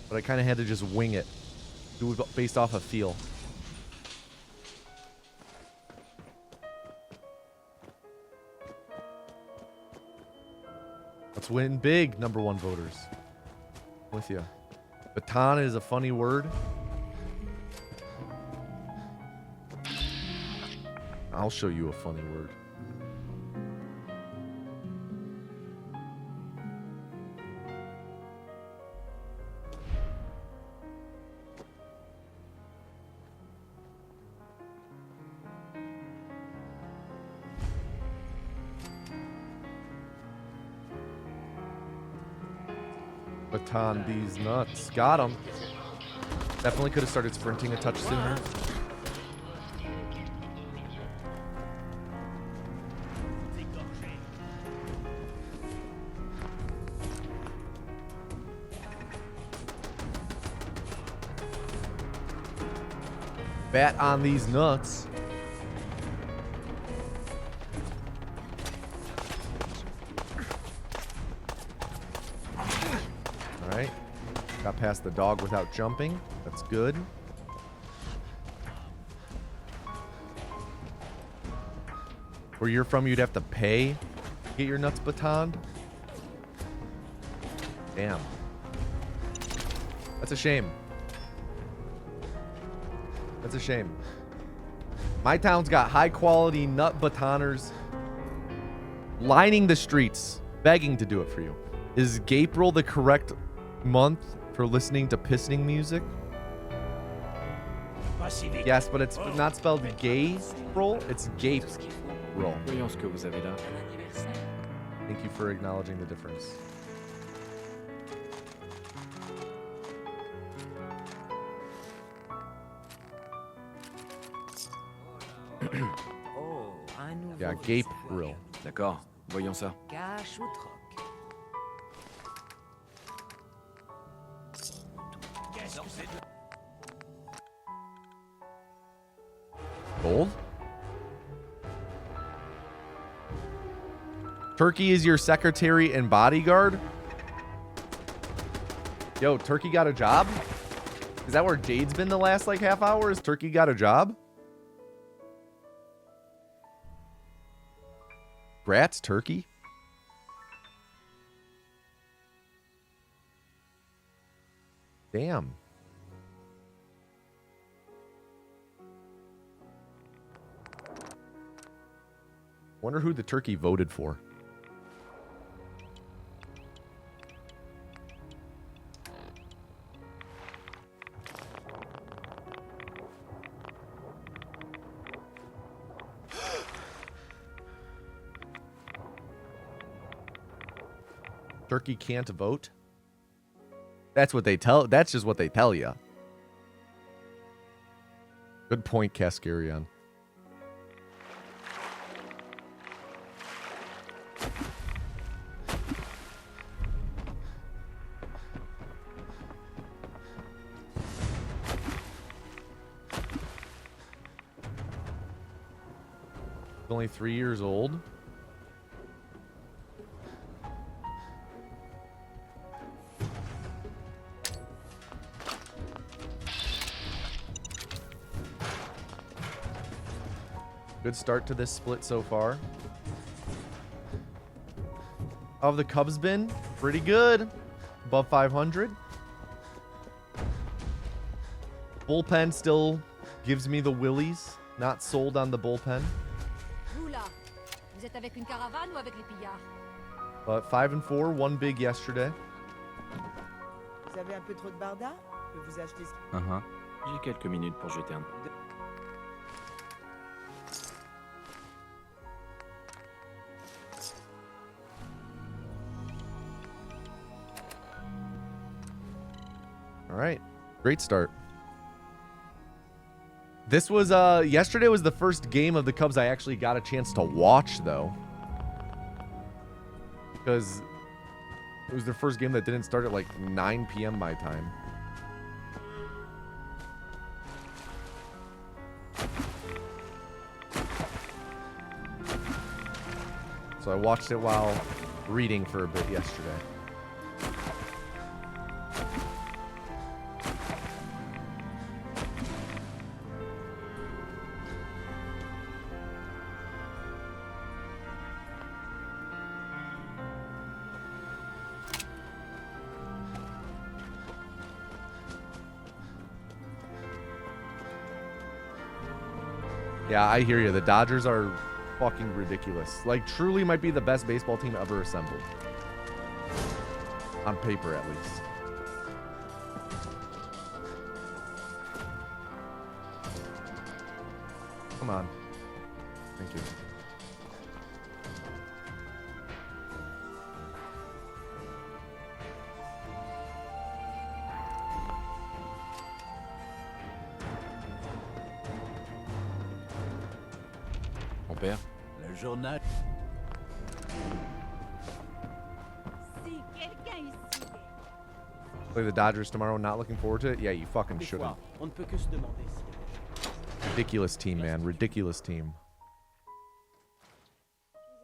but I kind of had to just wing it, do it based off of feel. Let's win big, #1 voters. With you. Baton is a funny word. I'll show you a funny word. Baton these nuts. Got him. Definitely could have started sprinting a touch sooner. Bat on these nuts. Alright. Got past the dog without jumping. That's good. Where you're from, you'd have to pay to get your nuts batoned. Damn. That's a shame. That's a shame. My town's got high quality nut batoners lining the streets, begging to do it for you. Is April the correct month for listening to pissing music? Yes, but it's not spelled gay roll, it's gape roll. Voyons ce que vous avez là. Thank you for acknowledging the difference. Oh, un nouveau Yeah, gape visuel. grill. D'accord, voyons ça. Cache ou troc. Gold? Turkey is your secretary and bodyguard? Yo, Turkey got a job? Is that where Jade's been the last like half hour? Is Turkey got a job? Grats, Turkey. Damn. Wonder who the turkey voted for. Turkey can't vote. That's what they tell. That's just what they tell you. Good point, Cascarion. Only 3 years old. Good start to this split so far. How have the Cubs been? Pretty good. Above 500. Bullpen still gives me the willies. Not sold on the bullpen. Vous là, vous êtes avec une caravane ou avec les pillards? But 5-4, one big yesterday. Vous avez un peu trop de barda? Je peux vous acheter ce J'ai quelques minutes pour jeter un... All right. Great start. This was yesterday was the first game of the Cubs I actually got a chance to watch though. Because it was their first game that didn't start at like 9 p.m. my time. So I watched it while reading for a bit yesterday. Yeah, I hear you. The Dodgers are fucking ridiculous. Like, truly might be the best baseball team ever assembled. On paper, at least. Come on. Thank you. Mon père. Le journal. Si quelqu'un ici Play the Dodgers tomorrow. Not looking forward to it. Yeah, you fucking Des shouldn't. fois, on ne peut que se demander s'il y a des gens. Ridiculous team, man. Ridiculous team.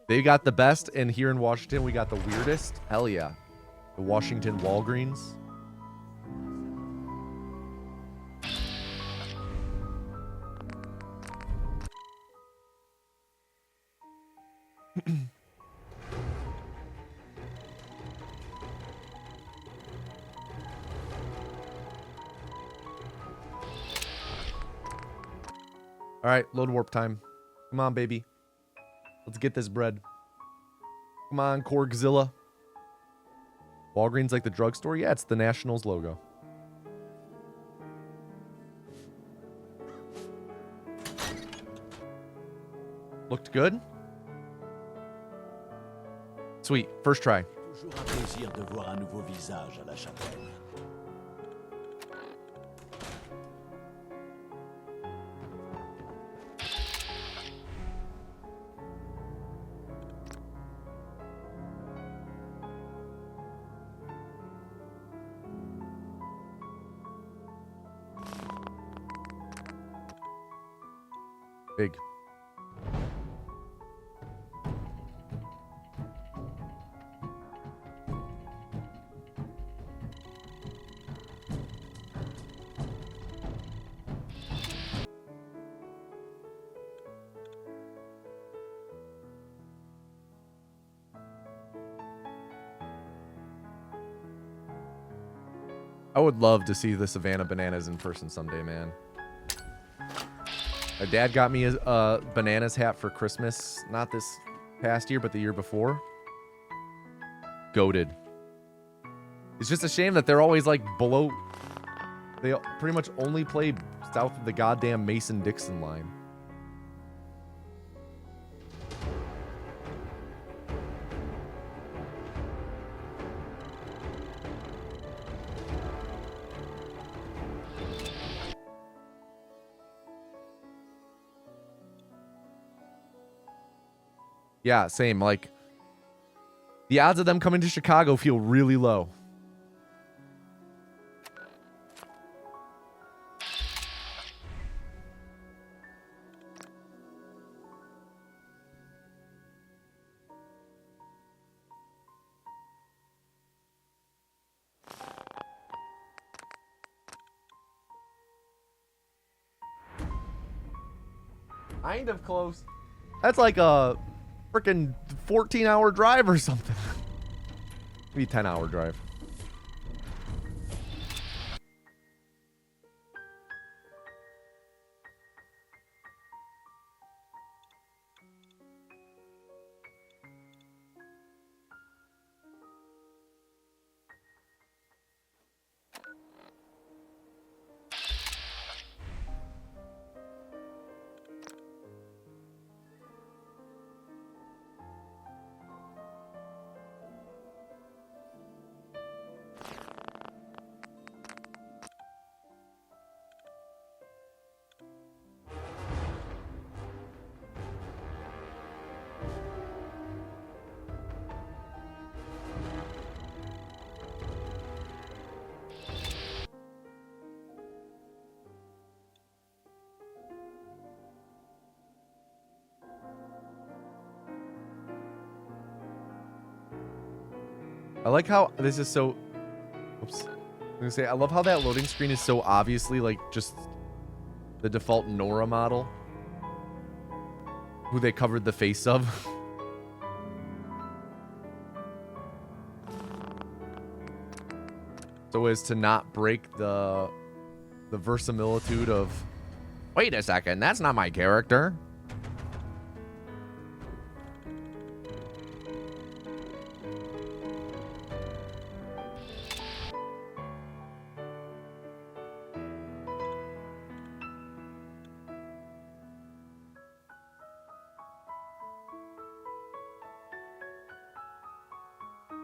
They got the best, and here in Washington, we got the weirdest. Hell yeah. The Washington Walgreens. All right, load warp time. Come on, baby. Let's get this bread. Come on, Korgzilla. Walgreens like the drugstore? Yeah, it's the Nationals logo. Looked good? Sweet. First try. Toujours un plaisir de voir un nouveau visage à la chapelle. Big. I would love to see the Savannah Bananas in person someday, man. My dad got me a bananas hat for Christmas, not this past year, but the year before. Goated. It's just a shame that they're always like below. They pretty much only play south of the goddamn Mason-Dixon line. Yeah, same. Like, the odds of them coming to Chicago feel really low. Kind of close. That's like a freaking 14-hour drive or something. Maybe 10-hour drive. I like how this is so... Oops. I'm gonna say, I love how that loading screen is so obviously like just the default Nora model. Who they covered the face of. So as to not break the verisimilitude of... Wait a second. That's not my character.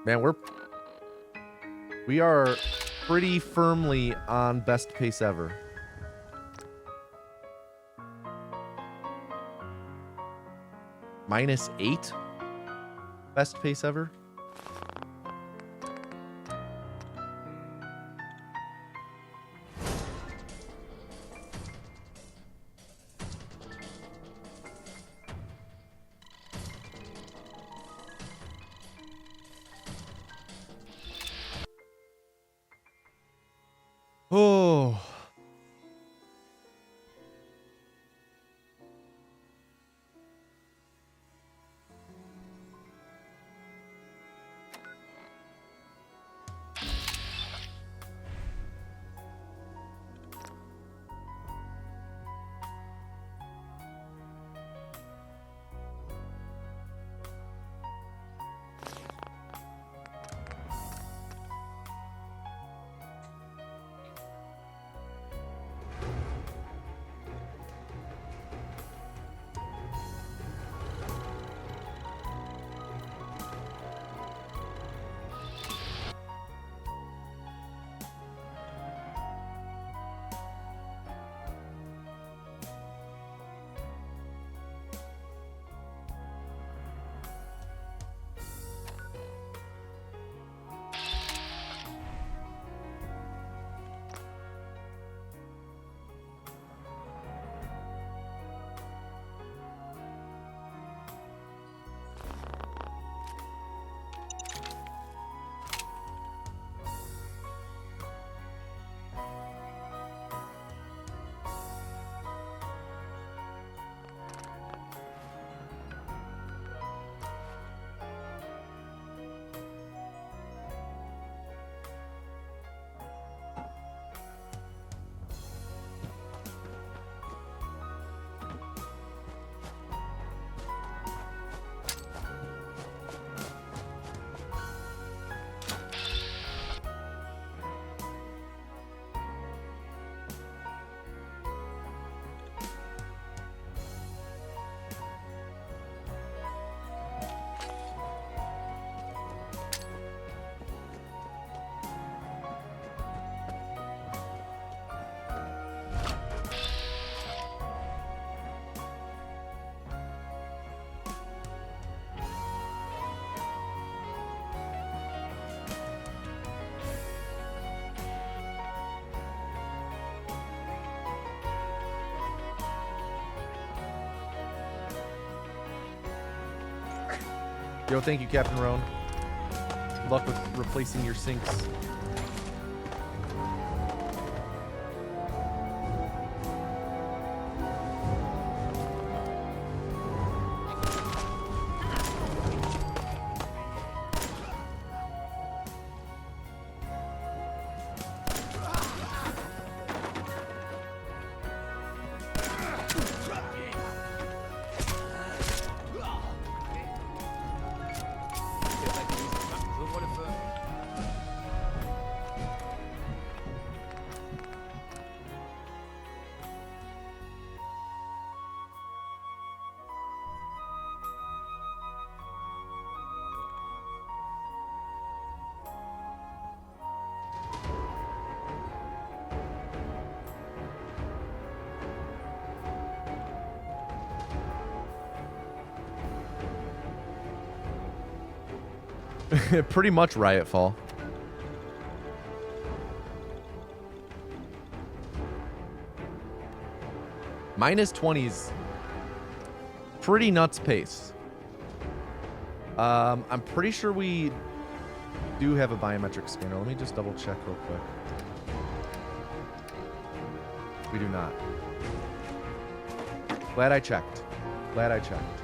Man, we are pretty firmly on best pace ever. -8 best pace ever. Oh. Yo, thank you, Captain Roan. Good luck with replacing your sinks. Pretty much Riot Fall. -20s. Pretty nuts pace. I'm pretty sure we do have a biometric scanner. Let me just double check real quick. We do not. Glad I checked. Glad I checked.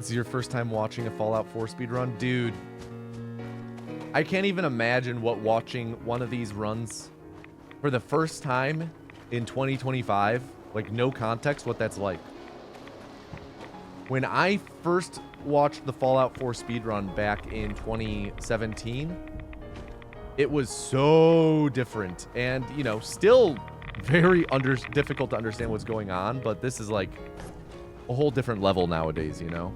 This is your first time watching a Fallout 4 speedrun? Dude, I can't even imagine what watching one of these runs for the first time in 2025, like no context, what that's like. When I first watched the Fallout 4 speedrun back in 2017, it was so different and, you know, still very difficult to understand what's going on, but this is like a whole different level nowadays, you know?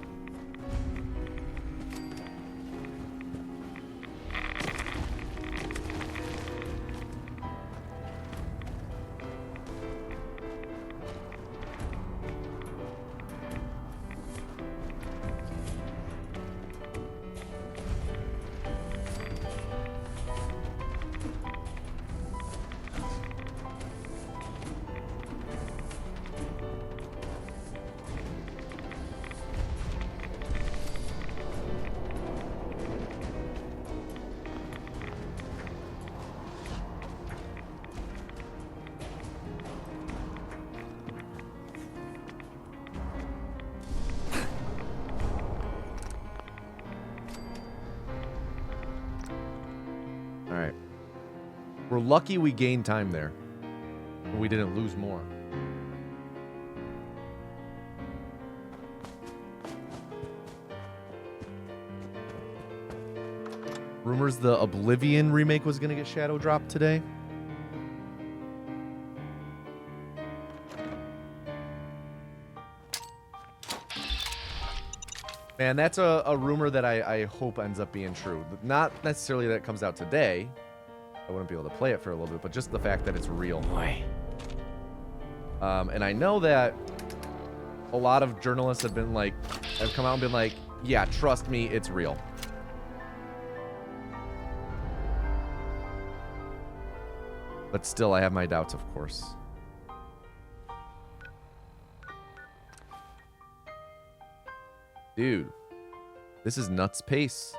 We're lucky we gained time there. We didn't lose more. Rumors the Oblivion remake was going to get shadow dropped today. Man, that's a rumor that I hope ends up being true. Not necessarily that it comes out today. I wouldn't be able to play it for a little bit, but just the fact that it's real. And I know that a lot of journalists have been like, have come out and been like, yeah, trust me, it's real. But still, I have my doubts, of course. Dude, this is nuts pace.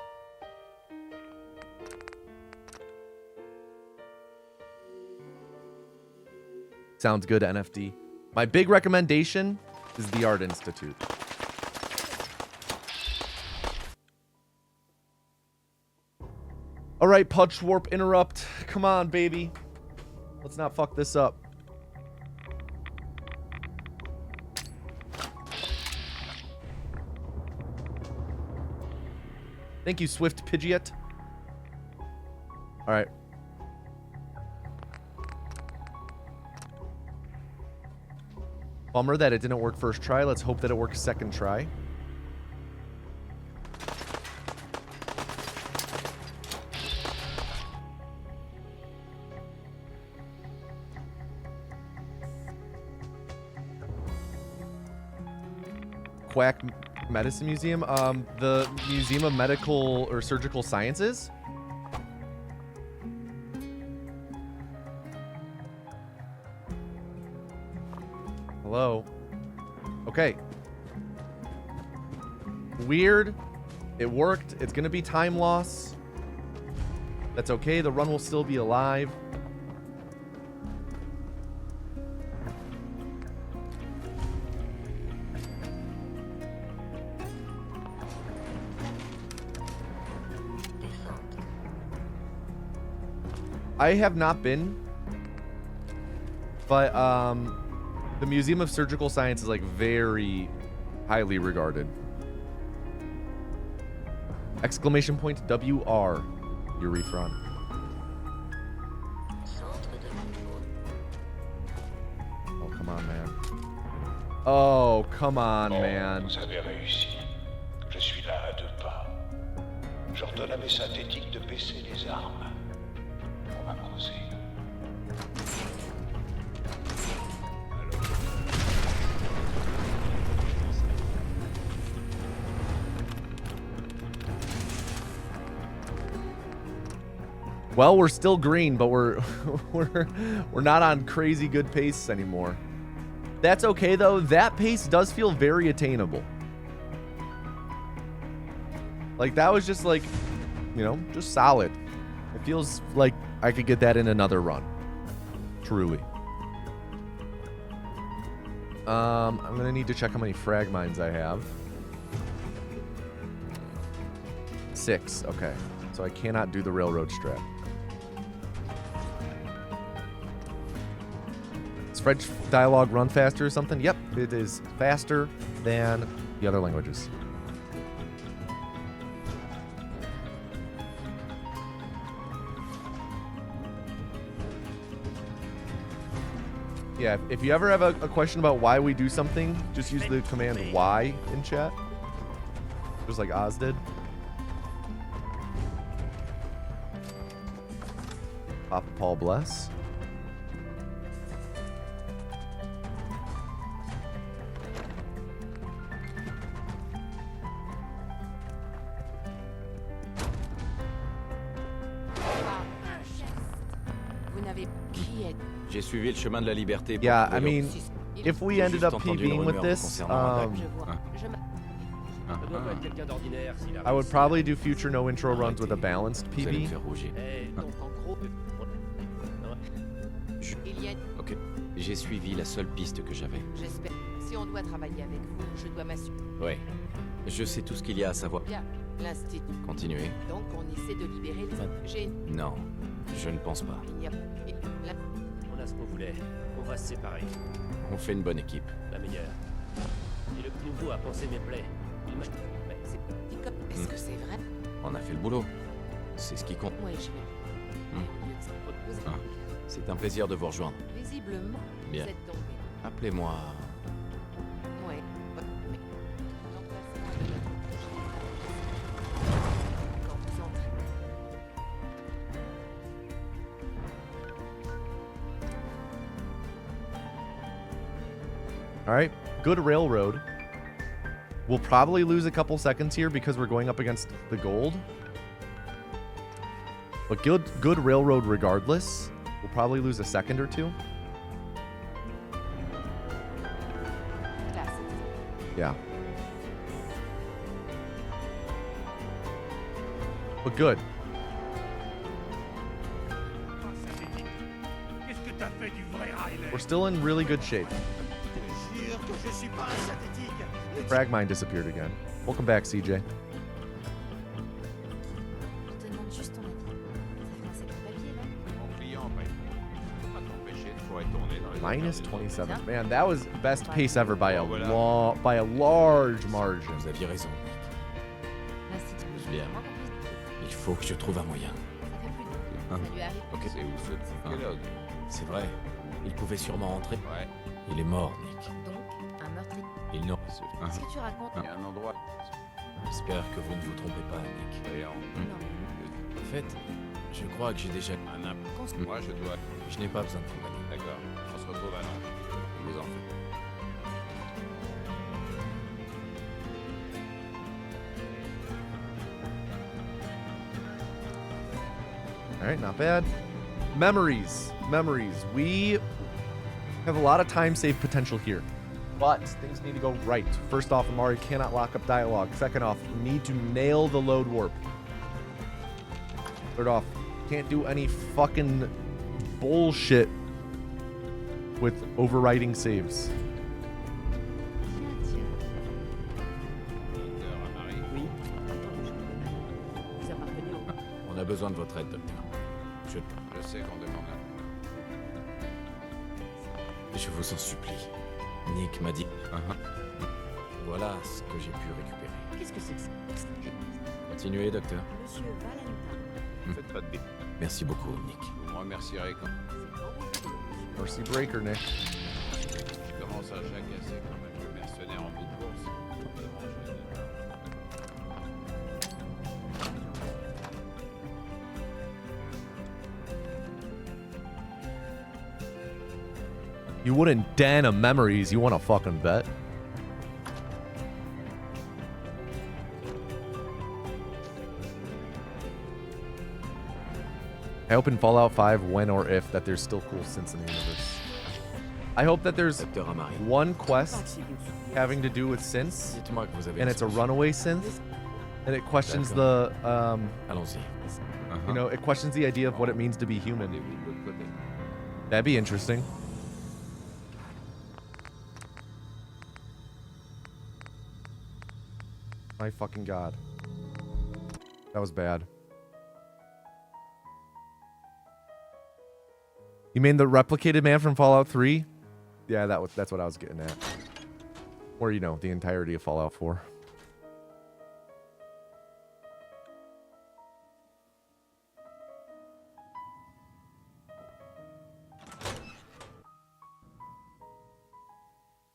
Sounds good, NFD. My big recommendation is the Art Institute. All right, Pudge Warp interrupt. Come on, baby. Let's not fuck this up. Thank you, Swift Pidgeot. All right. Bummer that it didn't work first try. Let's hope that it works second try. Quack Medicine Museum? The Museum of Medical or Surgical Sciences? Hello? Okay. Weird. It worked. It's going to be time loss. That's okay. The run will still be alive. I have not been, but the Museum of Surgical Science is like very highly regarded. Exclamation point WR, Eurefron. Oh, come on, man. Oh, come on, man. Vous avez réussi. Je suis là à 2 pas. J'ordonne à mes synthétiques de baisser les armes. On va causer. Well, we're still green, but we're not on crazy good pace anymore. That's okay though. That pace does feel very attainable. Like that was just like, you know, just solid. It feels like I could get that in another run. Truly. I'm gonna need to check how many frag mines I have. 6. Okay. So I cannot do the railroad strat. Does French dialogue run faster or something? Yep, it is faster than the other languages. Yeah, if you ever have a question about why we do something, just use the command Y in chat. Just like Oz did. Papa Paul bless. J'ai suivi le chemin de la liberté. Yeah, I mean, if we ended up PBing with this, I would probably do future no intro runs with a balanced PB. Ok, j'ai suivi la seule piste que j'avais. J'espère. Si on doit travailler avec vous, je dois m'assurer. Ouais, je sais tout ce qu'il y a à savoir. Bien, l'institut. Continuez. Donc on essaie de libérer les... J'ai... Non, je ne pense pas. Il n'y a... On a ce qu'on voulait. On va se séparer. On fait une bonne équipe. La meilleure. Et le petit nouveau a pensé mes plaies. Il m'a... Est-ce que c'est vrai? On a fait le boulot. C'est ce qui compte. Oui, je vais. C'est un plaisir de vous rejoindre. Visiblement, bien. Vous êtes tombé. Appelez-moi... Ouais. Mais... Quand vous entrez... All right, good railroad. We'll probably lose a couple seconds here because we're going up against the gold. But good railroad regardless. We'll probably lose a second or two. Yeah. But good. We're still in really good shape. Frag mine disappeared again. Welcome back, CJ. Minus 27. Man, that was best pace ever by a large margin. Vous aviez raison. Bien. Il faut que je trouve un moyen. Ok. C'est où ce psychologue? C'est vrai. Il pouvait sûrement entrer. Ouais. Il est mort, Nick. Donc, un meurtrier. Il n'en... Qu'est-ce que tu racontes? Il y a un endroit. J'espère que vous ne vous trompez pas, Nick. En fait, je crois que j'ai déjà... Moi, je dois... Je n'ai pas besoin de compagnie. D'accord. On se retrouve à Nantes. Vous en faites. All right, not bad. Memories. We have a lot of time save potential here, but things need to go right. First off, Amari cannot lock up dialogue. Second off, we need to nail the load warp. Third off, can't do any fucking bullshit with overriding saves. On a besoin de votre aide, docteur. Je sais qu'on demande un... Je vous en supplie. Nick m'a dit... Voilà ce que j'ai pu récupérer. Qu'est-ce que c'est que ça? Continuez, docteur. Monsieur Valentin. Faites pas de bêtises. Merci beaucoup, Nick. Vous me remercierez quand... Mercy breaker, Nick. Je commence à jacasser quand même le mercenaire en bout de course. You wouldn't den a memories. You want to fucking bet? I hope in Fallout 5, when or if, that there's still cool synths in the universe. I hope that there's one quest having to do with synths, and it's a runaway synth, and it questions the, you know, it questions the idea of what it means to be human. That'd be interesting. My fucking god. That was bad. You mean the replicated man from Fallout 3? Yeah, that's what I was getting at. Or, you know, the entirety of Fallout 4.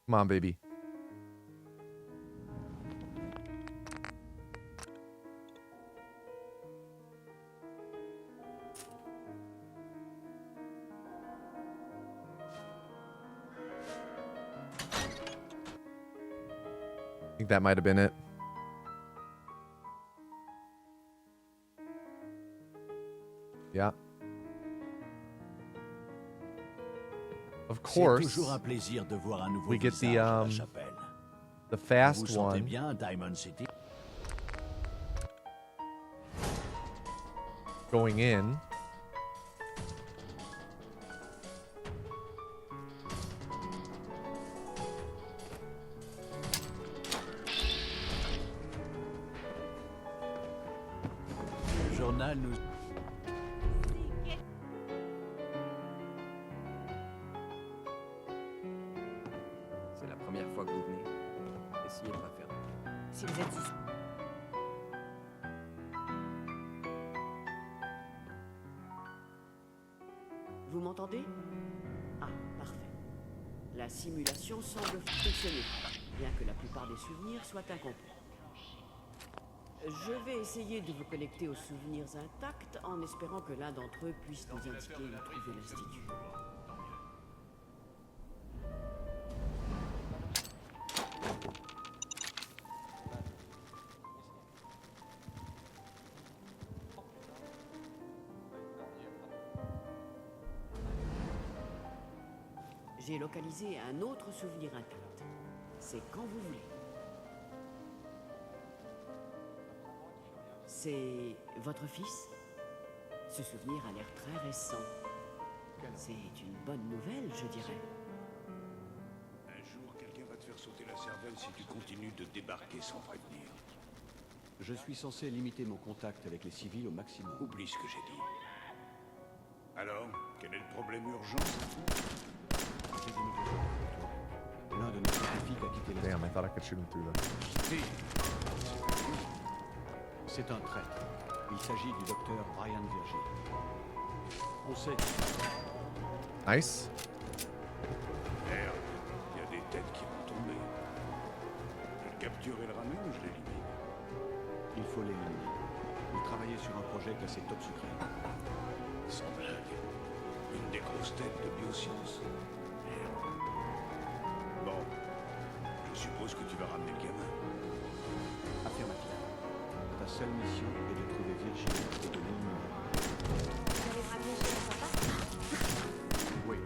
Come on, baby. I think that might have been it. Yeah. Of course. C'est toujours un plaisir de voir un nouveau We get visage à la chapelle. the Vous fast vous sentez one. bien, Diamond City? Going in. Le journal nous... C'est la première fois que vous venez. Essayez de pas faire. Si vous êtes ici. Vous m'entendez? Ah, parfait. La simulation semble fonctionner, bien que la plupart des souvenirs soient incomplets. Je vais essayer de vous connecter aux souvenirs intacts en espérant que l'un d'entre eux puisse nous indiquer où trouver l'institut. J'ai localisé un autre souvenir intact. C'est quand vous voulez. C'est votre fils? Ce souvenir a l'air très récent. C'est une bonne nouvelle, je dirais. Un jour, quelqu'un va te faire sauter la cervelle si tu continues de débarquer sans prévenir. Je suis censé limiter mon contact avec les civils au maximum. Oublie ce que j'ai dit. Alors, quel est le problème urgent? J'ai des nouvelles pour toi. L'un de nos scientifiques a quitté Damn, I l'institut. thought I could shoot him through that. C'est un traître. Il s'agit du docteur Brian Virgil. On sait. Nice. Merde, il y a des têtes qui vont tomber. Je le capture et le ramène ou je l'élimine? Il faut l'éliminer. Il travaillait sur un projet classé top secret. Sans blague. Une des grosses têtes de biosciences. Merde. Bon. Je suppose que tu vas ramener le gamin. Affirmatif. Ta seule mission est de trouver Virgil et de l'éliminer. Vous allez ramener chez mon papa? Oui.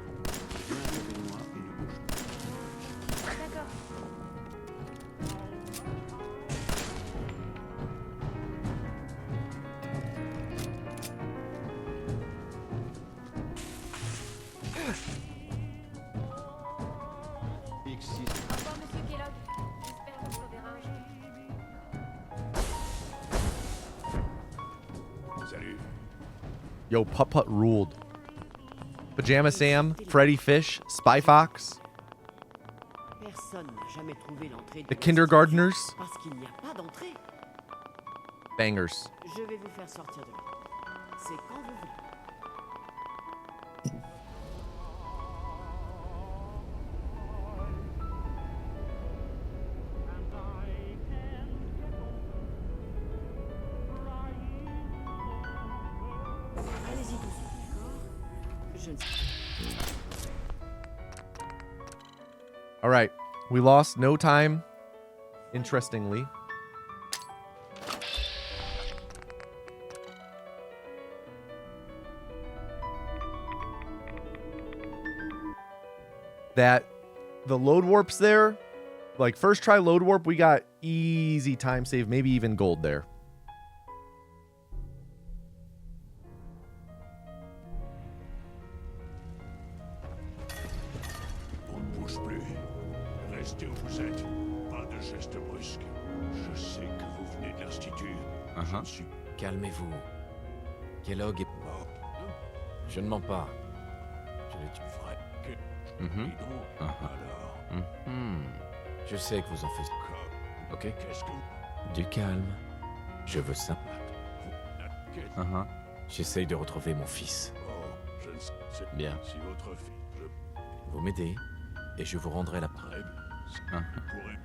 Viens à côté de moi et ne bouge pas. D'accord. X6. Au revoir, monsieur Kellogg. J'espère qu'on se reverra un jour. Salut. Yo, Putt Putt ruled. Pajama Sam, Freddy Fish, Spy Fox, Personne n'a jamais trouvé l'entrée de The Kindergartners, l'institut parce qu'il n'y a pas d'entrée. bangers. Je vais vous faire sortir de là. C'est quand vous voulez. Allez-y doucement, d'accord? Je ne sais All right, we lost no time. Interestingly, that the load warps there, like first try load warp, we got easy time save, maybe even gold there. On ne bouge plus. Restez où vous êtes. Pas de gestes brusques. Je sais que vous venez de l'Institut. Je ne suis Calmez-vous. Kellogg est... Oh, Je ne mens pas. Je l'ai tué. vrai que... Mhm. Dis donc, alors... Mhm. Je sais que vous en faites. Comme... Ok. Qu'est-ce que... Du calme. Je veux ça. Qu'est-ce... J'essaye de retrouver mon fils. Oh, je ne sais... c'est- Bien. Si votre fille... Je... Vous m'aidez et je vous rendrai la preuve. Très bien. Je pourrais...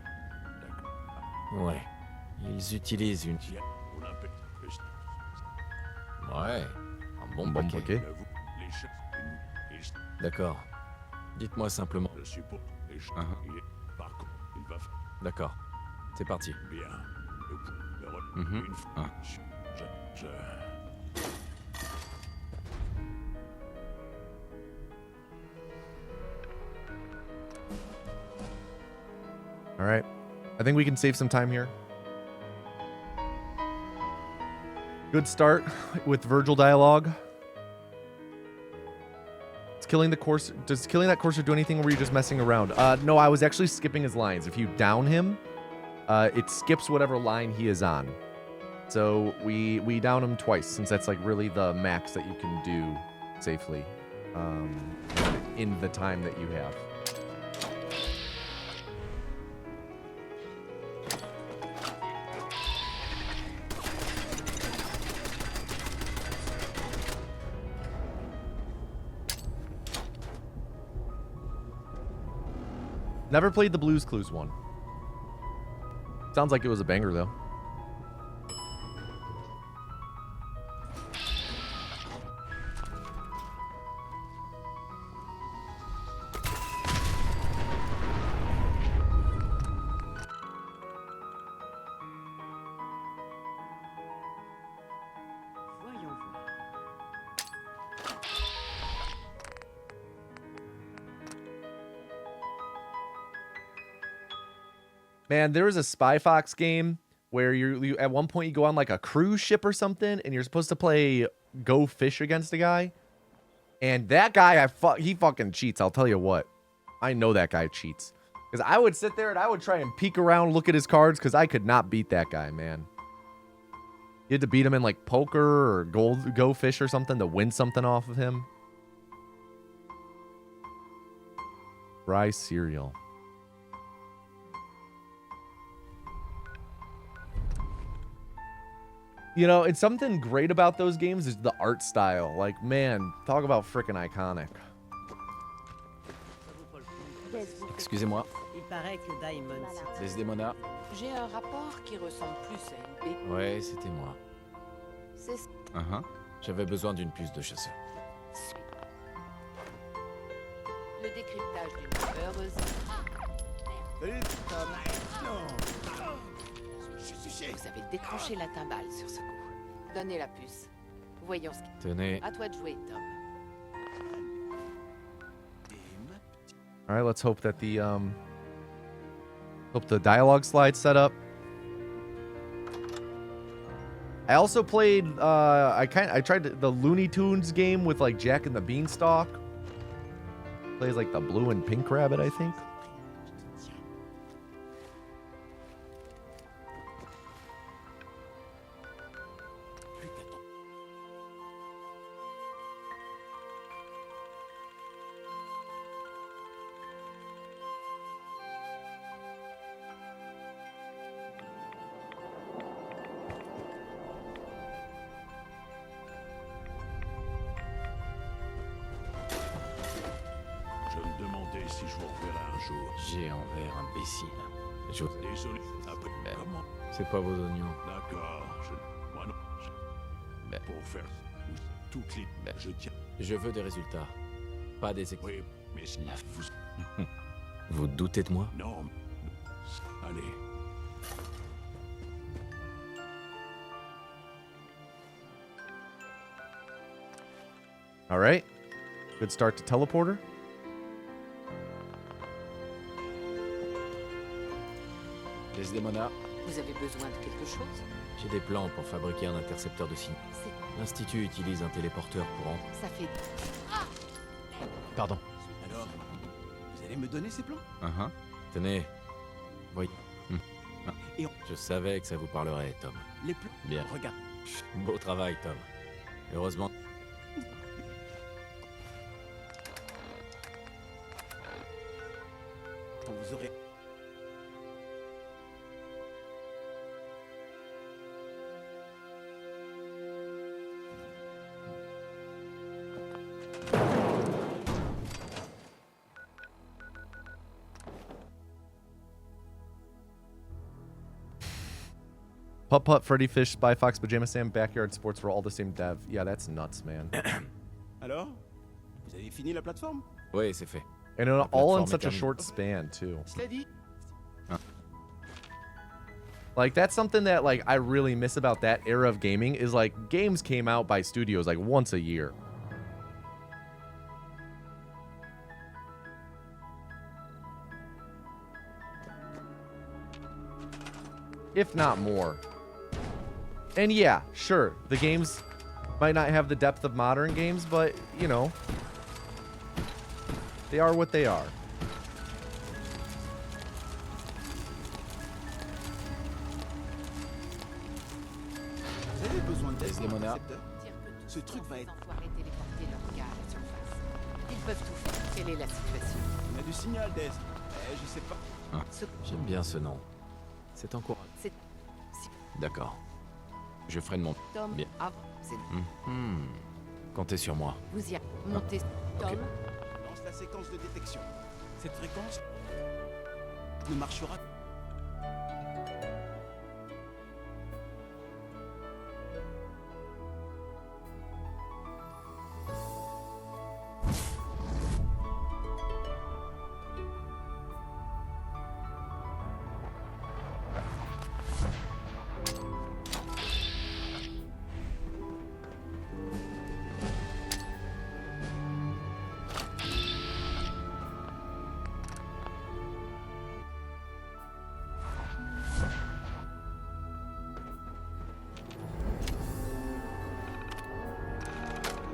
D'accord. Ouais. Ils utilisent une... Tiens, on appelle... Ouais. Un bon paquet. J'avoue, les chats... Et... D'accord. Dites-moi simplement. Je suppose... Les chats... il est... Par contre, il va faire... D'accord. C'est parti. Bien. Mhm. Une fois... Ah. Je... All right. I think we can save some time here. Good start with Virgil dialogue. Does killing that courser do anything, or were you just messing around? No, I was actually skipping his lines. If you down him, it skips whatever line he is on. So we down him twice, since that's like really the max that you can do safely in the time that you have. Never played the Blues Clues one. Sounds like it was a banger, though. Voyons voir. Man, there was a Spy Fox game where you at one point you go on like a cruise ship or something, and you're supposed to play go fish against a guy. And that guy, he fucking cheats. I'll tell you what. I know that guy cheats. Because I would sit there and I would try and peek around, look at his cards, because I could not beat that guy, man. You had to beat him in like poker or go fish or something to win something off of him. Rye cereal. You know, it's something great about those games is the art style. Like, man, talk about frickin' iconic. Excusez-moi. Il paraît que Diamond City... Desdemona. J'ai un rapport qui ressemble plus à une B. Ouais, c'était moi. C'est J'avais besoin d'une puce de chasseur. le décryptage d'une heureuse. Vous avez décroché la timbale sur ce coup. Donnez la puce. Voyons ce qui... Tenez. À toi de jouer, Tom. All right, let's hope that the dialogue slide's set up. I also played I tried the Looney Tunes game with like Jack and the Beanstalk. Plays like the blue and pink rabbit, I think. Je me demandais si je vous reverrai un jour. J'ai envers imbécile. Je... Désolé. Après, comment? C'est pas vos oignons. D'accord. Moi non. Ben. Pour faire toutes les... Je tiens... Je veux des résultats. Pas des... Oui, mais si vous... Vous doutez de moi? Non. Allez. All right. Good start to teleporter. Desdemona. Vous avez besoin de quelque chose? J'ai des plans pour fabriquer un intercepteur de signaux. C'est... L'Institut utilise un téléporteur pour en... Ça fait... Pardon. Alors, vous allez me donner ces plans? Tenez. Oui. Et on... Je savais que ça vous parlerait, Tom. les plus... Bien. Regarde. Beau travail, Tom. Heureusement. Vous aurez... Putt Putt, Freddy Fish, Spy Fox, Pajama Sam, Backyard Sports were all the same dev. Yeah, that's nuts, man. Alors? Vous avez fini la plateforme? Oui, c'est fait. And La all in plateforme such est a terminée. short span, too. Cela dit, Like, that's something that, like, I really miss about that era of gaming is, like, games came out by studios, like, once a year. If not more. And yeah, sure, the games might not have the depth of modern games, but, you know, they are what they are. vous avez besoin d'aide Des dans le limonades. secteur? Dire que Ce tous truc va ces être... enfoirés téléporter leur gars à la surface. Ils peuvent tout faire. Quelle est la situation? On a du signal, Des. Je sais pas. J'aime bien ce nom. C'est encourageant. C'est... Si D'accord. Je ferai de mon... Tom, Bien. c'est... Mhm. Comptez sur moi. Vous y montez. Tom, Lance la séquence de détection. Cette fréquence ne marchera...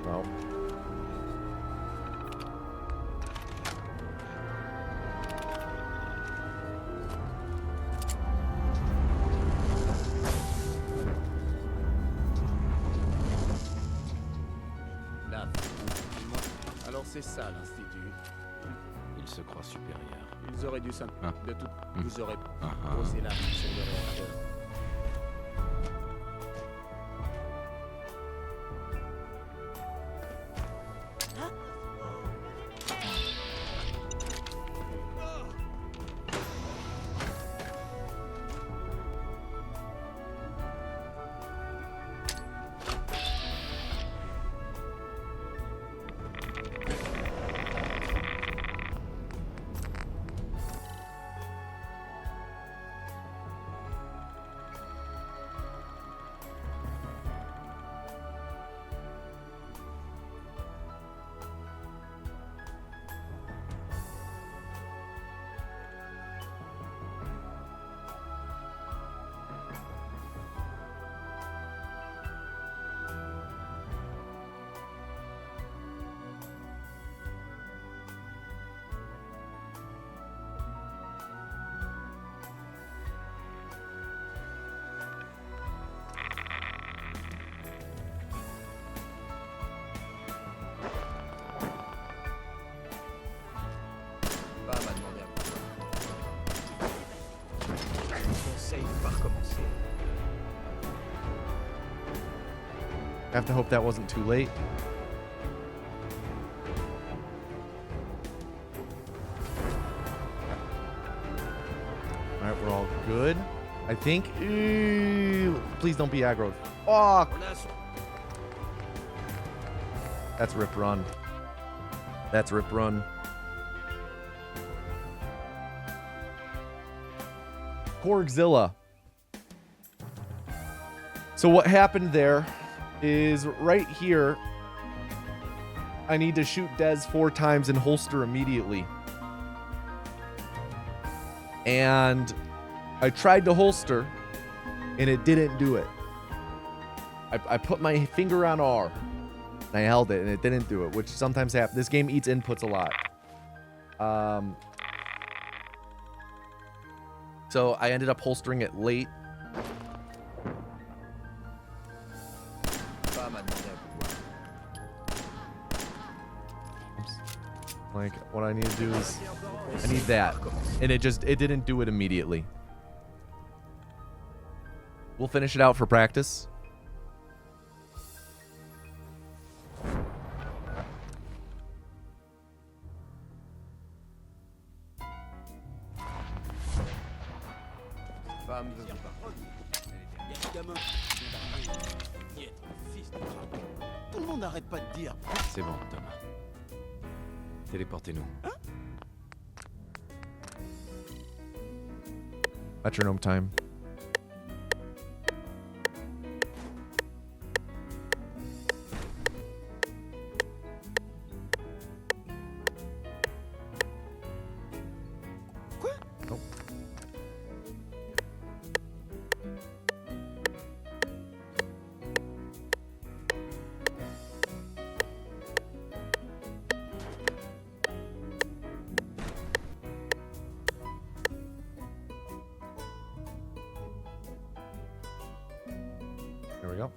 No. Là, alors c'est ça l'institut. Il se croit supérieur. Ils auraient dû s'en... Hein. De tout... Hmm. Vous aurez Ah, posé la main sur le réacteur. Pas m'a demandé à vous. Conseil de pas recommencer. I have to hope that wasn't too late. All right, we're all good. I think. Ew, please don't be aggroed. Fuck. On a un son. That's Rip Run. That's Rip Run. Korgzilla. So what happened there is right here, I need to shoot Dez 4 times and holster immediately. And I tried to holster, and it didn't do it. I put my finger on R, and I held it, and it didn't do it, which sometimes happens. This game eats inputs a lot. So I ended up holstering it late. Like, what I need to do is, I need that. And it didn't do it immediately. We'll finish it out for practice. Tout le monde n'arrête pas de dire. C'est bon, Tom. Téléportez-nous. Metronome time. Nope. There we go.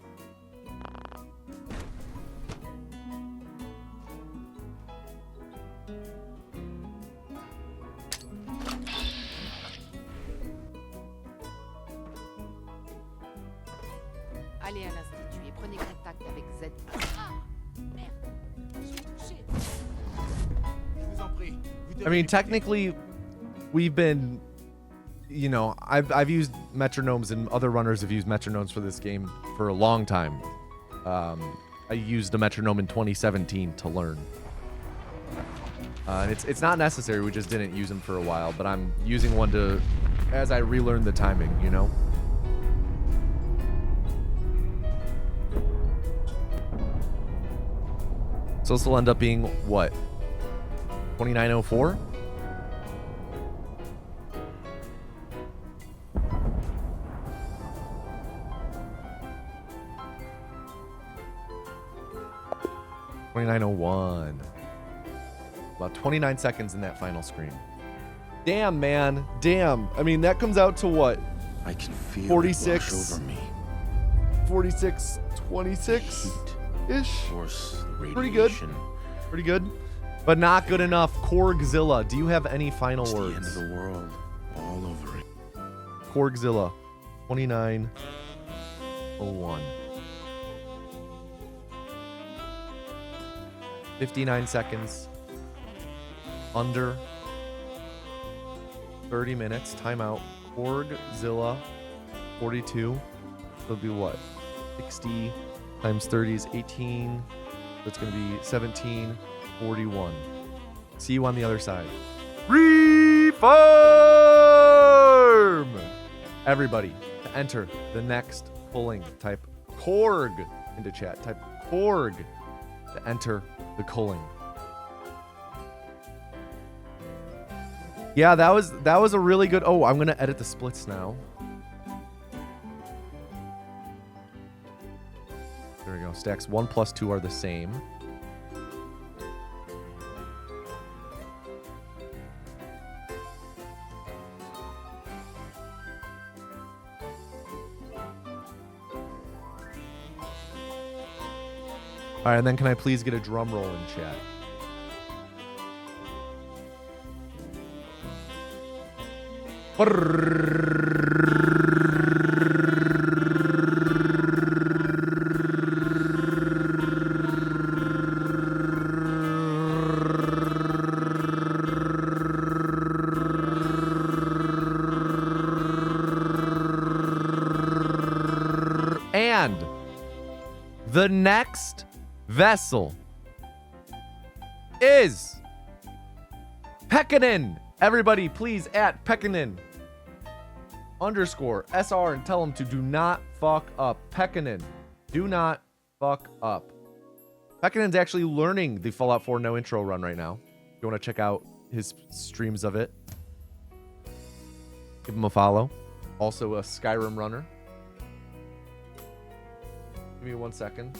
Allez à l'institut et prenez contact avec Z. Ah, merde. J'ai touché. Je vous en prie. I mean, technically, we've been, you know, I've used metronomes and other runners have used metronomes for this game for a long time. I used a metronome in 2017 to learn. And it's not necessary. We just didn't use them for a while, but I'm using one to, as I relearn the timing, you know? So this will end up being what? 2904? $29.01. About 29 seconds in that final screen. Damn, man. Damn. I mean, that comes out to what? I can feel 46. it wash over me. 46, 26-ish? Force, Pretty good. radiation. Pretty good. But not good enough. Korgzilla, do you have any final It's the end words? of the world all over it. Korgzilla, 2901. 59 seconds. Under 30 minutes. Timeout. Korgzilla, 42. It'll be what? 60 times 30 is 18. So it's going to be 1741. See you on the other side. Reform! Everybody, to enter the next culling, type Korg into chat. Type Korg to enter the culling. Yeah, that was a really good. Oh, I'm gonna edit the splits now. There we go. Stacks 1 plus 2 are the same. All right, and then can I please get a drum roll in chat? And the next vessel is Pekkanen. Everybody, please at Pekkanen _ SR and tell him to do not fuck up. Pekkanen, do not fuck up. Pekkanen's actually learning the Fallout 4 no intro run right now. If you want to check out his streams of it, give him a follow. Also a Skyrim runner. Give me 1 second.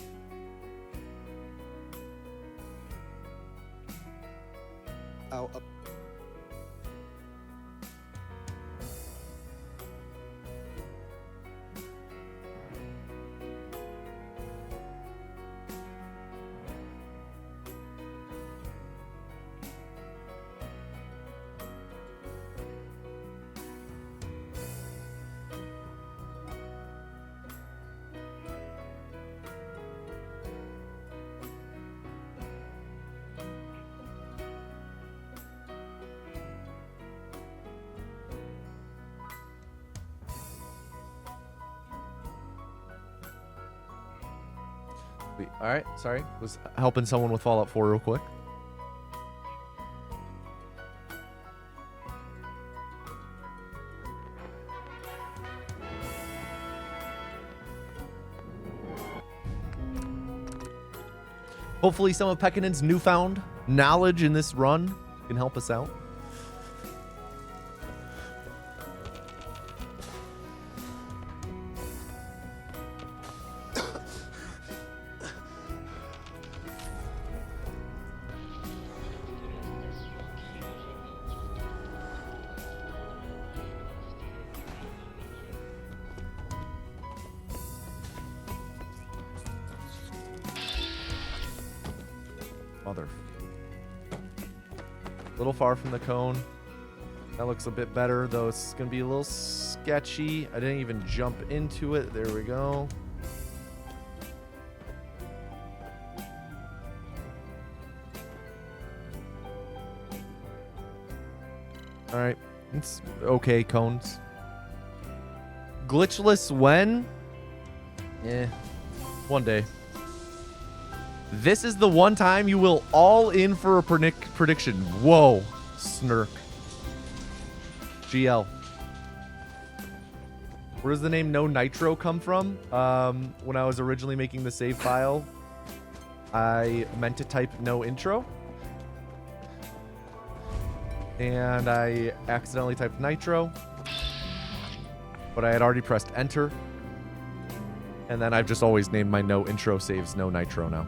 All right, sorry. Was helping someone with Fallout 4 real quick. Hopefully some of Pekkanen's newfound knowledge in this run can help us out. Mother. A little far from the cone. That looks a bit better, though it's going to be a little sketchy. I didn't even jump into it. There we go. All right. It's okay, cones. Glitchless when? Eh. One day. This is the one time you will all in for a prediction. Whoa. Snurk. GL. Where does the name No Nitro come from? When I was originally making the save file, I meant to type no intro. And I accidentally typed nitro. But I had already pressed enter. And then I've just always named my no intro saves no nitro now.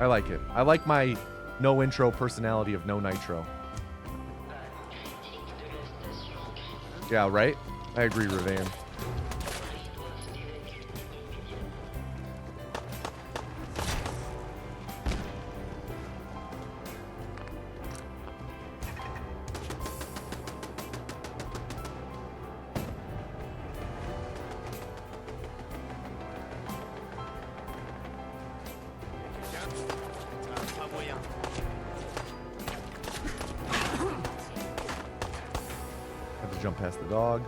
I like it. I like my no intro personality of no nitro. Yeah, right? I agree, Ravan. Have to jump past the dog.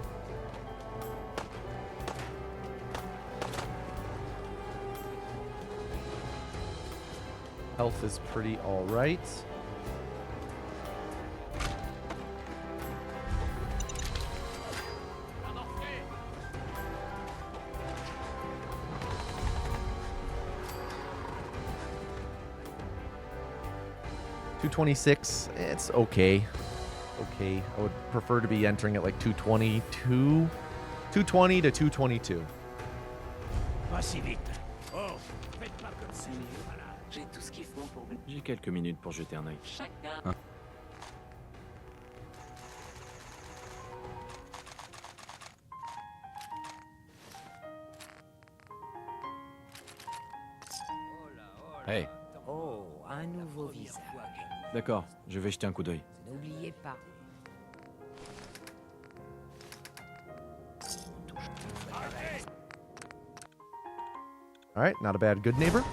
Health is pretty all right. $226. It's okay. Okay. I would prefer to be entering at like 222. 220 to 222. Pas si vite. Oh, faites pas comme ça. Voilà. J'ai tout ce qu'il faut pour vous. J'ai quelques minutes pour jeter un œil. Chacun. Hey, Oh, un nouveau visage. d'accord, je vais jeter un coup d'œil. N'oubliez pas. All right, not a bad good neighbor.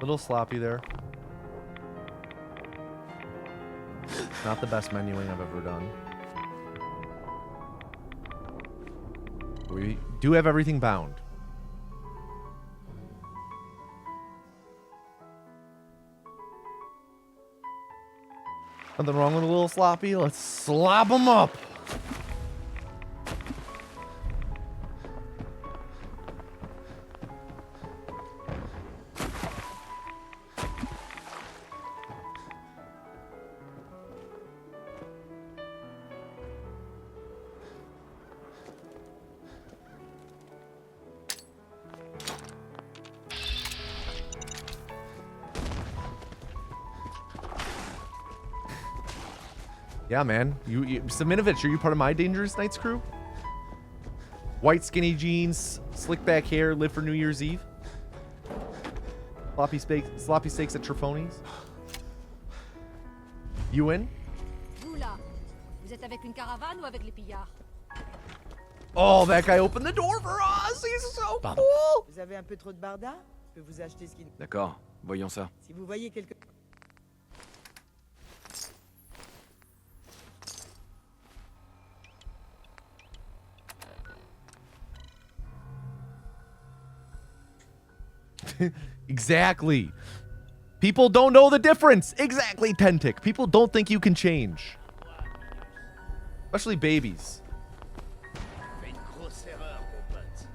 Little sloppy there. Not the best menuing I've ever done. We do have everything bound. Nothing wrong with a little sloppy. Let's slop them up. Yeah, man. You Saminovich, are you part of my Dangerous Nights crew? White skinny jeans, slick back hair, live for New Year's Eve. Sloppy steaks at Trifoni's. You in? Vous là, vous êtes avec une caravane ou avec les pillards? Oh, that guy opened the door for us. He's so cool. Vous avez un peu trop de barda? Je peux vous acheter ce qui... D'accord, voyons ça. Si vous voyez quelque... Exactly. People don't know the difference. Exactly, Tentic. People don't think you can change. Especially babies. Fais une grosse erreur, mon pote.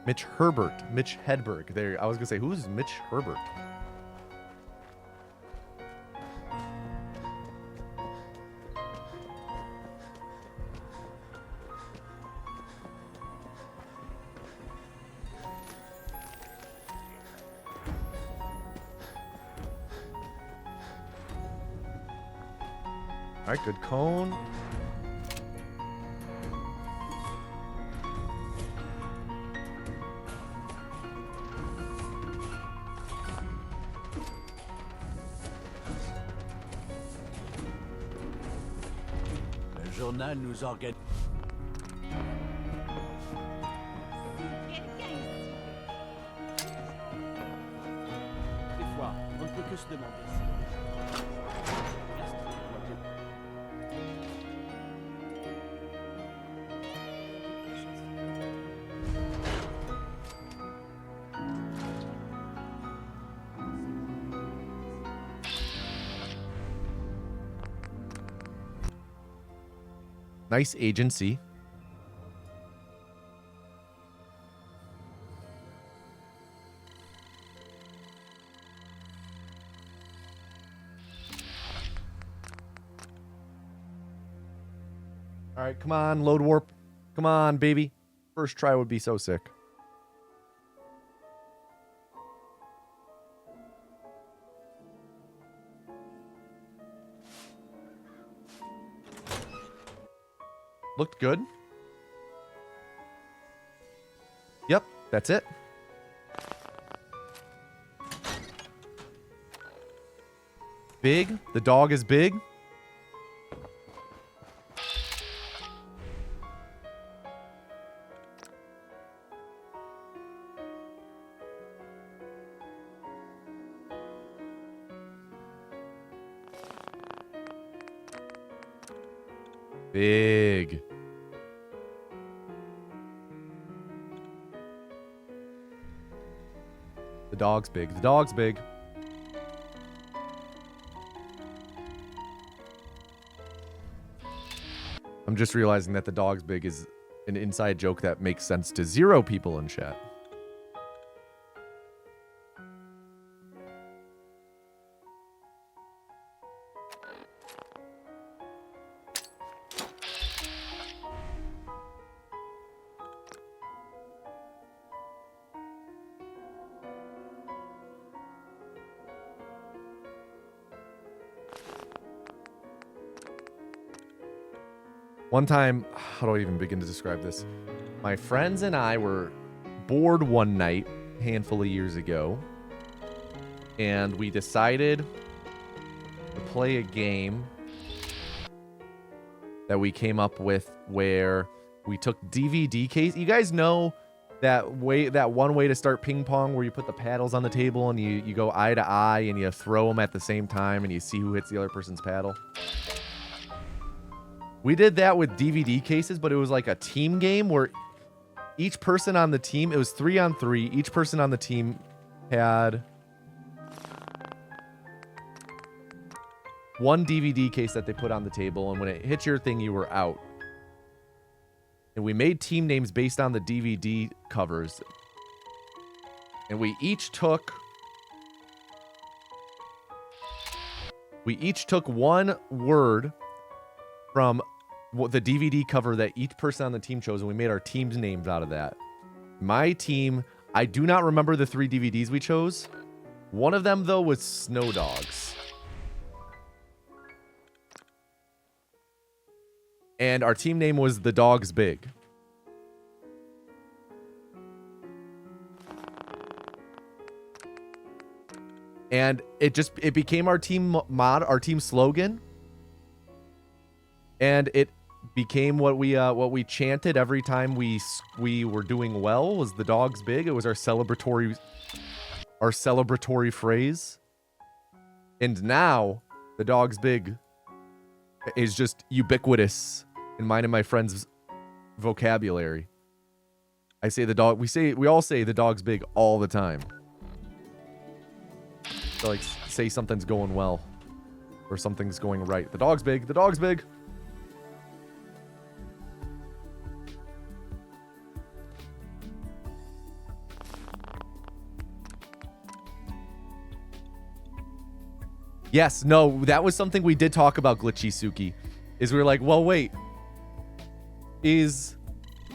Mitch Herbert. Mitch Hedberg. There, I was going to say, who's Mitch Herbert? All right, good cone. Le journal nous organise. Des fois, on ne peut que se demander si les gens... Nice agency. All right, come on, load warp. Come on, baby. First try would be so sick. Looked good. Yep, that's it. Big. The dog is big. Big. The dog's big. The dog's big. I'm just realizing that the dog's big is an inside joke that makes sense to 0 people in chat. One time, how do I even begin to describe this? My friends and I were bored one night, a handful of years ago, and we decided to play a game that we came up with where we took DVD case. You guys know that one way to start ping pong where you put the paddles on the table and you go eye to eye and you throw them at the same time and you see who hits the other person's paddle? We did that with DVD cases, but it was like a team game where each person on the team, it was 3-on-3. Each person on the team had one DVD case that they put on the table, and when it hit your thing, you were out. And we made team names based on the DVD covers. And we each took one word from the DVD cover that each person on the team chose, and we made our team's names out of that. My team, I do not remember the 3 DVDs we chose. One of them, though, was Snow Dogs. And our team name was The Dog's Big. And it became our team our team slogan. And it became what we chanted every time we were doing well, was The Dog's Big. It was our celebratory phrase. And now The Dog's Big is just ubiquitous in mine and my friends' vocabulary. We all say The Dog's Big all the time. To like say something's going well or something's going right. The dog's big. The dog's big. Yes, no, that was something we did talk about, Glitchy Suki. Is we were like, well, wait.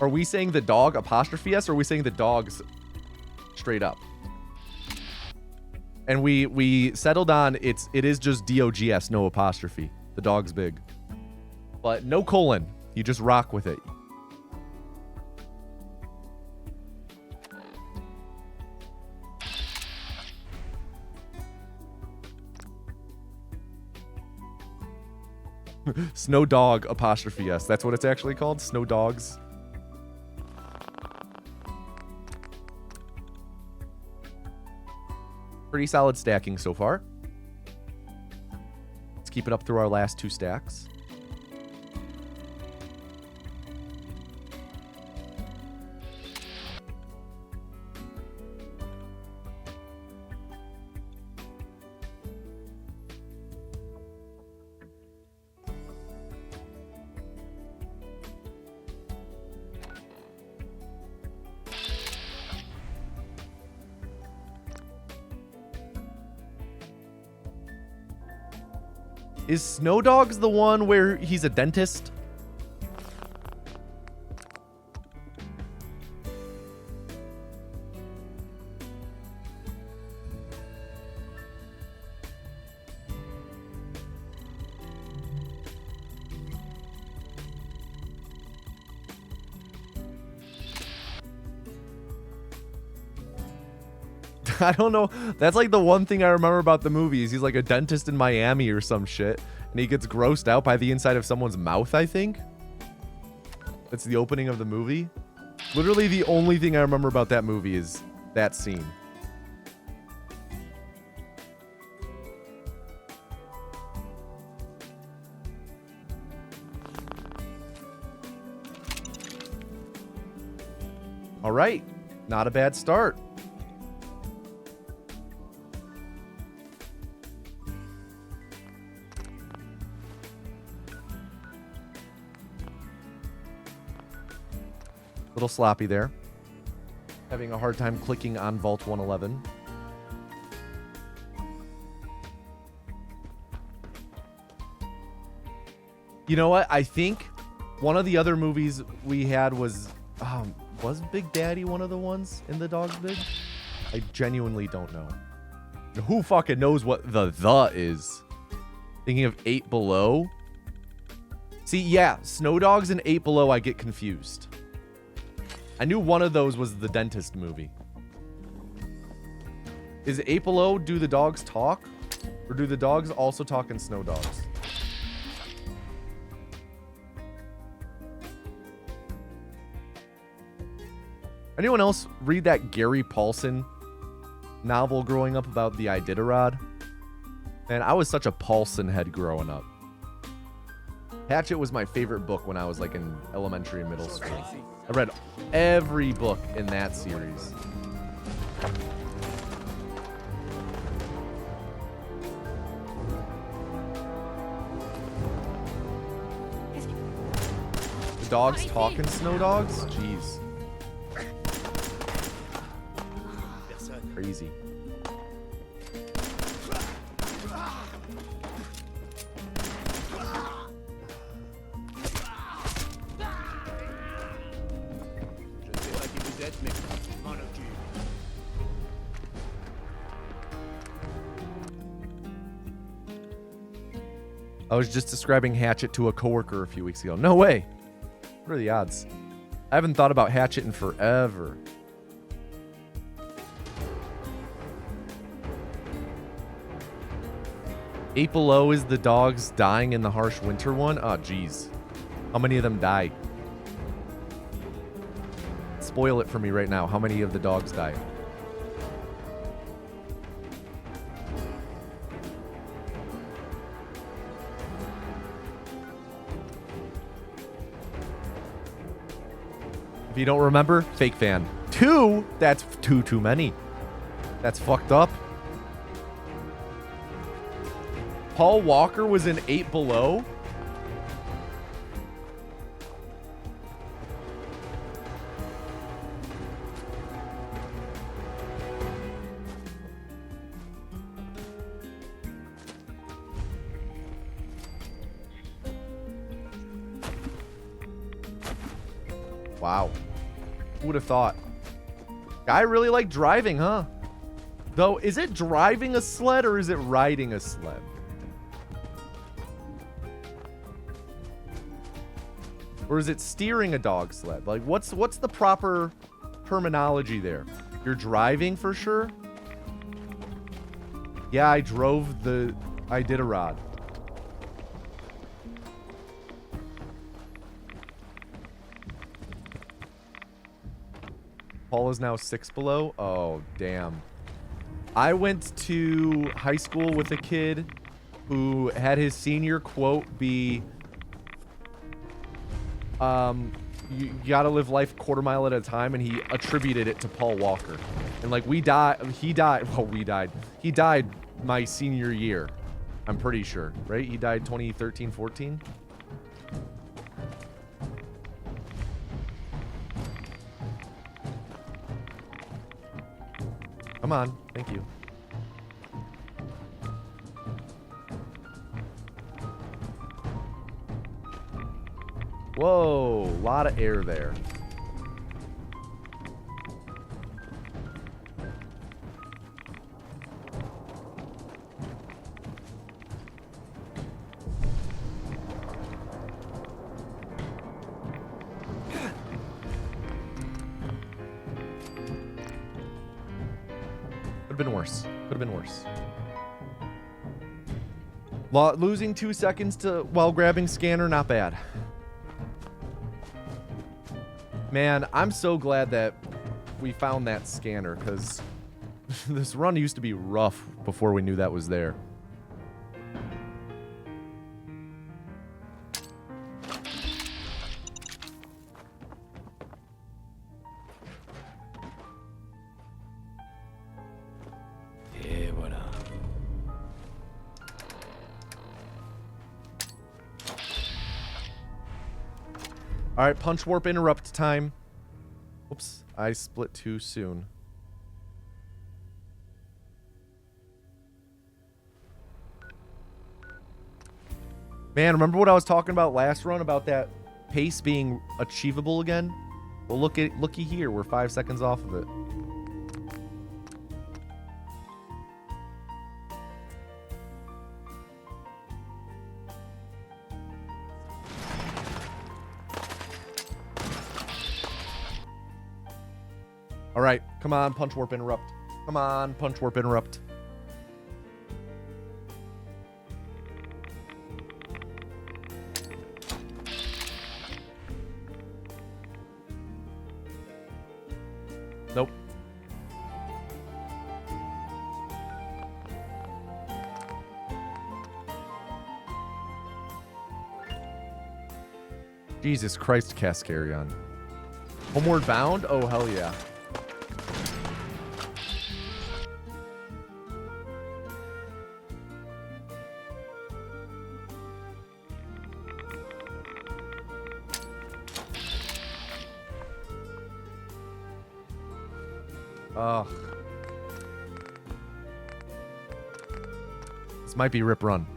Are we saying the dog apostrophe S, or are we saying the dogs straight up? And we settled on it is just DOGS, no apostrophe. The dog's big. But no colon. You just rock with it. Snow Dog apostrophe S. That's what it's actually called? Snow Dogs. Pretty solid stacking so far. Let's keep it up through our last 2 stacks. Is Snow Dogs the one where he's a dentist? I don't know. That's like the one thing I remember about the movie is he's like a dentist in Miami or some shit. And he gets grossed out by the inside of someone's mouth, I think. That's the opening of the movie. Literally the only thing I remember about that movie is that scene. All right. Not a bad start. Little sloppy there. Having a hard time clicking on Vault 111. You know what? I think one of the other movies we had was Big Daddy one of the ones in The Dog's Big? I genuinely don't know. Who fucking knows what the is? Thinking of 8 Below? See, yeah, Snow Dogs and 8 Below I get confused. I knew one of those was the dentist movie. Is 8 Below, do the dogs talk? Or do the dogs also talk in Snow Dogs? Anyone else read that Gary Paulson novel growing up about the Iditarod? Man, I was such a Paulson head growing up. Hatchet was my favorite book when I was like in elementary and middle school. I read every book in that series. The dogs talking Snow Dogs? Jeez. Personne. Crazy. Je sais pas qui vous êtes, mais m'en occupe. I was just describing Hatchet to a coworker a few weeks ago. No way. What are the odds? I haven't thought about Hatchet in forever. Eight Below is the dogs dying in the harsh winter one? Oh, geez. How many of them die? Spoil it for me right now. How many of the dogs die? If you don't remember, fake fan. 2? That's too many. That's fucked up. Paul Walker was in 8 Below? Wow. Who would have thought? Guy really liked driving, huh? Though, is it driving a sled or is it riding a sled? Or is it steering a dog sled? Like, what's the proper terminology there? You're driving for sure? Yeah, I did a rod. Paul is now 6 Below. Oh, damn. I went to high school with a kid who had his senior quote be, you gotta live life quarter mile at a time, and he attributed it to Paul Walker. And like he died my senior year, I'm pretty sure, right? He died 2013, 14. Come on, thank you. Whoa, a lot of air there. Could have been worse. Could have been worse. Losing 2 seconds while grabbing scanner, not bad. Man, I'm so glad that we found that scanner, because this run used to be rough before we knew that was there. Et voilà. All right, punch warp interrupt time. Oops, I split too soon. Man, remember what I was talking about last run about that pace being achievable again? Well, looky here. We're 5 seconds off of it. All right, come on, punch warp interrupt. Come on, punch warp interrupt. Nope. Jesus Christ, Cascarion. Homeward bound? Oh, hell yeah. Ugh. This might be Rip Run.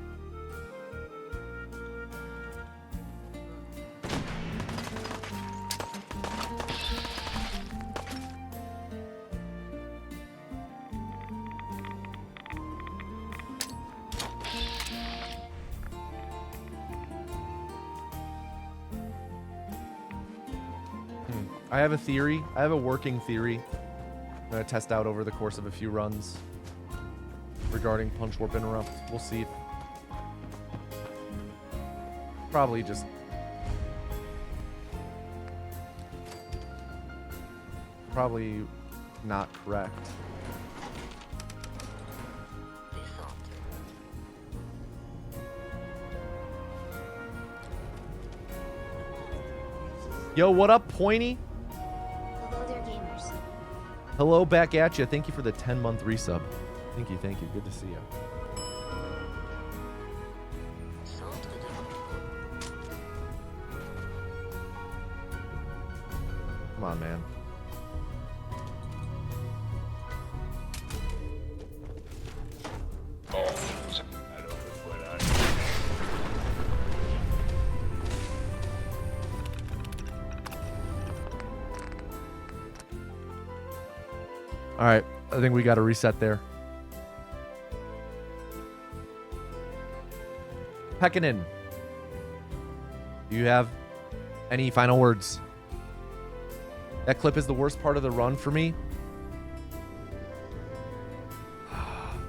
I have a theory. I have a working theory I'm going to test out over the course of a few runs regarding Punch, Warp, Interrupt. We'll see. Probably just... Probably not correct. Yo, what up, Pointy? Hello there, gamers. Hello, back at you. Thank you for the 10-month resub. Thank you, thank you. Good to see you. Come on, man. All right, I think we got to reset there. Pekkanen, do you have any final words? That clip is the worst part of the run for me.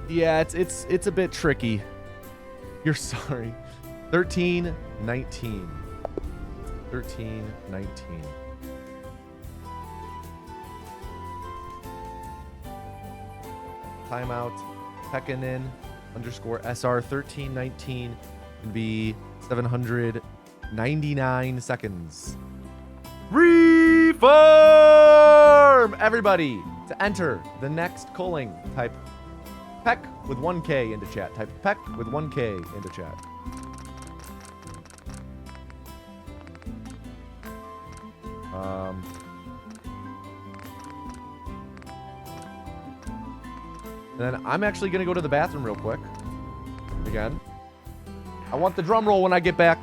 Yeah, it's a bit tricky. You're sorry. 13-19. 13-19. Timeout. Pekkanen _ SR 1319 can be 799 seconds. Reform! Everybody, to enter the next culling, type Peck with 1K into chat. Type Peck with 1K into chat. And then I'm actually going to go to the bathroom real quick. Again. I want the drum roll when I get back.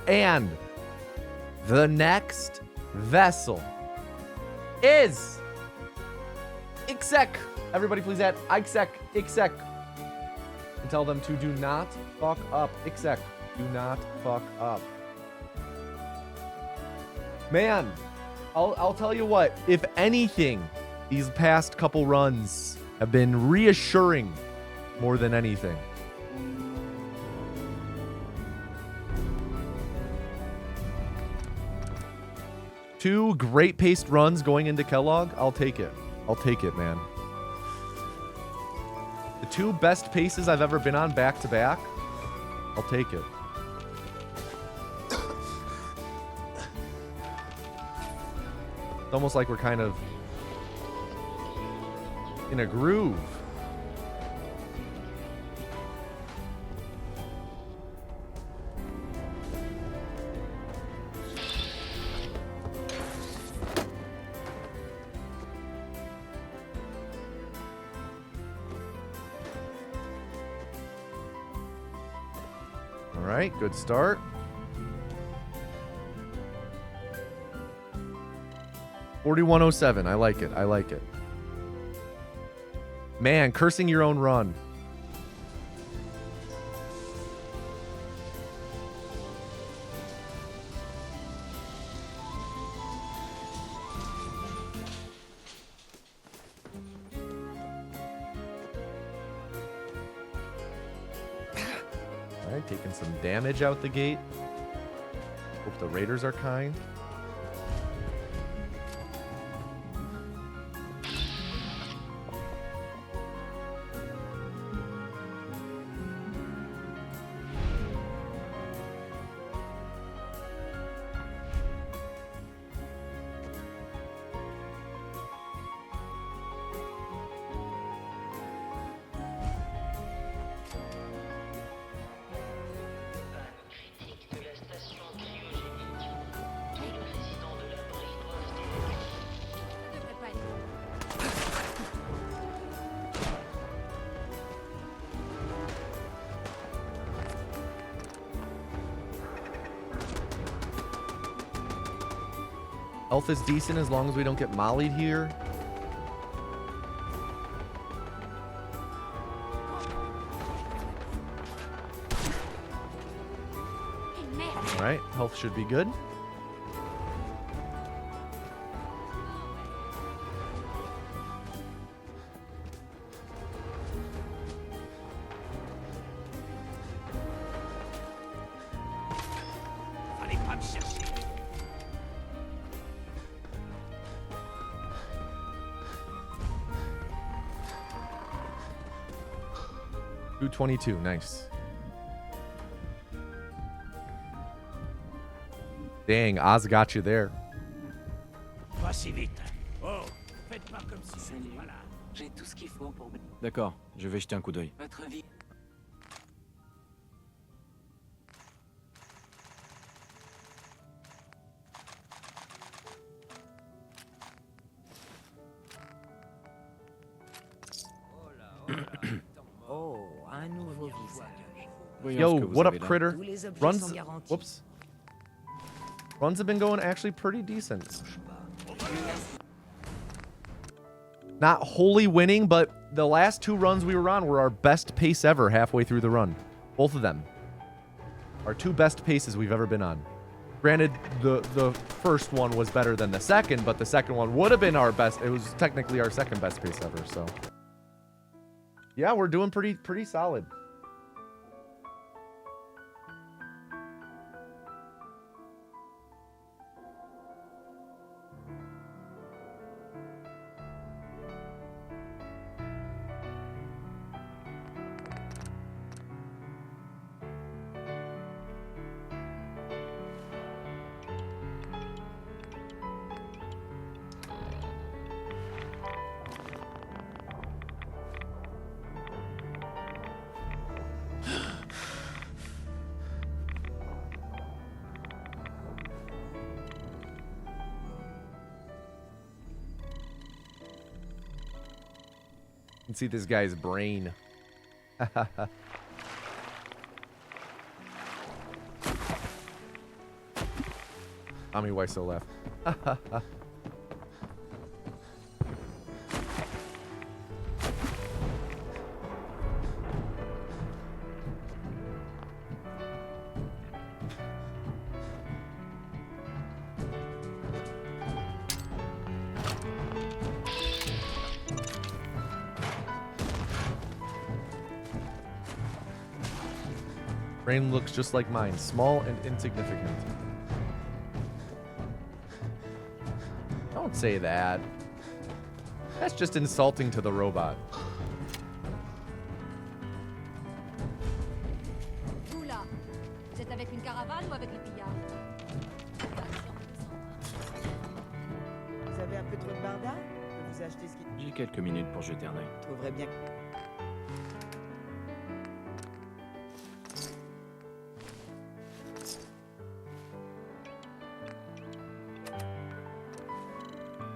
And the next vessel is Ixek. Everybody please add Ixek. Ixek. And tell them to do not fuck up. Ixek. Do not fuck up. Man, I'll tell you what. If anything, these past couple runs have been reassuring more than anything. Two great paced runs going into Kellogg. I'll take it. I'll take it, man. The two best paces I've ever been on back to back. I'll take it. It's almost like we're kind of in a groove. All right, good start. $41.07. I like it. I like it. Man, cursing your own run. All right, taking some damage out the gate. Hope the Raiders are kind. Health is decent as long as we don't get mollied here. All right, health should be good. Allez pas me chercher. $222, nice. Dang, Oz got you there. Pas si vite. Oh, faites pas comme si c'était pas là. J'ai tout ce qu'il faut pour D'accord, je vais jeter un coup d'œil. votre vie. Oh, un nouveau visage. Voyons Yo, ce que vous what up, avez là. critter? Tous les objets Runs. sont garantis. Whoops. Runs have been going actually pretty decent. Not wholly winning, but the last 2 runs we were on were our best pace ever halfway through the run. Both of them. Our 2 best paces we've ever been on. Granted, the first one was better than the second, but the second one would have been our best. It was technically our second best pace ever, so. Yeah, we're doing pretty solid. You can see this guy's brain. Tommy, why so left? Brain looks just like mine, small and insignificant. Don't say that. That's just insulting to the robot. Vous là, vous êtes avec une caravane ou avec les pillards? Vous avez un peu trop de barda? Je peux vous acheter ce qui... J'ai quelques minutes pour jeter un œil. Je trouverais bien...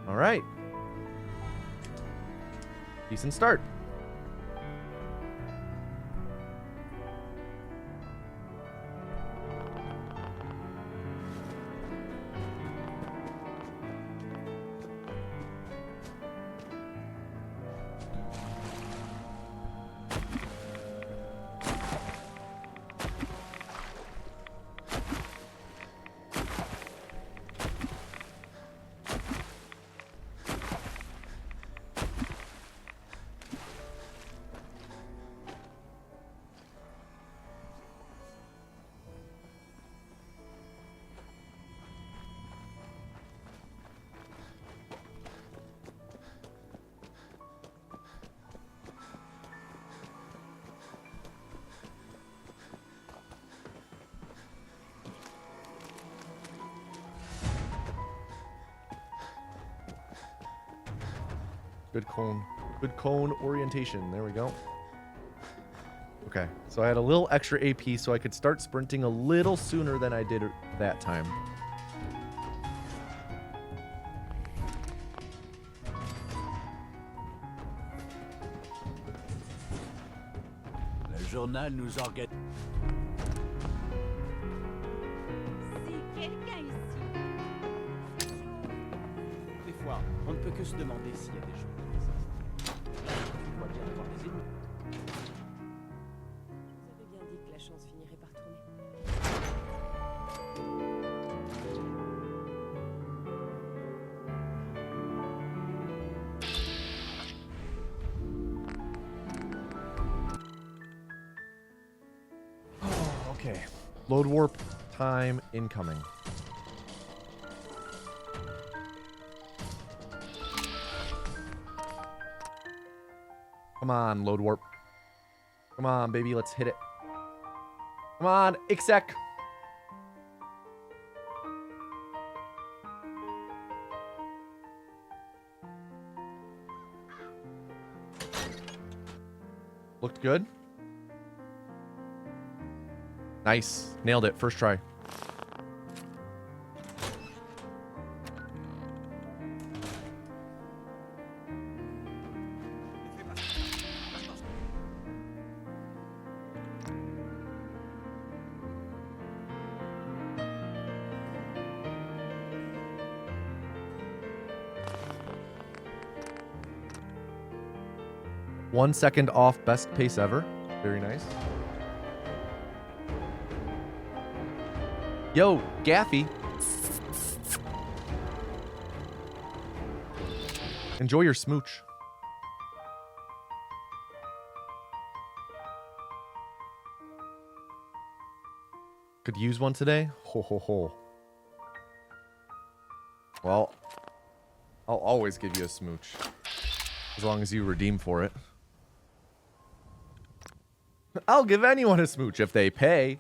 All right. Decent start. Good cone orientation. There we go. Okay, so I had a little extra AP so I could start sprinting a little sooner than I did that time. Le journal nous organise. Si quelqu'un ici fois, on ne peut que se demander s'il y a des gens dans les astres. Tu dois bien avoir des ennemis. Vous avez bien dit que la chance finirait par tourner. Okay. Load warp time incoming. Come on, load warp. Come on, baby, let's hit it. Come on, Ixek. Looked good. Nice. Nailed it. First try. One second off best pace ever. Very nice. Yo, Gaffy. Enjoy your smooch. Could use one today? Ho ho ho. Well, I'll always give you a smooch. As long as you redeem for it. I'll give anyone a smooch if they pay.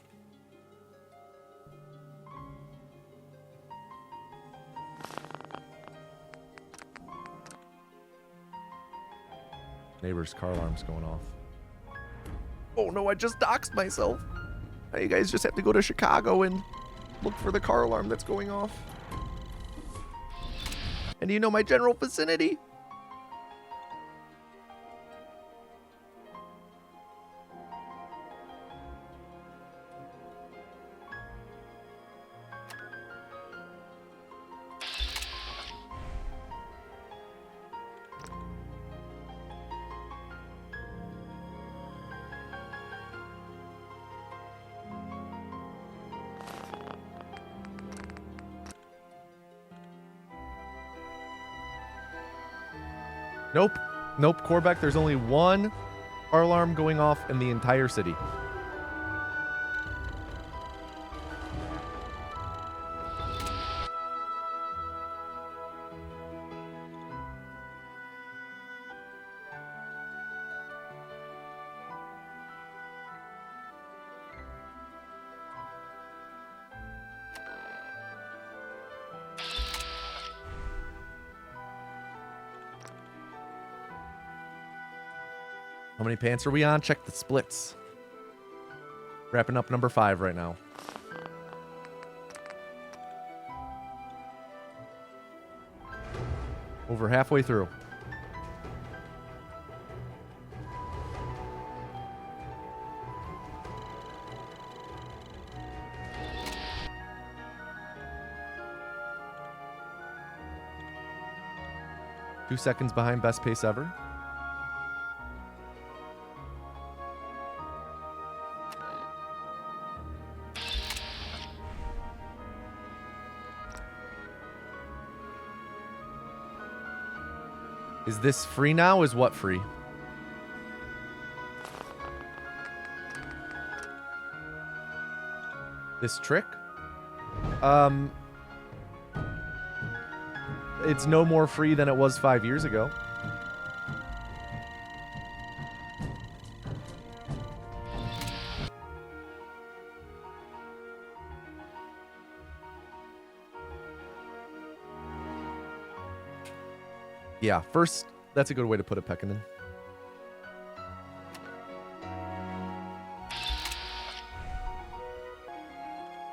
Neighbor's car alarm's going off. Oh no, I just doxed myself. Now you guys just have to go to Chicago and look for the car alarm that's going off. And do you know my general vicinity? Nope. Nope, Corbeck, there's only one car alarm going off in the entire city. How many pants are we on? Check the splits. Wrapping up number 5 right now. Over halfway through. Two seconds behind best pace ever. Is this free now? Is what free? This trick? It's no more free than it was 5 years ago. Yeah, first, that's a good way to put it, Pekkanen.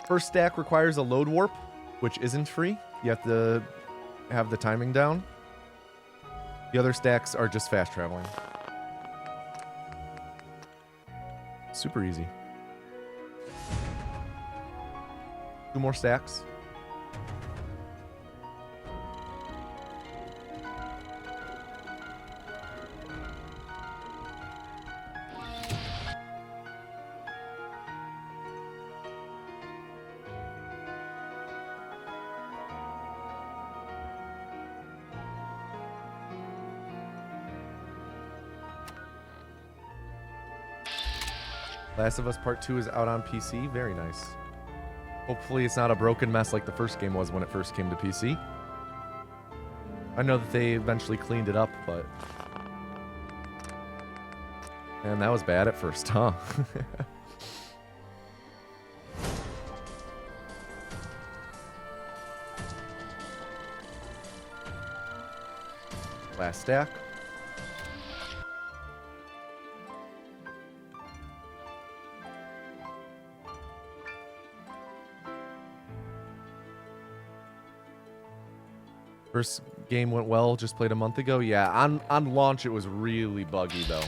First stack requires a load warp, which isn't free. You have to have the timing down. The other stacks are just fast traveling. Super easy. 2 more stacks. Last of Us Part 2 is out on PC. Very nice. Hopefully it's not a broken mess like the first game was when it first came to PC. I know that they eventually cleaned it up, but... Man, that was bad at first, huh? Last stack. First game went well, just played a month ago. Yeah, on launch it was really buggy though.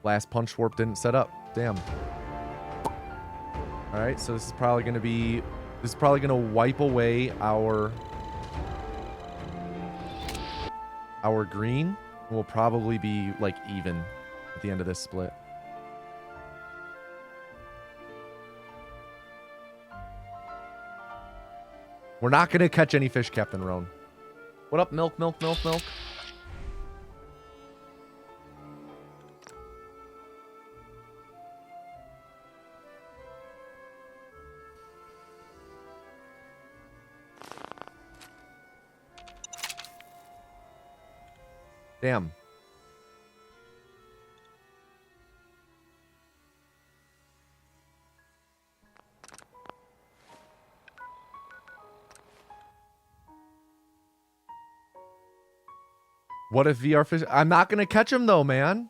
Last punch warp didn't set up. Damn. Alright, so this is probably gonna wipe away our green. We'll probably be like even at the end of this split. We're not gonna catch any fish, Captain Roan. What up, milk, milk, milk, milk? Damn. What if VR fish? I'm not going to catch him though, man.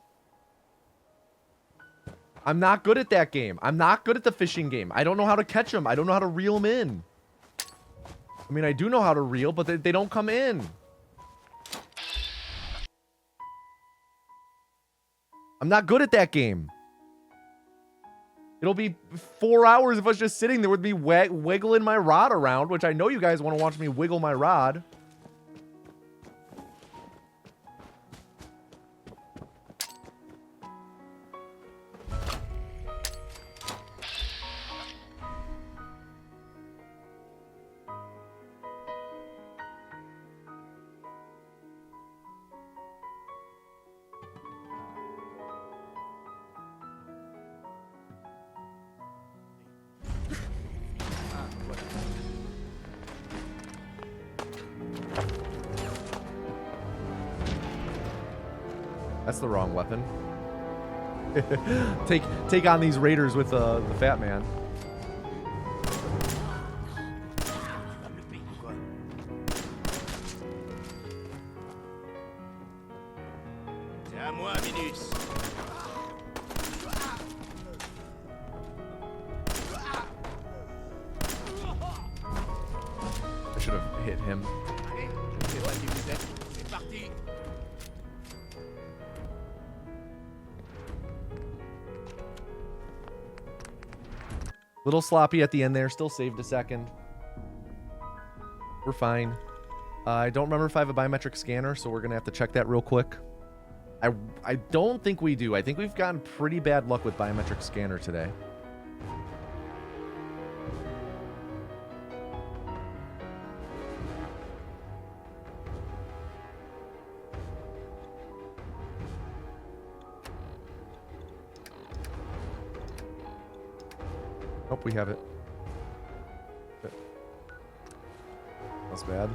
I'm not good at that game. I'm not good at the fishing game. I don't know how to catch them. I don't know how to reel them in. I mean, I do know how to reel, but they don't come in. I'm not good at that game. It'll be 4 hours if I was just sitting there with me wiggling my rod around, which I know you guys want to watch me wiggle my rod. That's the wrong weapon. take on these raiders with the fat man. C'est à moi, Minus. I should have hit him. Allez, je sais pas qui vous êtes. C'est parti. Little sloppy at the end there. Still saved a second. We're fine. I don't remember if I have a biometric scanner, so we're going to have to check that real quick. I don't think we do. I think we've gotten pretty bad luck with biometric scanner today. Nope, we have it. That's bad.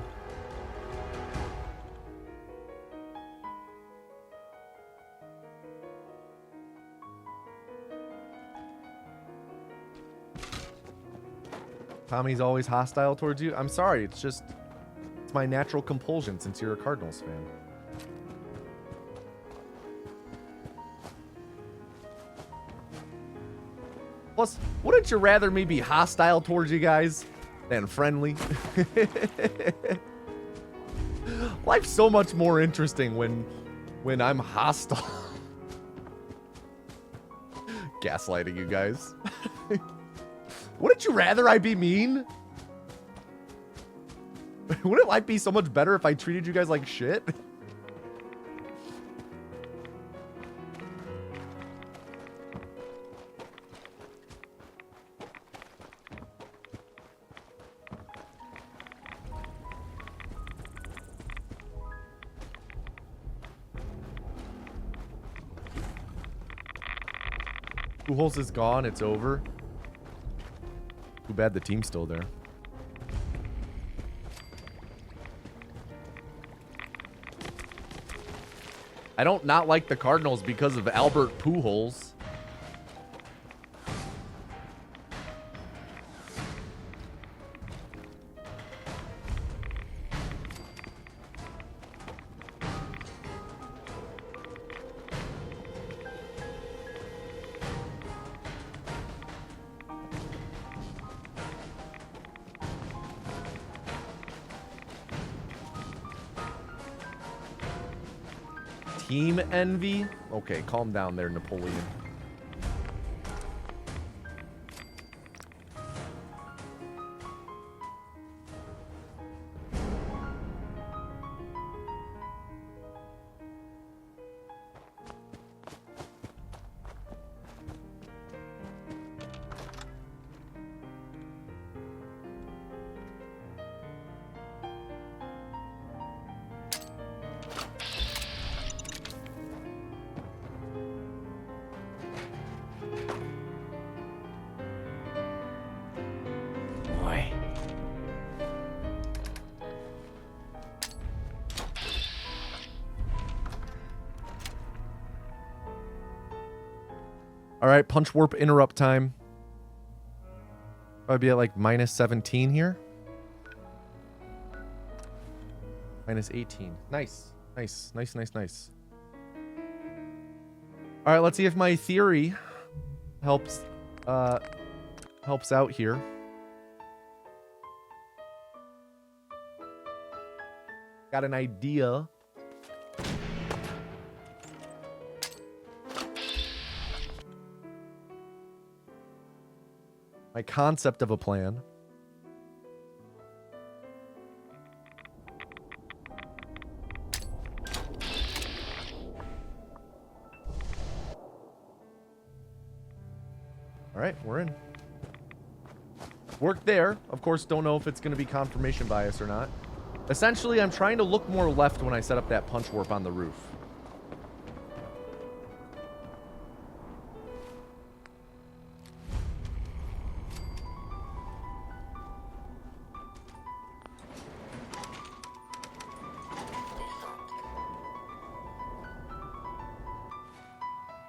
Tommy's always hostile towards you. I'm sorry, it's my natural compulsion since you're a Cardinals fan. Plus, wouldn't you rather me be hostile towards you guys than friendly? Life's so much more interesting when I'm hostile. Gaslighting you guys. Wouldn't you rather I be mean? Wouldn't life be so much better if I treated you guys like shit? Pujols is gone. It's over. Too bad the team's still there. I don't not like the Cardinals because of Albert Pujols. Team envy? Okay, calm down there, Napoleon. All right, punch warp interrupt time. Probably be at like minus 17 here. Minus 18. Nice. Nice, nice, nice, nice. All right, let's see if my theory helps out here. Got an idea. My concept of a plan. All right, we're in. Worked there. Of course, don't know if it's going to be confirmation bias or not. Essentially, I'm trying to look more left when I set up that punch warp on the roof.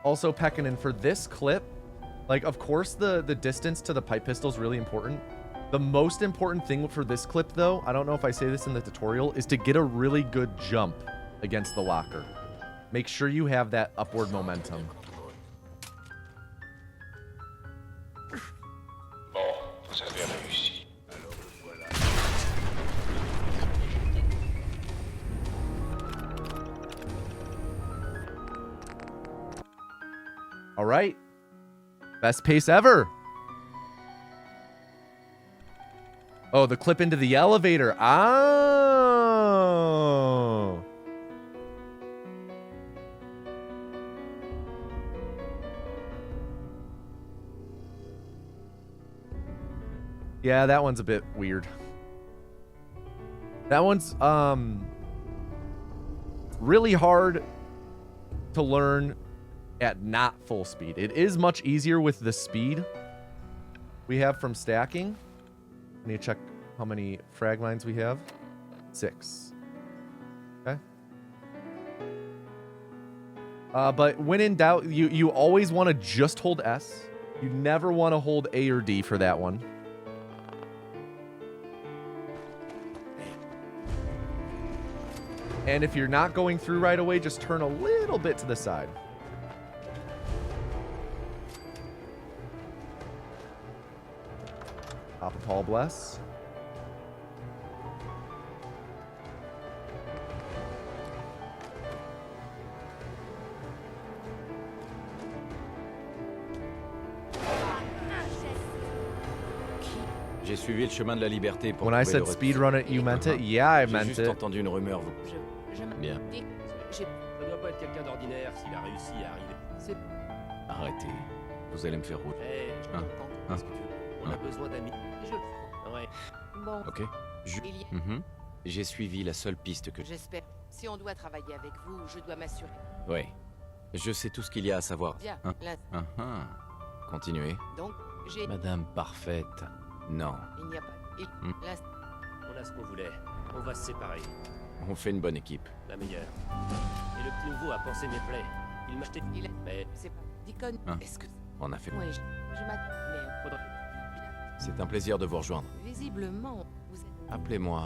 Also, Pekkanen, for this clip, like, of course, the distance to the pipe pistol is really important. The most important thing for this clip, though, I don't know if I say this in the tutorial, is to get a really good jump against the locker. Make sure you have that upward momentum. All right. Best pace ever. Oh, the clip into the elevator. Oh. Yeah, that one's a bit weird. That one's really hard to learn at not full speed. It is much easier with the speed we have from stacking. I need to check how many frag mines we have. 6. Okay. But when in doubt, you always want to just hold S. You never want to hold A or D for that one. And if you're not going through right away, just turn a little bit to the side. Pop a Paul Bless. J'ai suivi le chemin de la liberté pour When I said speedrun it, you meant it? Yeah, I meant it. J'ai juste entendu une rumeur. Bien. Ça doit pas être quelqu'un d'ordinaire s'il a réussi à arriver. C'est... Arrêtez. Vous allez me faire rouler. Hey, je comprends. Qu'est-ce que tu veux? On a besoin d'amis. Je le ferai. Ouais. Bon. Ok. J'ai suivi la seule piste que... J'espère. Si on doit travailler avec vous, je dois m'assurer. Ouais. Je sais tout ce qu'il y a à savoir. Bien. Hein? continuez. Donc, j'ai... Madame parfaite. Non. Il n'y a pas... Là, On a ce qu'on voulait. On va se séparer. On fait une bonne équipe. La meilleure. Et le petit nouveau a pensé mes plaies. Il m'a acheté... il est... Mais... C'est pas... Deacon, Hein? est-ce que... On a fait. Ouais, je m'attends... Mais... Faudrait... C'est un plaisir de vous rejoindre. Visiblement, vous êtes... Appelez-moi.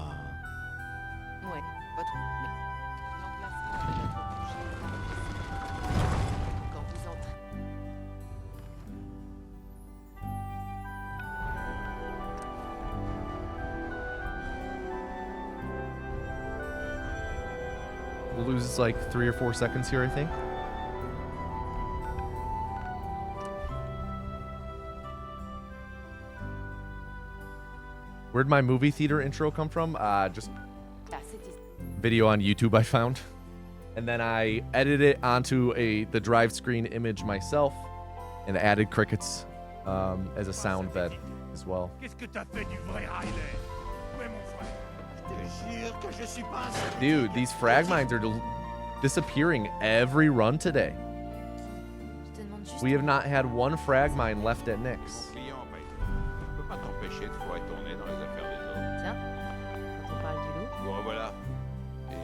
Ouais, votre... Mais... L'emplacement de notre bougie. Quand vous entrez... We'll lose like 3 or 4 seconds here, I think. Where'd my movie theater intro come from? Just Ah, c'est ici. video on YouTube I found. And then I edited it onto the drive screen image myself and added crickets as a sound bed as well. Qu'est-ce que t'as fait du vrai Riley? Où est mon frère? Je te jure que je suis pas un Dude, these frag mines are disappearing every run today. Je te demande juste... We have not had one frag mine left at Nick's. Mon client, ben, je peux pas t'empêcher de pouvoir tourner dans les affaires des autres. Tiens, quand on parle du loup, Bon, voilà. Et...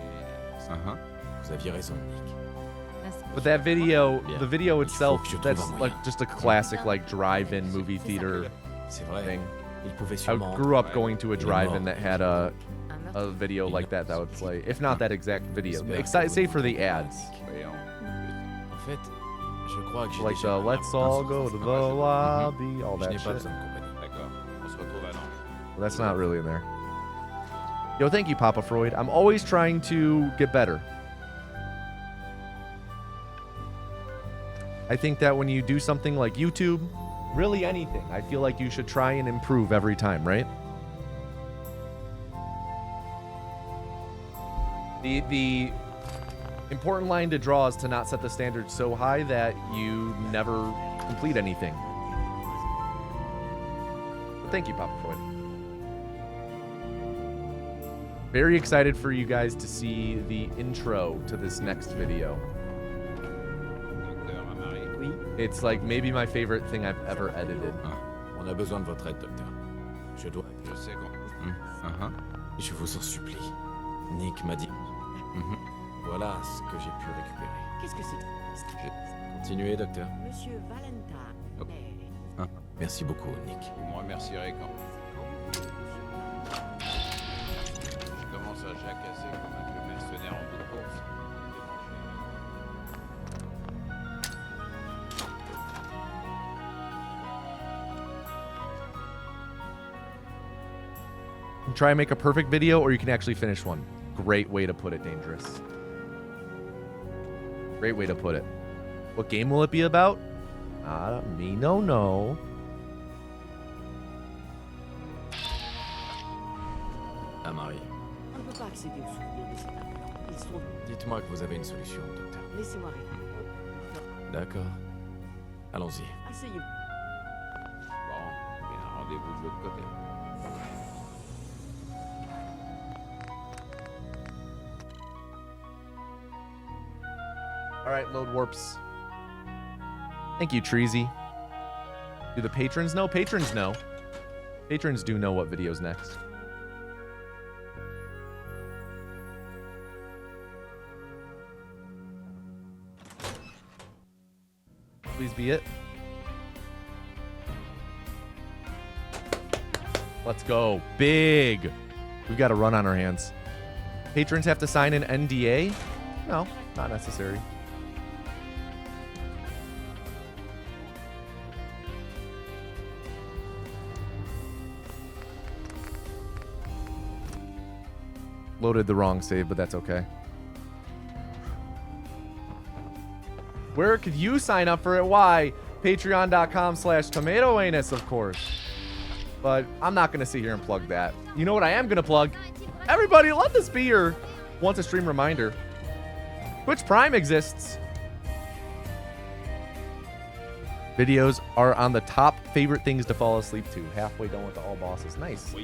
Vous aviez raison, Nick. merci. But that video, Yeah. the video itself, que je trouve that's un moyen. like just a classic like drive-in movie theater C'est vrai. thing. Il pouvait I sûrement. grew up going to a drive-in that had a Un meurtre. video like that would play, if not that exact video, J'espère except que say vous- for the ads, Voyons. En fait, je crois que j'ai like déjà the "Let's all go to the lobby," all Je that n'ai pas shit. besoin de compagnie. D'accord. On se retrouve à Nantes. Well, that's not really in there. Yo, thank you, Papa Freud. I'm always trying to get better. I think that when you do something like YouTube, really anything, I feel like you should try and improve every time, right? The important line to draw is to not set the standard so high that you never complete anything. But thank you, Papa Freud. Very excited for you guys to see the intro to this next video. Docteur Amari. Oui, It's like maybe my favorite thing I've ever edited. Ah, on a besoin de votre aide, docteur. Je dois. Je sais qu'on... Je vous en supplie. Nick m'a dit. Voilà ce que j'ai pu récupérer. qu'est-ce que c'est? Continuez, docteur. Monsieur Valentin. Oh. Mais... Merci beaucoup, Nick. Vous me remercierez quand... Je commence à jacasser comme un vieux mercenaire en bout de course. You can try and make a perfect video, or you can actually finish one. Great way to put it, Dangerous. Great way to put it. What game will it be about? Me, no. Amari, On ne peut pas accéder aux souvenirs de cet arbre. Ils sont... dites-moi que vous avez une solution, docteur. Laissez-moi répondre. D'accord. Allons-y. Asseyez-vous. Bon, il y a un rendez-vous de l'autre côté. All right, load warps. Thank you, Treasy. Do the patrons know? Patrons know. Patrons do know what video's next. Please be it. Let's go. Big. We've got a run on our hands. Patrons have to sign an NDA? No, not necessary. Loaded the wrong save, but that's okay. Where could you sign up for it? Why? Patreon.com/tomatoanus, of course. But I'm not going to sit here and plug that. You know what I am going to plug? Everybody, let this be your once a stream reminder. Twitch Prime exists. Videos are on the top favorite things to fall asleep to. Halfway done with the all bosses. Nice.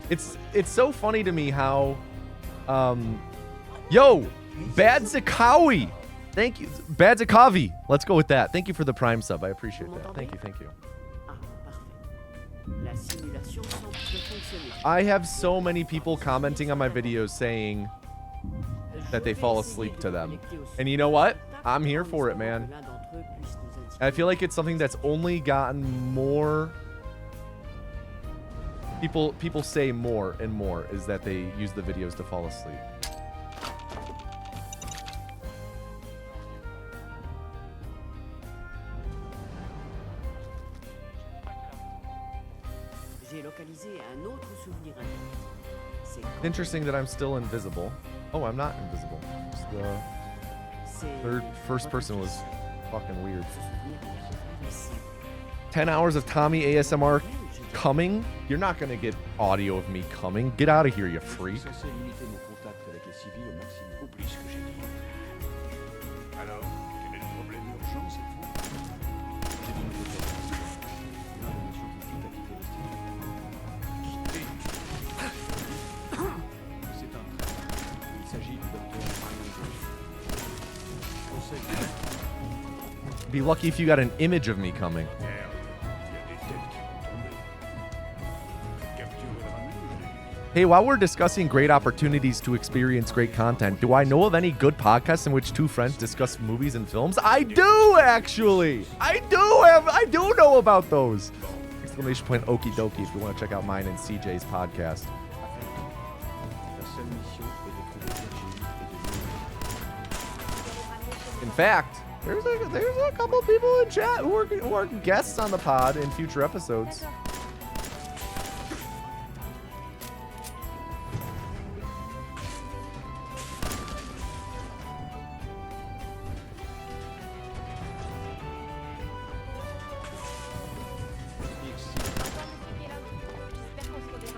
It's so funny to me how yo, Bad Zakawi. Thank you. Badzikavi. Let's go with that. Thank you for the Prime sub. I appreciate that. Thank you. Thank you. Ah, parfait. La simulation semble fonctionner. I have so many people commenting on my videos saying that they fall asleep to them. And you know what? I'm here for it, man. I feel like it's something that's only gotten more. People say more and more is that they use the videos to fall asleep. J'ai localisé un autre souvenir intact. C'est Interesting that I'm still invisible. Oh, I'm not invisible. Just the first person was fucking weird. 10 hours of Tommy ASMR coming? You're not gonna get audio of me coming. Get out of here, you freak. Censé limiter mon contact avec les civils au maximum. Oublie ce que j'ai dit. Alors, quel est le problème urgent cette fois? J'ai une nouvelle information. L'un de nos scientifiques a quitté l'institut. C'est un traître. Il s'agit du docteur Abe. Conseil. Be lucky if you got an image of me coming. Merde, il y a des têtes qui vont tomber. Capturer le rameau, je l'ai dit. Hey, while we're discussing great opportunities to experience great content, do I know of any good podcasts in which two friends discuss movies and films? I do, actually. I do know about those. Exclamation point okie dokie if you want to check out mine and CJ's podcast. La seule mission est de trouver Virginie et de In fact, there's a couple people in chat who are guests on the pod in future episodes.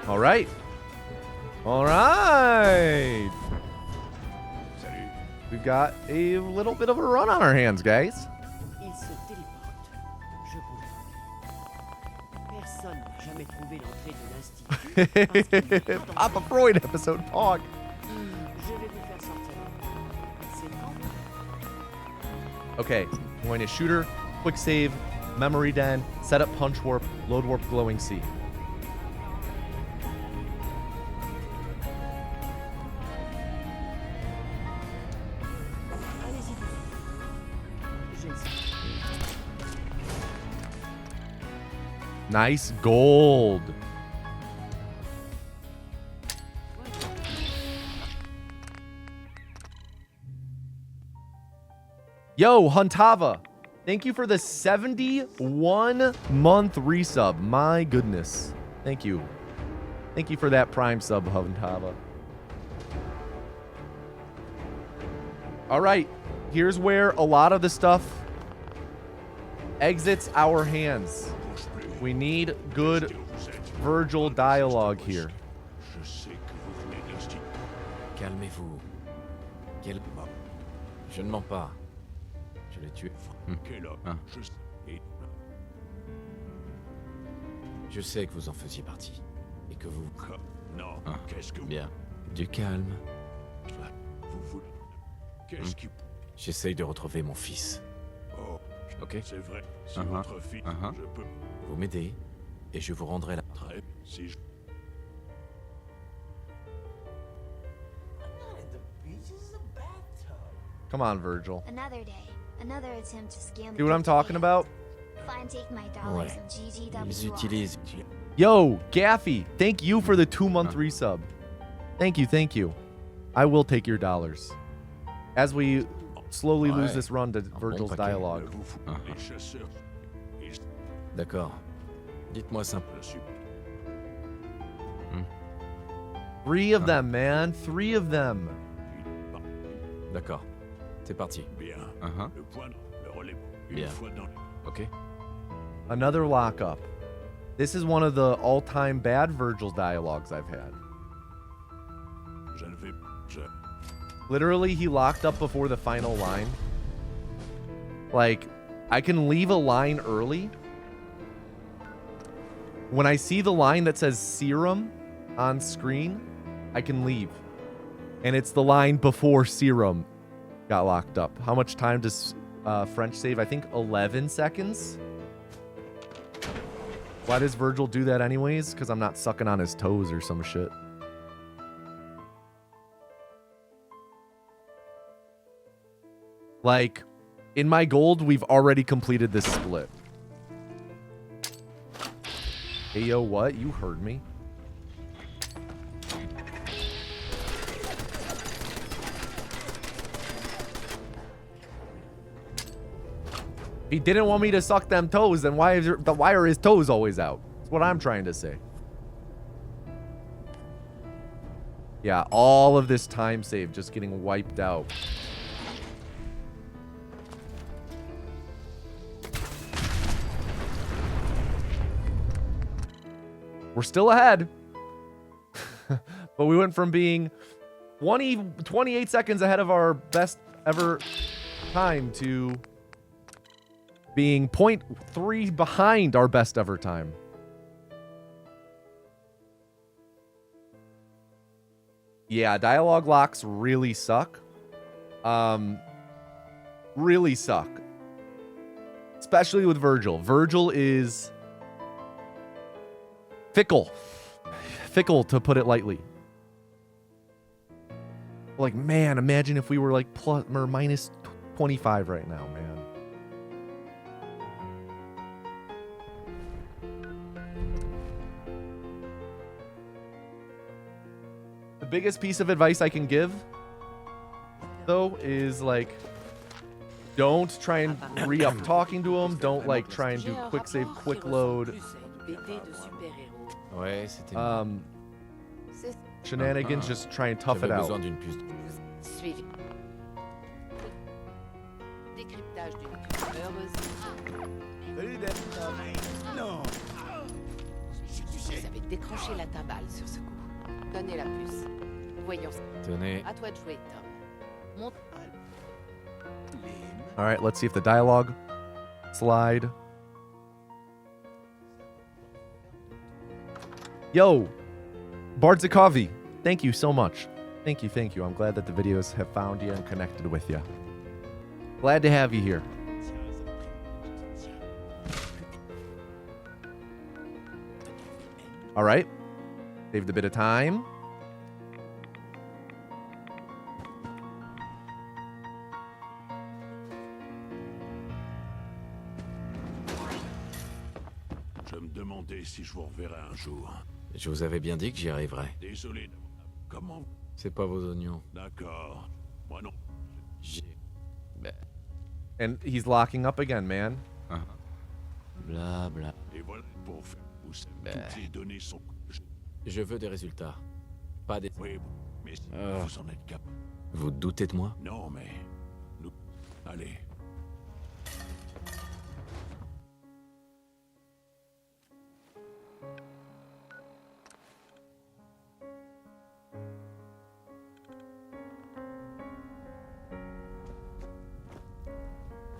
All right. All right. Salut. We've got a little bit of a run on our hands, guys. Il se téléporte. Je comprends. Personne n'a jamais trouvé l'entrée de l'institut. Papa Freud episode, Pog. Je vais vous faire sortir. C'est quand? Okay, I'm going to shooter, quick save, memory den, set up punch warp, load warp glowing sea. Allez-y. Je le sais. Nice gold. Yo, Huntava, thank you for the 71-month resub. My goodness. Thank you. Thank you for that Prime sub, Huntava. All right, here's where a lot of the stuff exits our hands. We need good Virgil dialogue here. Je sais que vous venez de l'institut. Calmez-vous. Je ne mens pas. Je l'ai tué. Quel homme? Hein. Je sais. Et- Je sais que vous en faisiez partie. Et que vous... Non, Ah, qu'est-ce que vous... Bien. Du calme. Vous voulez... Qu'est-ce qui... J'essaye de retrouver mon fils. Oh, Ok? c'est vrai. Si Uh-huh. votre fils, Uh-huh. je peux... Vous m'aidez et je vous rendrai la... Très... Si je... Come on, Virgil. Another day, another attempt to scan the See what I'm talking about? Fine, take my dollars Ouais. and Ils GGWR. utilisent... Yo, Gaffy, thank you for the 2-month resub. Thank you. I will take your dollars. As we slowly lose Ouais. this run to bon Virgil's paquet. dialogue. Vous fous Uh-huh. les chasseurs. Ils... D'accord. Dites-moi simple. Je suis... 3 of them, man. 3 of them. D'accord. C'est parti. Bien. Uh-huh. Le point, le relais. Une Bien. fois dans... Ok? Another lockup. This is one of the all-time bad Virgil's dialogues I've had. Je ne vais... Je... Literally, he locked up before the final line. Like, I can leave a line early. When I see the line that says serum on screen, I can leave. And it's the line before serum. got locked up. How much time does French save? I think 11 seconds. Why does Virgil do that anyways? Because I'm not sucking on his toes or some shit. Like, in my gold, we've already completed this split. Hey, yo, what? You heard me. If he didn't want me to suck them toes, then why are his toes always out? That's what I'm trying to say. Yeah, all of this time save just getting wiped out. We're still ahead. But we went from being 28 seconds ahead of our best ever time to being 0.3 behind our best ever time. Yeah, dialogue locks really suck. Really suck. Especially with Virgil. Virgil is fickle. Fickle, to put it lightly. Like, man, imagine if we were like plus or minus 25 right now, man. The biggest piece of advice I can give, though, is like, don't try and re-up talking to him. Don't like try and do quick save, quick load. Shenanigans, just try and tough it out. Suivi. Décryptage d'une piste heureuse. Non. Vous avez décroché la timbale sur ce coup. Donnez la puce. Voyons. Tenez. À toi de jouer, Tom. Monte. All right, let's see if the dialogue slide. Yo, Bardzikovi, thank you so much. Thank you, thank you. I'm glad that the videos have found you and connected with you. Glad to have you here. All right, saved a bit of time. Je me demandais si je vous reverrai un jour. Je vous avais bien dit que j'y arriverais. Désolé. Comment? C'est pas vos oignons. D'accord. Moi non. And he's locking up again, man. Bla bla. Et voilà pour faire pousser. Toutes les données sont. Je veux des résultats. Pas des... Oui, mais vous en êtes capable. Vous doutez de moi? Non, mais... Nous... Allez.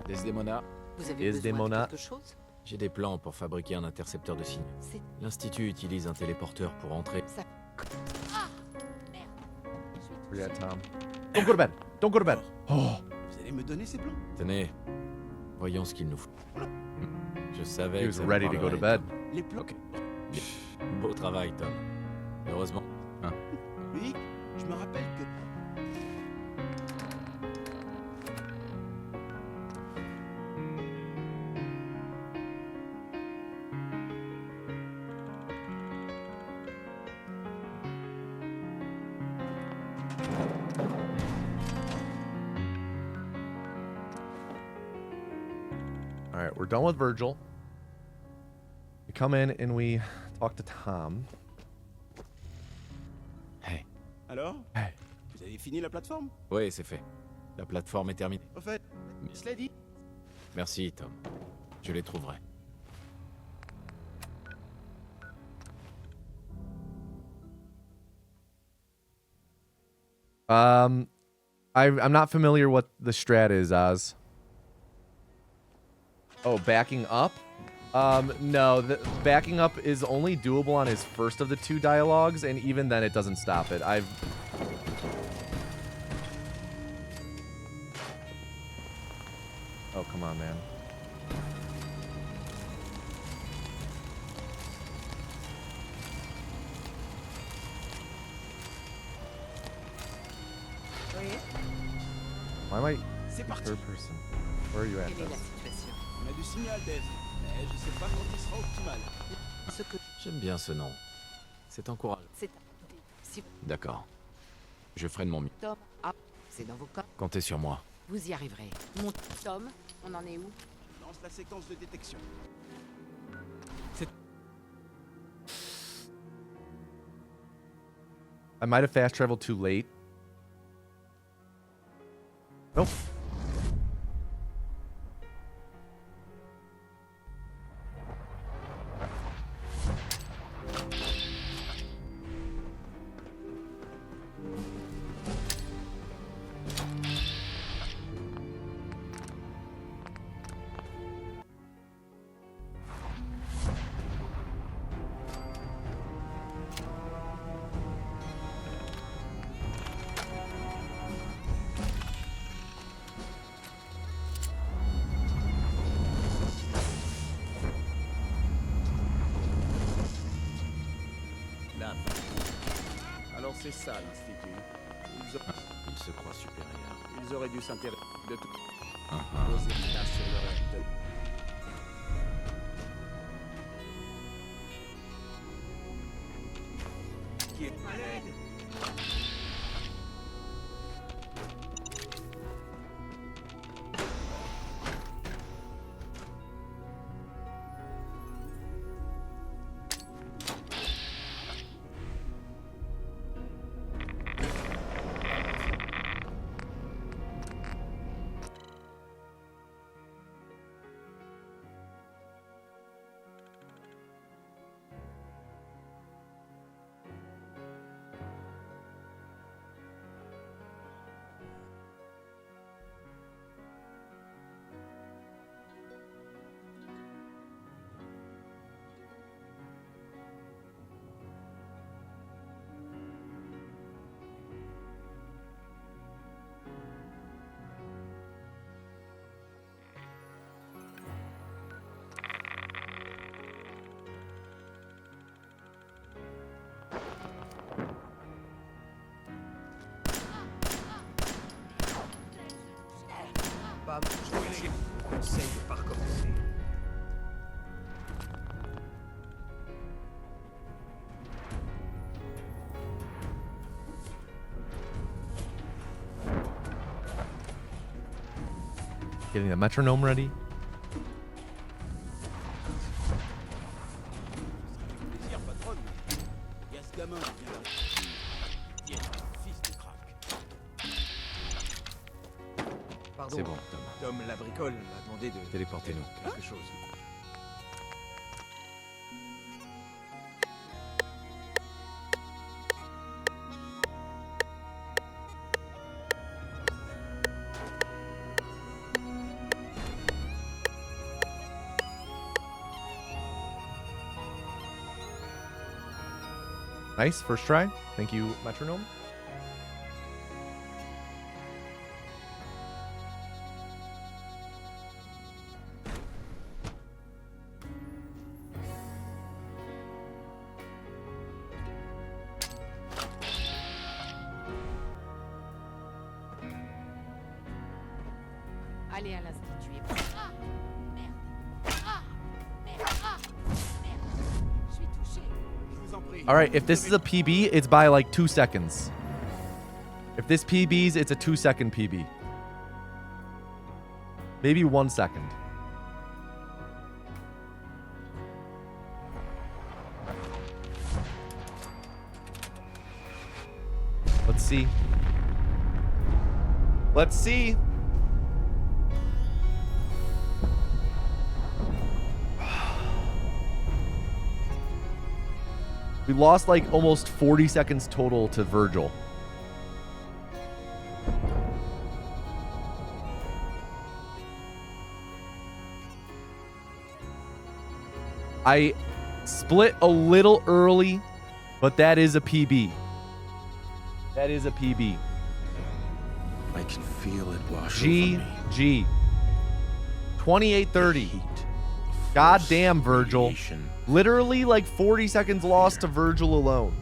Desdemona. Vous avez besoin de quelque chose? J'ai des plans pour fabriquer un intercepteur de signaux. L'Institut utilise un téléporteur pour entrer. Forget Tom. Don't go to bed. Don't go to bed. Oh. Vous allez me donner ces plans? Tenez. Voyons ce qu'il nous faut. Je savais He was ready to go to bed. Les plans. Ok. Bien. Beau travail, Tom. Heureusement. Hein? Oui, je me rappelle que... All right, we're done with Virgil. We come in and we talk to Tom. Hey. Alors? Hey. Vous avez fini la plateforme? Oui, c'est fait. La plateforme est terminée. Au fait, cela dit... Merci, Tom. Je les trouverai. I'm not familiar what the strat is, Oz. Oh, backing up? No, backing up is only doable on his first of the two dialogues, and even then it doesn't stop it. Oh, come on, man. Why am I C'est parti. third person? Where are you at? Quelle est la This? situation? On a du signal, Dave. Mais je sais pas quand il sera optimal. Ce que J'aime bien ce nom. C'est encourageant. c'est si D'accord. Je ferai de mon mieux. Tom, c'est dans vos corps. Comptez sur moi. Vous y arriverez. Mon Tom, on en est où? Lance la séquence de détection. I might have fast traveled too late. Nope. Là. Alors c'est ça l'institut. Il se croit supérieur. Ils auraient dû s'intéresser de tout. Uh-huh. Poser une tache sur le reste. Qui est à l'aide? Je vous conseille de pas recommencer. Getting the metronome ready. Plaisir, patronne. Il y a ce gamin qui vient là. Tiens, fils de crack. Pardon. C'est bon, Tom. Tom la bricole m'a demandé de Téléportez-nous. quelque chose. Nice, first try. Thank you, metronome. Allez à l'institut. Ah merde. Ah merde. Ah merde. Je suis touché. Je vous en prie. All right, if this is a PB, it's by like 2 seconds. If this PB's, it's a 2-second PB. Maybe 1 second. Let's see. Let's see. We lost like almost 40 seconds total to Virgil. I split a little early, but that is a PB. That is a PB. I can feel it wash over me. GG. 28:30. Goddamn, Virgil. Literally like 40 seconds lost to Virgil alone.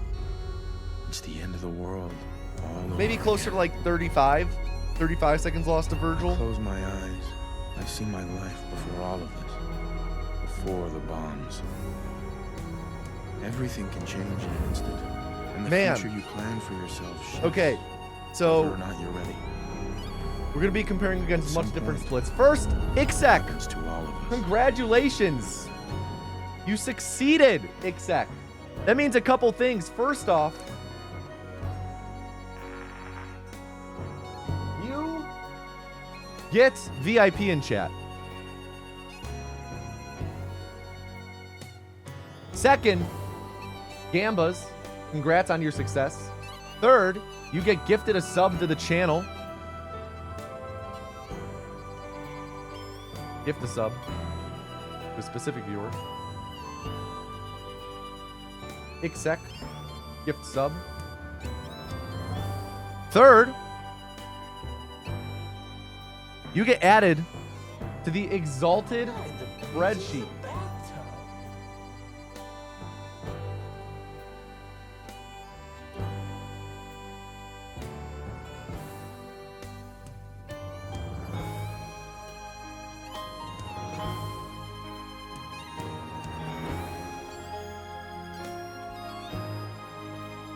It's the end of the world. Maybe closer to like 35 seconds lost to Virgil. Close my eyes. I see my life before all of this. Before the bombs. Everything can change in an instant. And the future you plan for yourself shifts. Okay, so whether or not you're ready. We're going to be comparing against much different splits. First, Ixek. To all of us. Congratulations. You succeeded, Ixek. That means a couple things. First off, you get VIP in chat. Second, Gambas, congrats on your success. Third, you get gifted a sub to the channel. Gift a sub to a specific viewer. Ixek, gift sub. Third, you get added to the Exalted spreadsheet.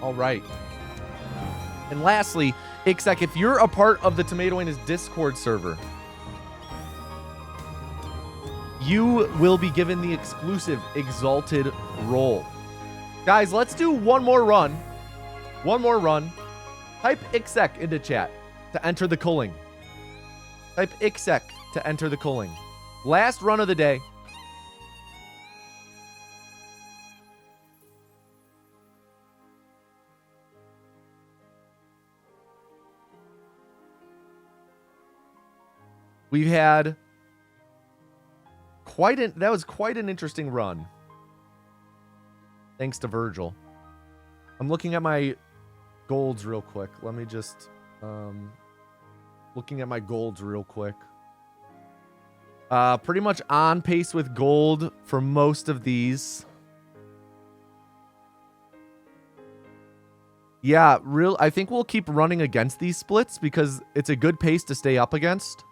All right. And lastly, Ixek, if you're a part of the Tomato Anus Discord server, you will be given the exclusive Exalted role. Guys, let's do one more run. One more run. Type Ixek into chat to enter the culling. Type Ixek to enter the culling. Last run of the day. We've had that was quite an interesting run. Thanks to Virgil. I'm looking at my golds real quick. Let me just looking at my golds real quick. Pretty much on pace with gold for most of these. Yeah, I think we'll keep running against these splits because it's a good pace to stay up against.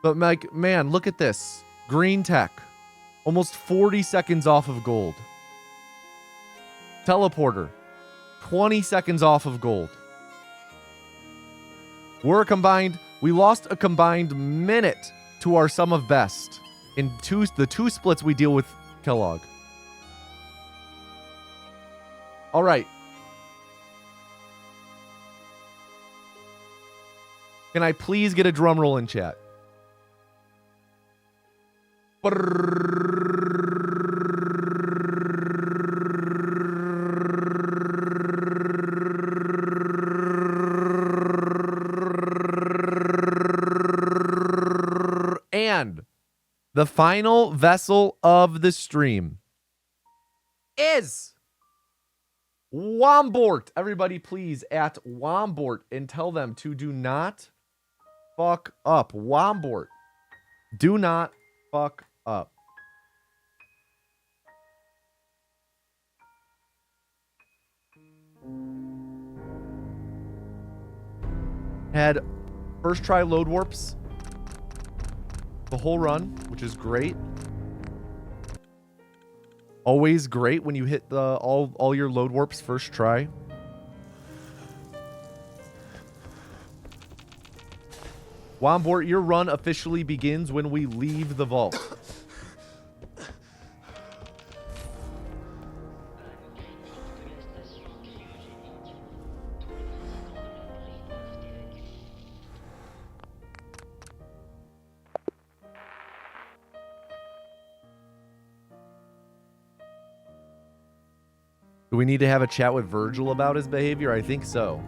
But, like, man, look at this. Green tech. Almost 40 seconds off of gold. Teleporter. 20 seconds off of gold. We lost a combined minute to our sum of best in the two splits we deal with Kellogg. All right. Can I please get a drum roll in chat? And the final vessel of the stream is Wombort. Everybody please at Wombort and tell them to do not fuck up. Wombort. Do not fuck up. Had first try load warps the whole run, which is great. Always great when you hit the all your load warps first try. Wombort, your run officially begins when we leave the vault. Do we need to have a chat with Virgil about his behavior? I think so.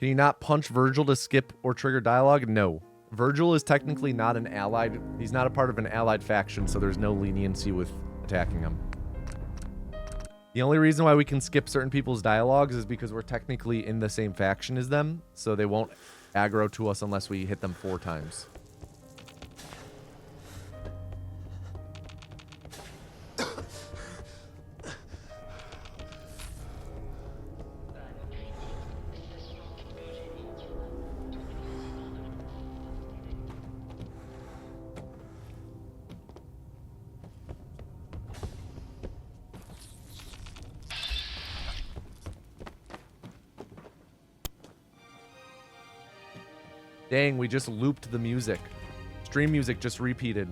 Can you not punch Virgil to skip or trigger dialogue? No. Virgil is technically not an allied. He's not a part of an allied faction, so there's no leniency with attacking him. The only reason why we can skip certain people's dialogues is because we're technically in the same faction as them, so they won't aggro to us unless we hit them 4 times. Dang, we just looped the music. Stream music just repeated.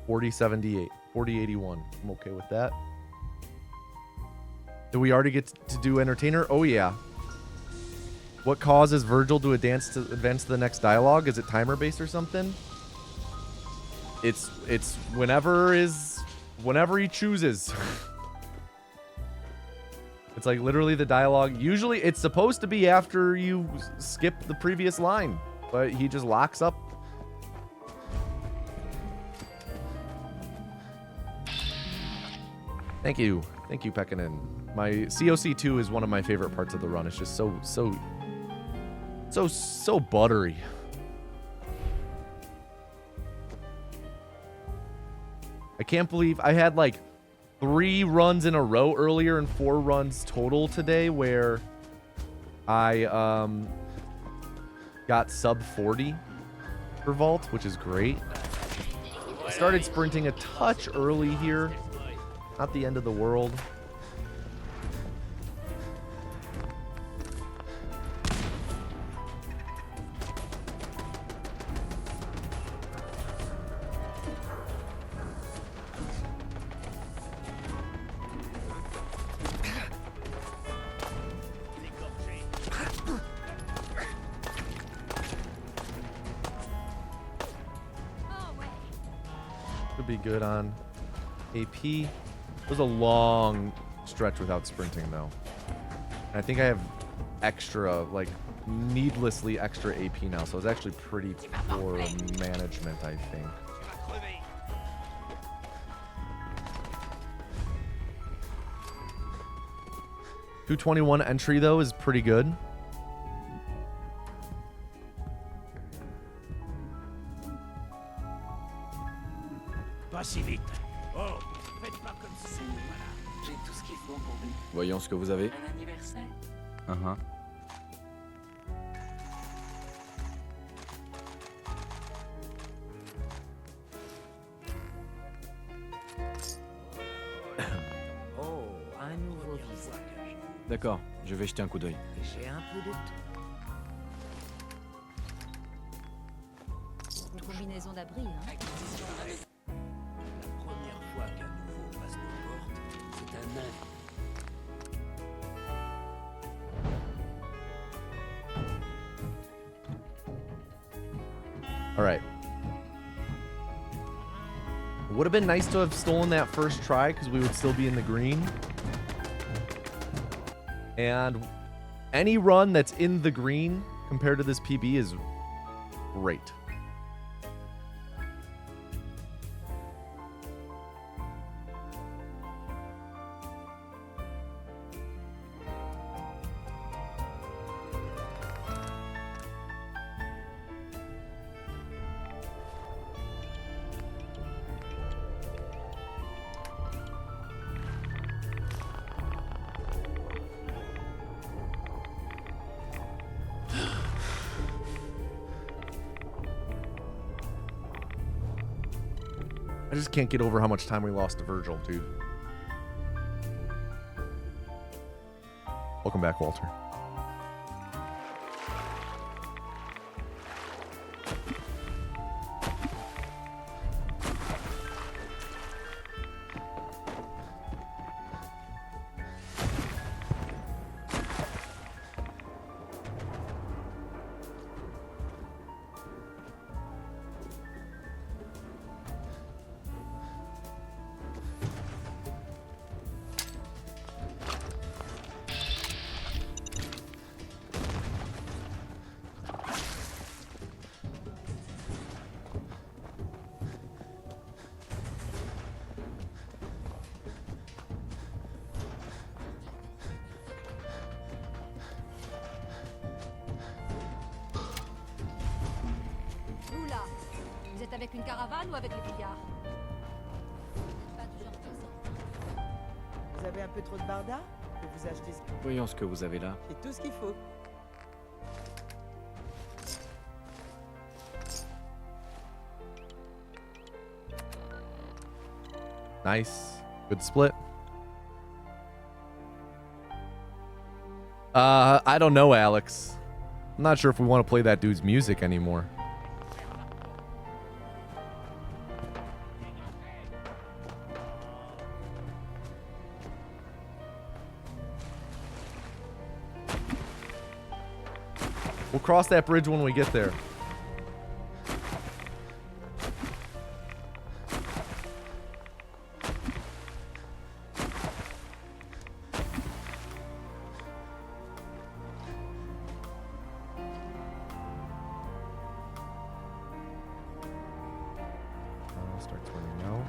$40.78, $40.81. I'm okay with that. Do we already get to do entertainer? Oh yeah. What causes Virgil to advance to the next dialogue? Is it timer based or something? It's whenever he chooses. It's like literally the dialogue. Usually it's supposed to be after you skip the previous line, but he just locks up. Thank you. Thank you, Pekkanen. My COC2 is one of my favorite parts of the run. It's just so buttery. I can't believe I had like 3 runs in a row earlier and 4 runs total today where I got sub 40 for vault, which is great. I started sprinting a touch early here. Not the end of the world. Be good on AP. It was a long stretch without sprinting though. And I think I have extra, like needlessly extra AP now, so it's actually pretty poor management, I think. $221 entry though is pretty good. Si vite. Oh, faites pas comme ça. Voilà. J'ai tout ce qu'il faut pour lui. Voyons ce que vous avez. Un anniversaire. Oh, un nouveau visage. D'accord, je vais jeter un coup d'œil. J'ai un peu de tout. Une combinaison d'abri, hein. La première fois qu'un nouveau passe nos portes, c'est un nain. All right. It would have been nice to have stolen that first try because we would still be in the green. And any run that's in the green compared to this PB is great. I just can't get over how much time we lost to Virgil, dude. Welcome back, Walter. avec une caravane ou avec les pillards? Vous n'êtes pas toujours puissant. Vous avez un peu trop de barda? Que vous achetez ce Voyons ce que vous avez là. et tout ce qu'il faut. Nice. Good split. I don't know, Alex. I'm not sure if we want to play that dude's music anymore. We'll cross that bridge when we get there. Start turning now.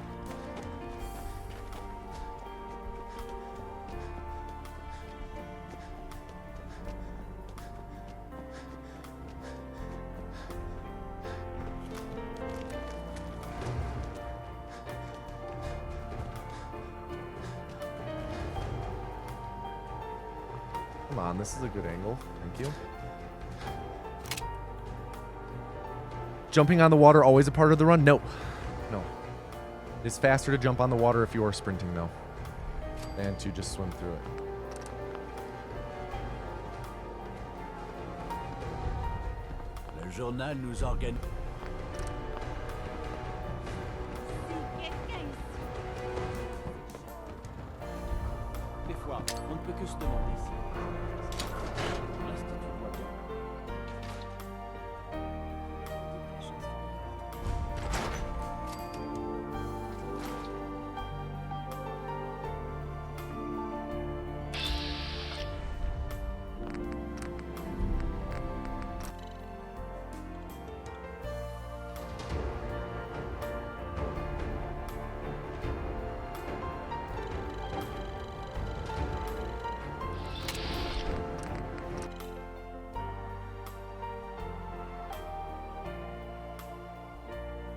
Come on, this is a good angle. Thank you. Jumping on the water always a part of the run? No. No. It's faster to jump on the water if you are sprinting, though, than to just swim through it. Le journal nous organise. Des fois, on ne peut que se demander si l'Institut voit bien.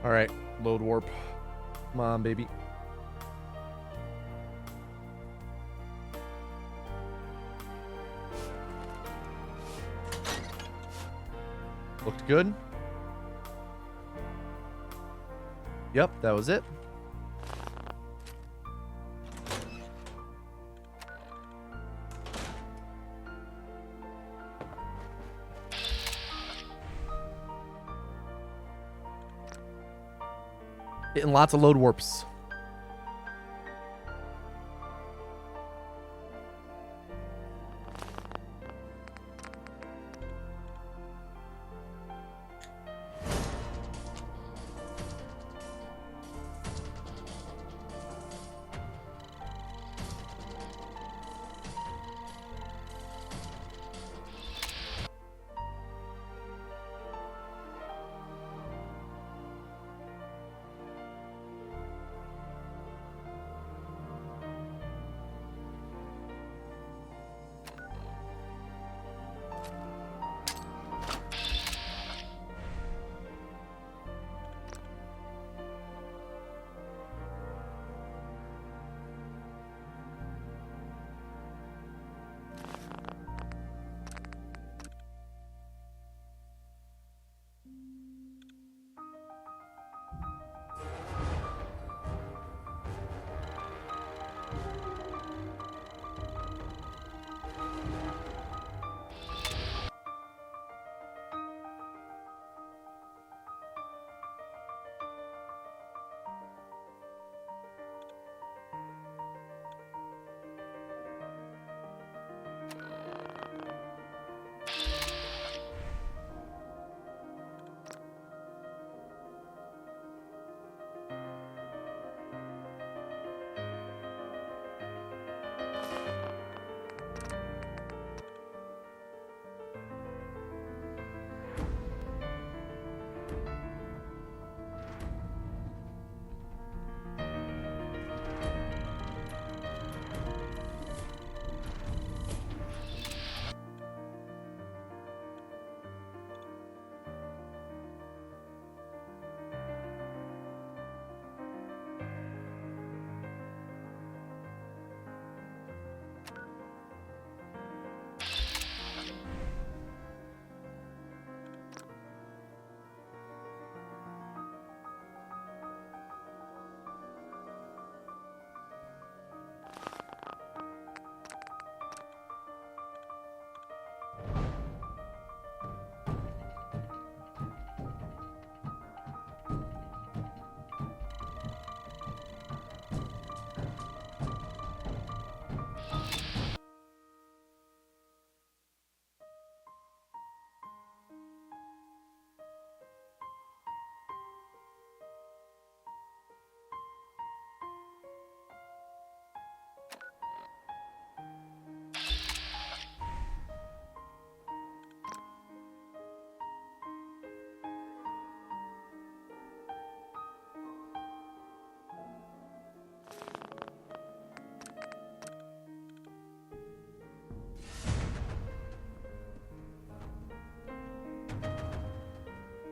All right, load warp. Come on, baby. Looked good. Yep, that was it. Hitting lots of load warps.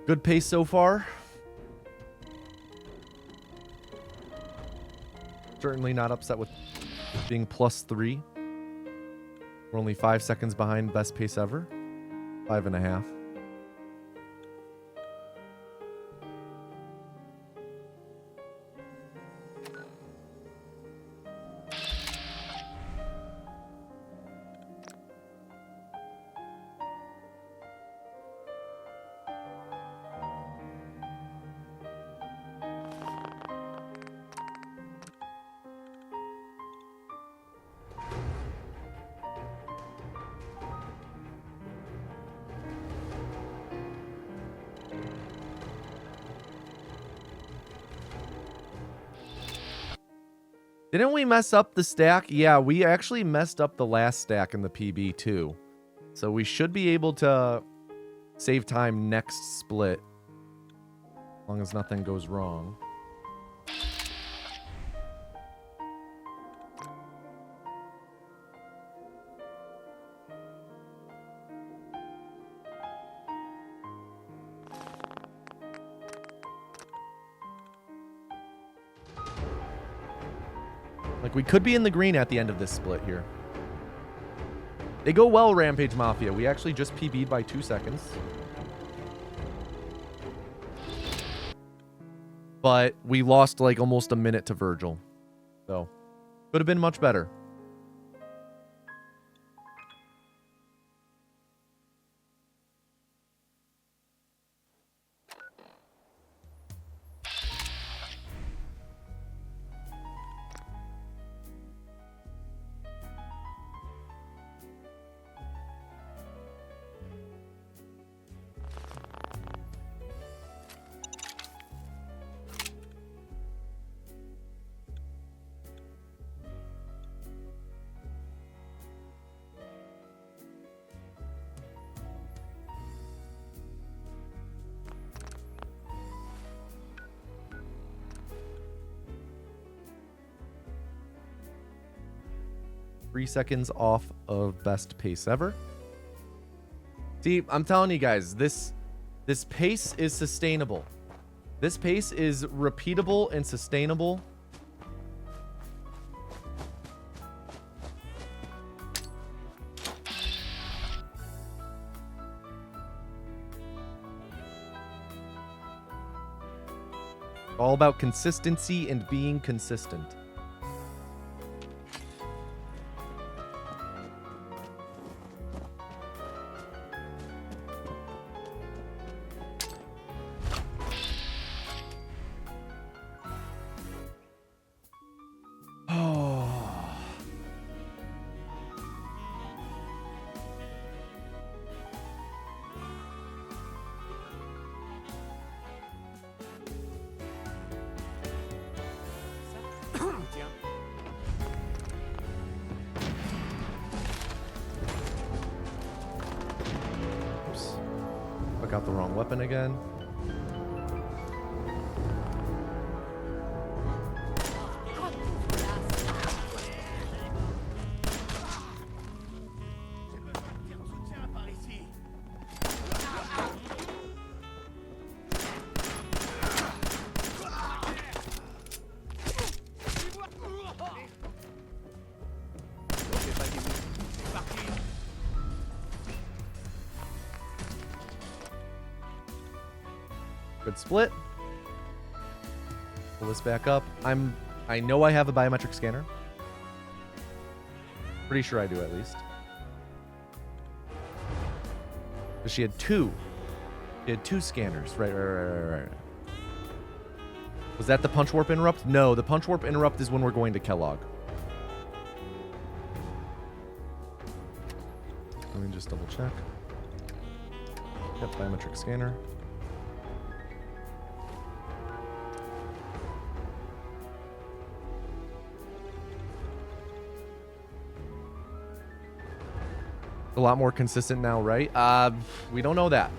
Good pace so far. Certainly not upset with being +3. We're only 5 seconds behind best pace ever. 5.5. Didn't we mess up the stack? Yeah, we actually messed up the last stack in the PB too. So we should be able to save time next split. As long as nothing goes wrong. Like, we could be in the green at the end of this split here. They go well, Rampage Mafia. We actually just PB'd by 2 seconds. But we lost, like, almost a minute to Virgil. So, could have been much better. Three seconds off of best pace ever. See, I'm telling you guys, this pace is sustainable. This pace is repeatable and sustainable. All about consistency and being consistent. Got the wrong weapon again. Good split. Pull this back up. I know I have a biometric scanner. Pretty sure I do, at least. But she had two. She had two scanners. Right. Was that the punch warp interrupt? No, the punch warp interrupt is when we're going to Kellogg. Let me just double check. Yep, biometric scanner. A lot more consistent now, right? We don't know that.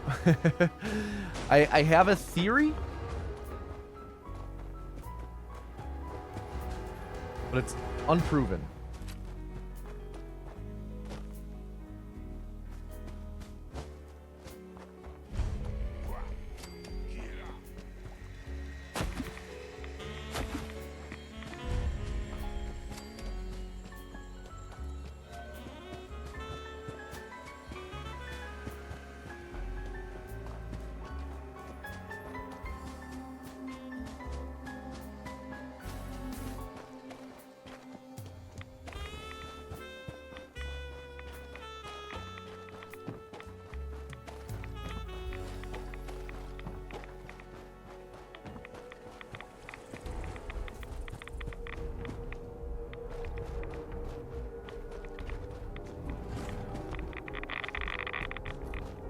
I have a theory, but it's unproven.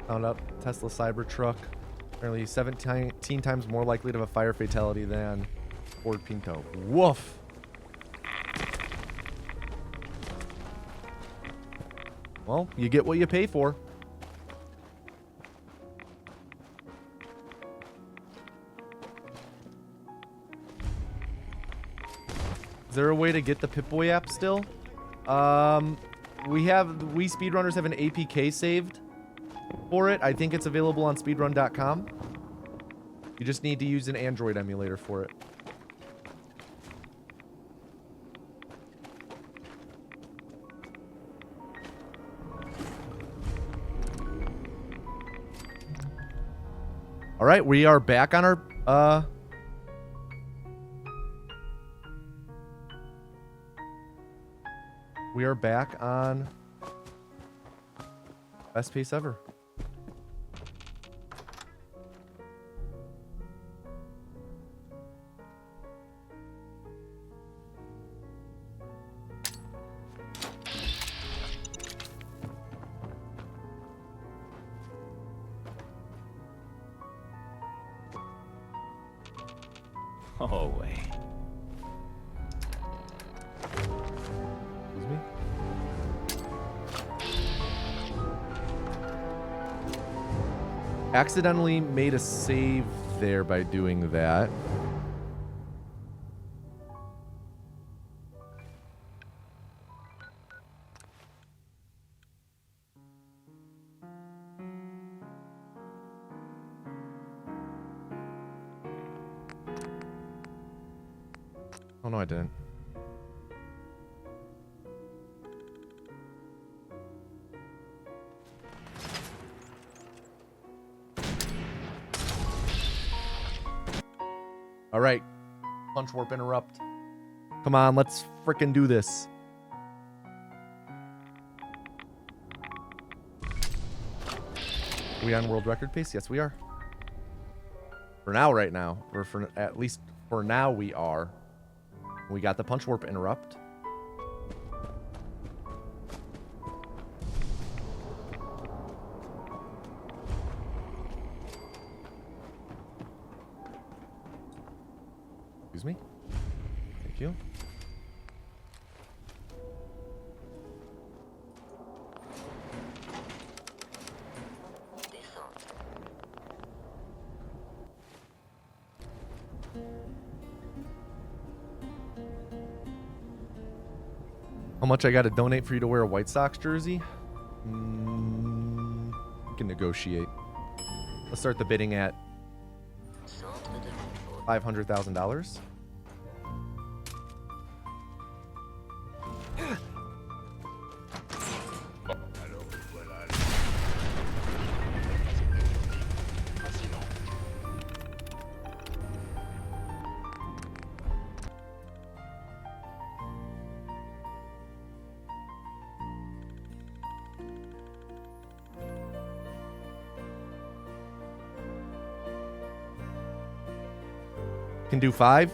Found out Tesla Cybertruck. Apparently 17 times more likely to have a fire fatality than Ford Pinto. Woof. Well, you get what you pay for. Is there a way to get the Pip-Boy app still? We speedrunners have an APK saved for it. I think it's available on speedrun.com. You just need to use an Android emulator for it. All right, we are back on our we are back on best pace ever. Oh, way. Excuse me? Accidentally made a save there by doing that. Oh no, I didn't. All right. Punch warp interrupt. Come on, let's frickin' do this. Are we on world record pace? Yes, we are. For now, right now. Or for at least for now we are. We got the punch warp interrupt. Excuse me. Thank you. How much I got to donate for you to wear a White Sox jersey? We can negotiate. Let's start the bidding at $500,000. Can do 5.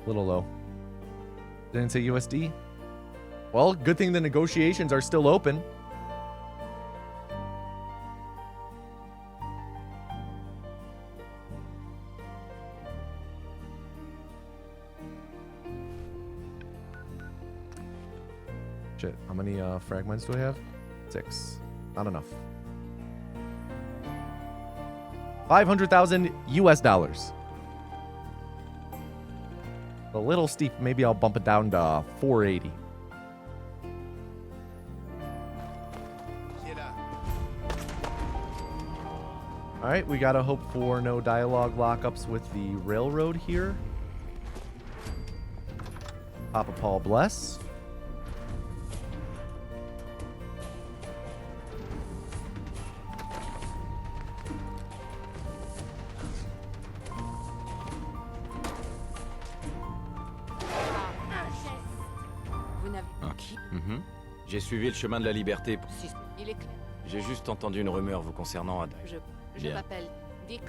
Little low. Didn't say USD. Well, good thing the negotiations are still open. Shit, how many fragments do I have? 6. Not enough. 500,000 US dollars. A little steep. Maybe I'll bump it down to 480. All right, we gotta hope for no dialogue lockups with the railroad here. Papa Paul bless. J'ai suivi le chemin de la liberté. Si, il est clair. J'ai juste entendu une rumeur vous concernant à... Je m'appelle Dick.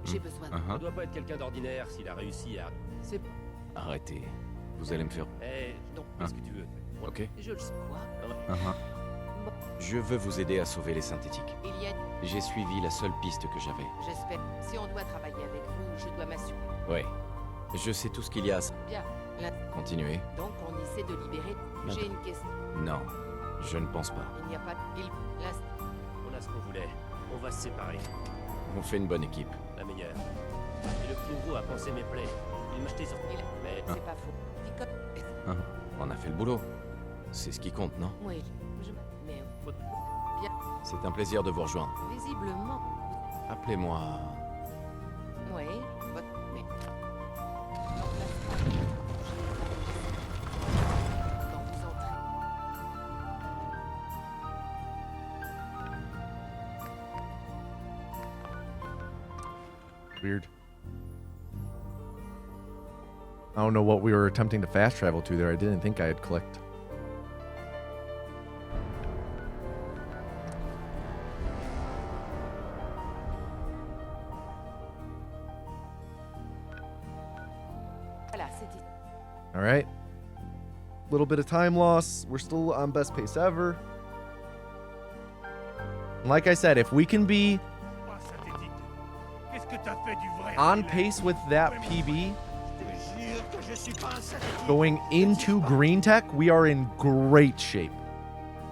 J'ai besoin de... Ça doit pas être quelqu'un d'ordinaire s'il a réussi à... C'est... Arrêtez. Vous allez me faire... Eh, non, qu'est-ce que tu veux? Ok. Je le sais. Quoi? Je veux vous aider à sauver les synthétiques. Il y a... J'ai suivi la seule piste que j'avais. J'espère. Si on doit travailler avec vous, je dois m'assurer. Ouais. Je sais tout ce qu'il y a. Bien. Là... Continuez. Donc on essaie de libérer... J'ai une question. Non, je ne pense pas. Il n'y a pas... Il... Là... On a ce qu'on voulait. On va se séparer. On fait une bonne équipe. La meilleure. Et le plus gros a pensé mes plaies. Il m'a jeté sur... Mais... C'est pas faux. Hein, on a fait le boulot. C'est ce qui compte, non? Oui. Mais... Bien. C'est un plaisir de vous rejoindre. Visiblement... Appelez-moi... Oui. Mais... Quand vous entrez... Weird. I don't know what we were attempting to fast travel to there. I didn't think I had clicked. Voilà, c'est dit. All right. Little bit of time loss. We're still on best pace ever. And like I said, if we can be Qu'est-ce que t'as fait du vrai? on pace with that PB going into green tech, we are in great shape.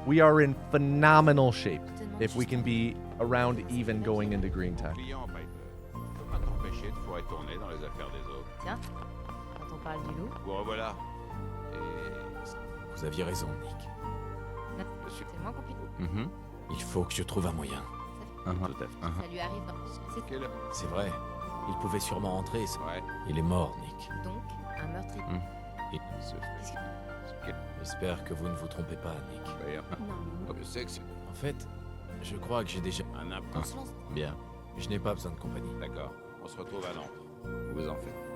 We are in phenomenal shape if we can be around even going into green tech. Client, Piper. Faut pas t'empêcher de foirer tourner dans les affaires des autres. Tiens, quand on parle du loup, Vous revoilà. Et... Vous aviez raison, Nick. Monsieur... c'est moins compliqué. Il faut que je trouve un moyen. Tout à fait. Ça lui arrive dans... C'est Quelle heure? C'est vrai. Il pouvait sûrement entrer. Ouais. Il est mort, Nick. donc un meurtrier. Et Ce fait. j'espère que vous ne vous trompez pas, Nick. D'ailleurs, Non, je sais que c'est En fait, je crois que j'ai déjà... un Ah, impôt. bien. Je n'ai pas besoin de compagnie. D'accord. On se retrouve à Londres. Vous en faites.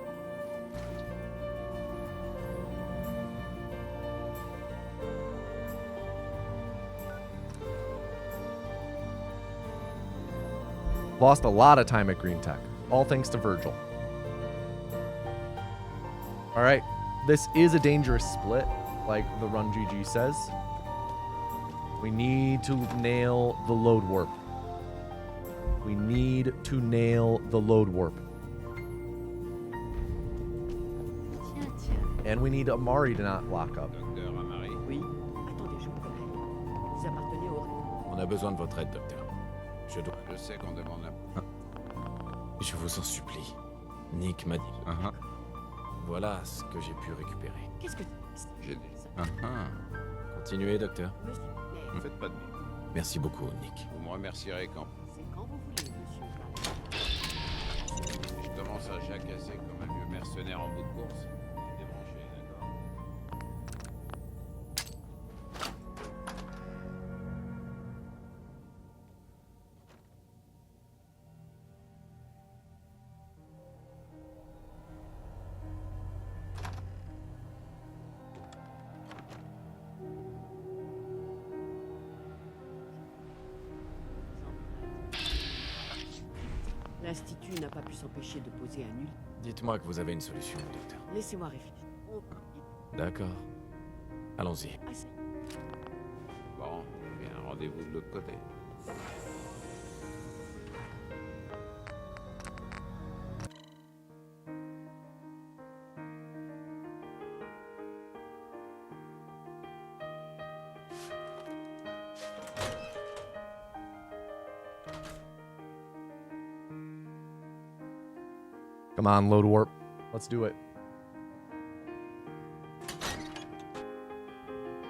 Lost a lot of time at green tech, all thanks to Virgil. All right, this is a dangerous split, like the run GG says. We need to nail the load warp. We need to nail the load warp. tiens, tiens. And we need Amari to not lock up. Docteur Amari. Oui. Attendez, je vous connais. Vous appartenez au... On a besoin de votre aide, docteur. Je dois... Je sais qu'on demande un... Je vous en supplie. Nick m'a dit... Voilà ce que j'ai pu récupérer. Qu'est-ce que... J'ai dit. Continuez, docteur. Monsieur... Mais Faites pas de mine. Merci beaucoup, Nick. Vous me remercierez quand... c'est quand vous voulez, monsieur. Je commence à jacasser comme un vieux mercenaire en bout de course. Débranché, d'accord. L'Institut n'a pas pu s'empêcher de poser un nul. Dites-moi que vous avez une solution, docteur. Laissez-moi réfléchir. D'accord. Allons-y. Ah, c'est- Bon, bien, rendez-vous de l'autre côté. Come on, load warp. Let's do it.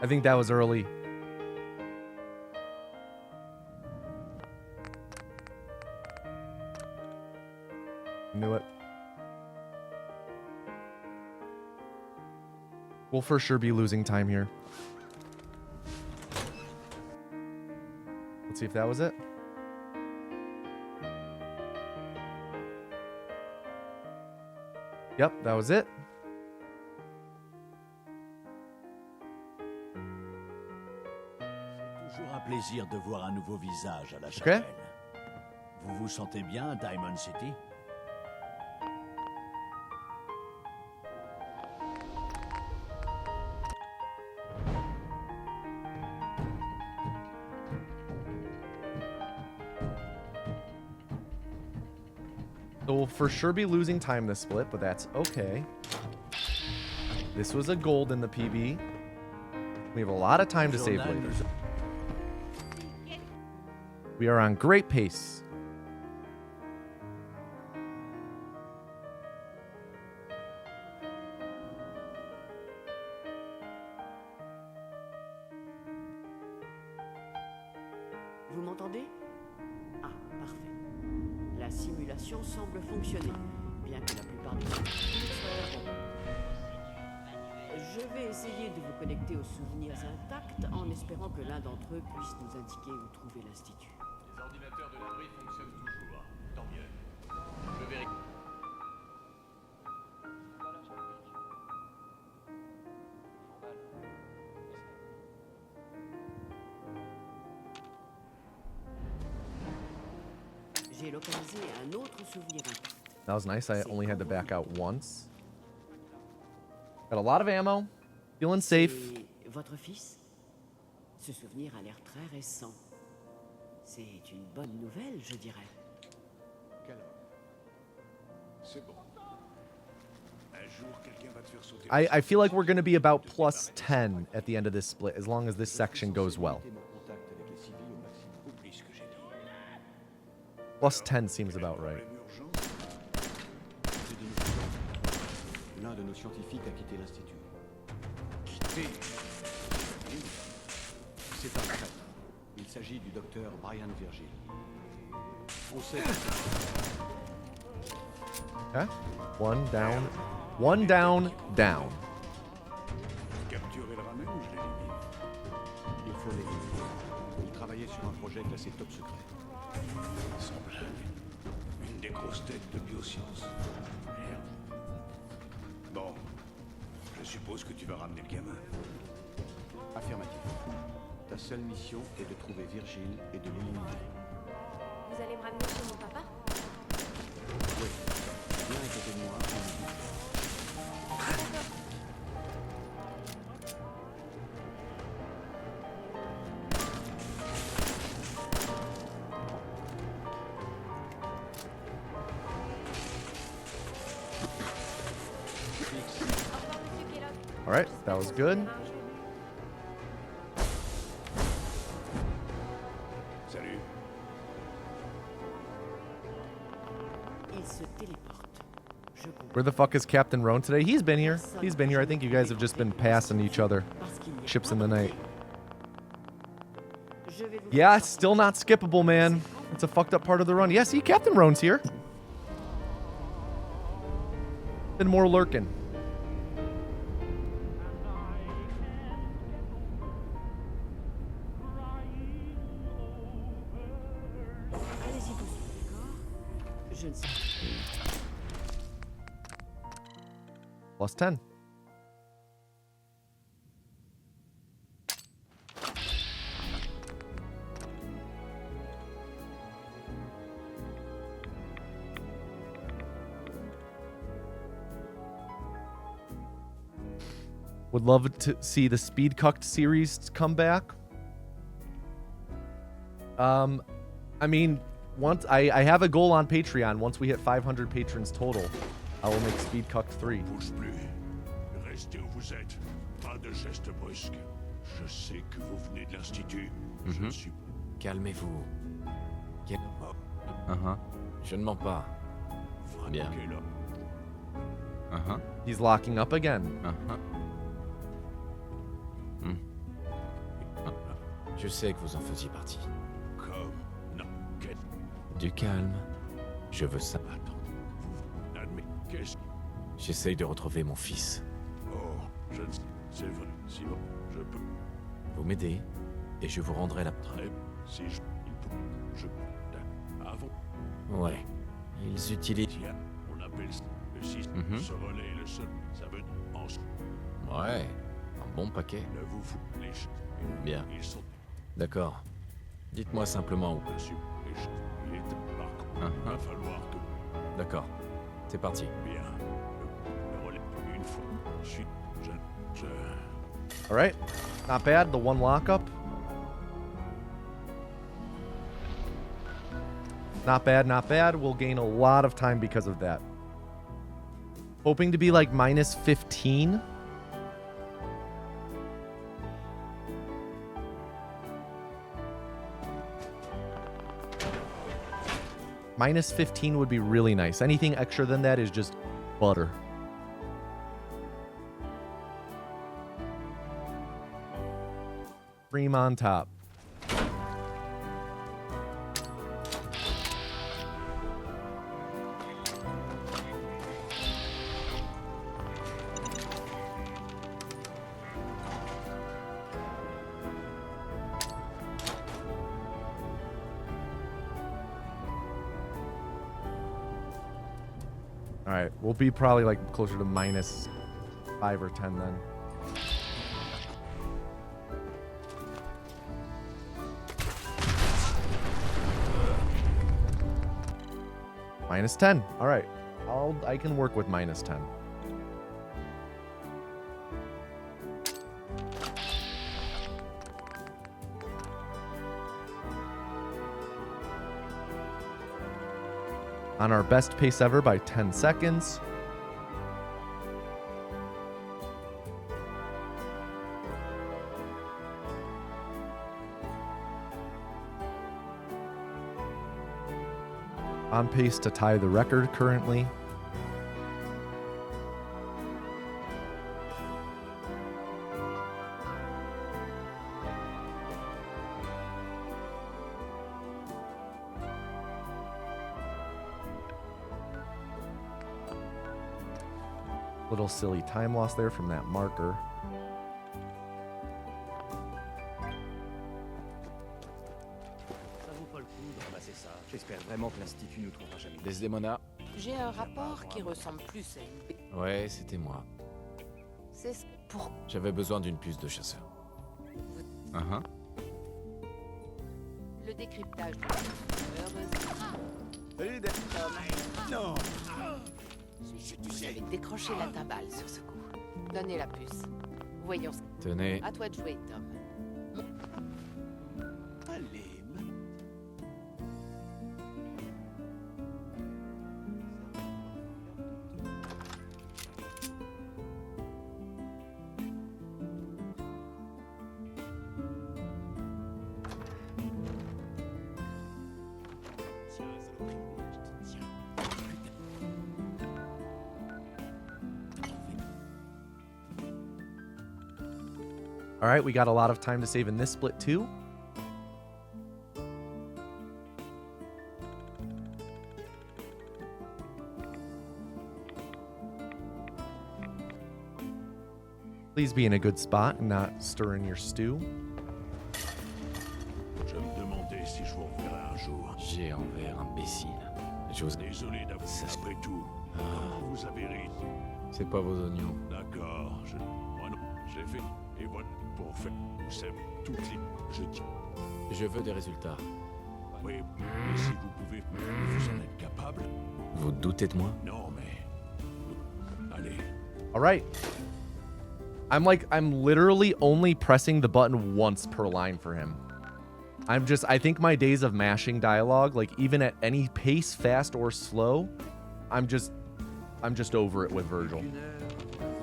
I think that was early. Knew it. We'll for sure be losing time here. Let's see if that was it. Yep, that was it. Toujours un plaisir de voir un nouveau visage à la chapelle. Vous vous sentez bien à Diamond City? So we'll for sure be losing time this split, but that's okay. This was a gold in the PB. We have a lot of time to save later. We are on great pace. Vous m'entendez? Ah, parfait. La simulation semble fonctionner, bien que la plupart des souvenirs soient errants. Je vais essayer de vous connecter aux souvenirs intacts en espérant que l'un d'entre eux puisse nous indiquer où trouver l'Institut. Les ordinateurs de l'abri fonctionnent toujours. Tant mieux. Je vérifie. J'ai localisé un autre souvenir intact. That was nice. I only had to back out once. Got a lot of ammo. Feeling safe. C'est votre fils? Ce souvenir a l'air très récent. C'est une bonne nouvelle, je dirais. C'est bon. Un jour, quelqu'un va te faire sauter. I feel like we're going to be about plus 10 at the end of this split, as long as this section goes well. Oublie ce que j'ai dit. Plus 10 seems about right. L'un de nos scientifiques a quitté l'Institut. Quitter. C'est un traître. Il s'agit du docteur Brian Virgil. On sait. Okay. One down. One down, down. Capturer le ramène ou je l'élimine? Il faut l'éliminer. Il travaillait sur un projet classé top secret. Sans blague. Une des grosses têtes de biosciences. Merde. Bon. Je suppose que tu vas ramener le gamin. Affirmatif. Ta seule mission est de trouver Virgile et de l'éliminer. Vous allez me ramener chez mon papa? Oui. Viens à côté de moi. All right, that was good. Salut. Il se téléporte. Where the fuck is Captain Roan today? He's been here. He's been here. I think you guys have just been passing each other. Ships in the night. Yeah, it's still not skippable, man. It's a fucked up part of the run. Yeah, see, Captain Roan's here. Been more lurking. Allez-y doucement, d'accord? Je ne sais pas. Plus 10. Would love to see the Speed Cucked series come back. I mean, once I have a goal on Patreon. Once we hit 500 patrons total, I will make Speed Cucked 3. Bouge plus. Restez où vous êtes. Pas de gestes brusques. Je sais que vous venez de l'Institut. Je suis... Calmez-vous. Je ne mens pas. Bien. He's locking up again. Je sais que vous en faisiez partie. Comme... Non. Du calme. Je veux ça. Attends. Vous... Admets... Qu'est-ce... J'essaye de retrouver mon fils. Oh, je ne sais... C'est vrai. Sinon, je peux... Vous m'aidez et je vous rendrai la... Très... Si je... Il peut... Je... Avant... Ouais. Ils utilisent... Tiens, on appelle ça... Le 6... Ce relais est le seul... Ça veut... En... Ouais. Un bon paquet. Ne vous fout... Les ch... Bien. Ils sont... D'accord. Dites-moi simplement où. Bien sûr. Les ch... Il est... Par contre... Il va falloir que... D'accord. C'est parti. Bien. Le relais... Une fois... Je suis... Je... All right, not bad. The one lockup. Not bad, not bad. We'll gain a lot of time because of that. Hoping to be like minus 15. Minus 15 would be really nice. Anything extra than that is just butter. Cream on top. All right, we'll be probably like closer to minus 5 or 10 then. Minus 10. All right, I can work with minus 10. On our best pace ever by 10 seconds. On pace to tie the record currently. Little silly time loss there from that marker. Ça vaut pas le coup de ramasser ça. J'espère vraiment que l'Institut nous trouvera jamais. Desdemona. J'ai un rapport qui ressemble plus à une... Ouais, c'était moi. C'est ce pour... J'avais besoin d'une puce de chasseur. Le décryptage de... Non. Vous avez décroché la timbale sur ce coup. Donnez la puce. Voyons. Tenez. À toi de jouer, Tom. Allez. All right, we got a lot of time to save in this split too. Please be in a good spot and not stirring your stew. Je me demandais si je vous reverrai un jour. J'ai envers imbécile. J'ose. Désolé d'avoir. Après tout, comment vous avez ri? C'est pas vos oignons. D'accord, moi non, j'ai fait. Et voilà, pour faire. Vous savez, toutes les. Je dis. Je veux des résultats. Oui, mais si vous pouvez, vous en êtes capable? Vous doutez de moi? Non, mais. Allez. All right. I'm literally only pressing the button once per line for him. I think my days of mashing dialogue, like even at any pace, fast or slow, I'm just over it with Virgil.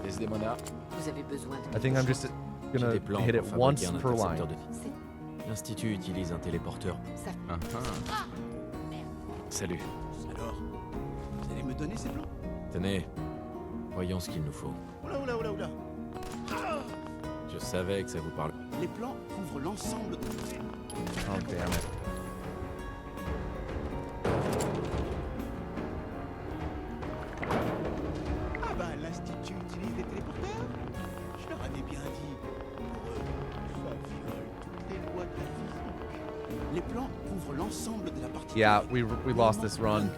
Desdemona. Vous avez besoin de... I think I'm just gonna hit it once per line. L'Institut utilise un téléporteur. Salut. Alors, vous allez me donner ces plans? Tenez. Voyons ce qu'il nous faut. Oula. Je savais que ça vous parle. Les plans couvrent l'ensemble de... Oh, damn it. Ah ben, l'Institut utilise des téléporteurs? Je leur avais bien dit. Pour eux, ça viole toutes les lois de la physique. Les plans couvrent l'ensemble de la partie... Yeah, we lost this run.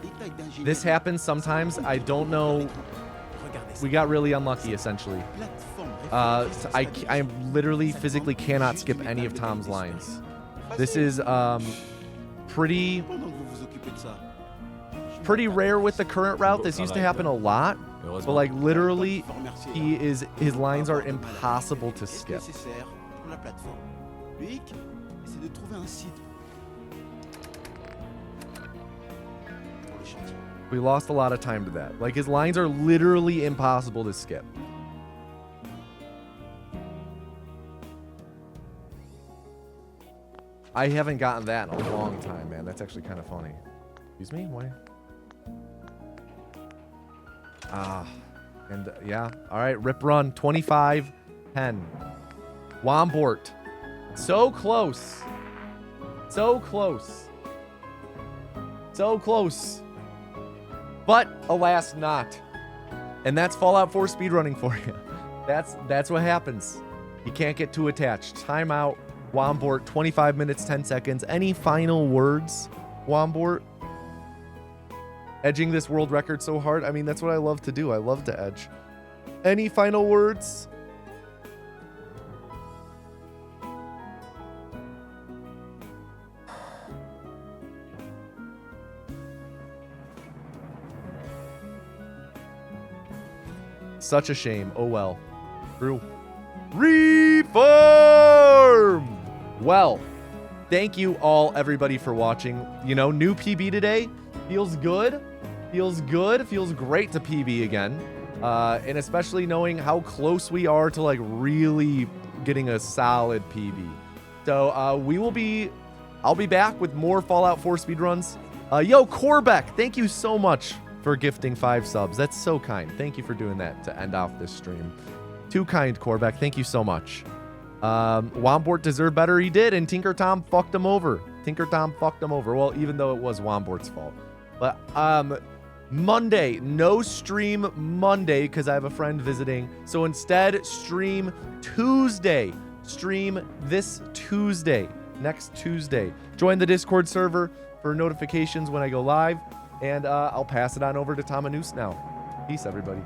This happens sometimes. I don't know. We got really unlucky, essentially. I literally physically cannot skip any of Tom's lines. This is pretty rare with the current route. This used to happen a lot, but like literally, his lines are impossible to skip. We lost a lot of time to that. Like, his lines are literally impossible to skip. I haven't gotten that in a long time, man. That's actually kind of funny. Excuse me? Why? And yeah. All right, Rip Run, 25-10. Wombort. So close. So close. So close. But alas not. And that's Fallout 4 speedrunning for you. That's what happens. You can't get too attached. Timeout. Wombort, 25 minutes, 10 seconds. Any final words, Wombort? Edging this world record so hard. I mean, that's what I love to do. I love to edge. Any final words? Such a shame. Oh well. True. Reform! Well, thank you all, everybody, for watching. You know, new PB today. Feels good. Feels good. Feels great to PB again. And especially knowing how close we are to, like, really getting a solid PB. So, I'll be back with more Fallout 4 speedruns. Yo, Corbeck, thank you so much for gifting 5 subs. That's so kind. Thank you for doing that to end off this stream. Too kind, Corbeck. Thank you so much. Wombort deserved better. He did, and Tinker Tom fucked him over. Tinker Tom fucked him over. Well, even though it was Wombort's fault. But Monday, no stream Monday because I have a friend visiting. So instead, stream Tuesday. Stream this Tuesday, next Tuesday. Join the Discord server for notifications when I go live, and I'll pass it on over to Tom Anus now. Peace, everybody.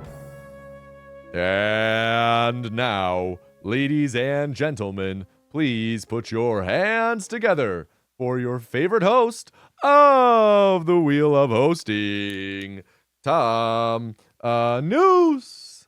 And now, ladies and gentlemen, please put your hands together for your favorite host of the Wheel of Hosting, Tom Anus.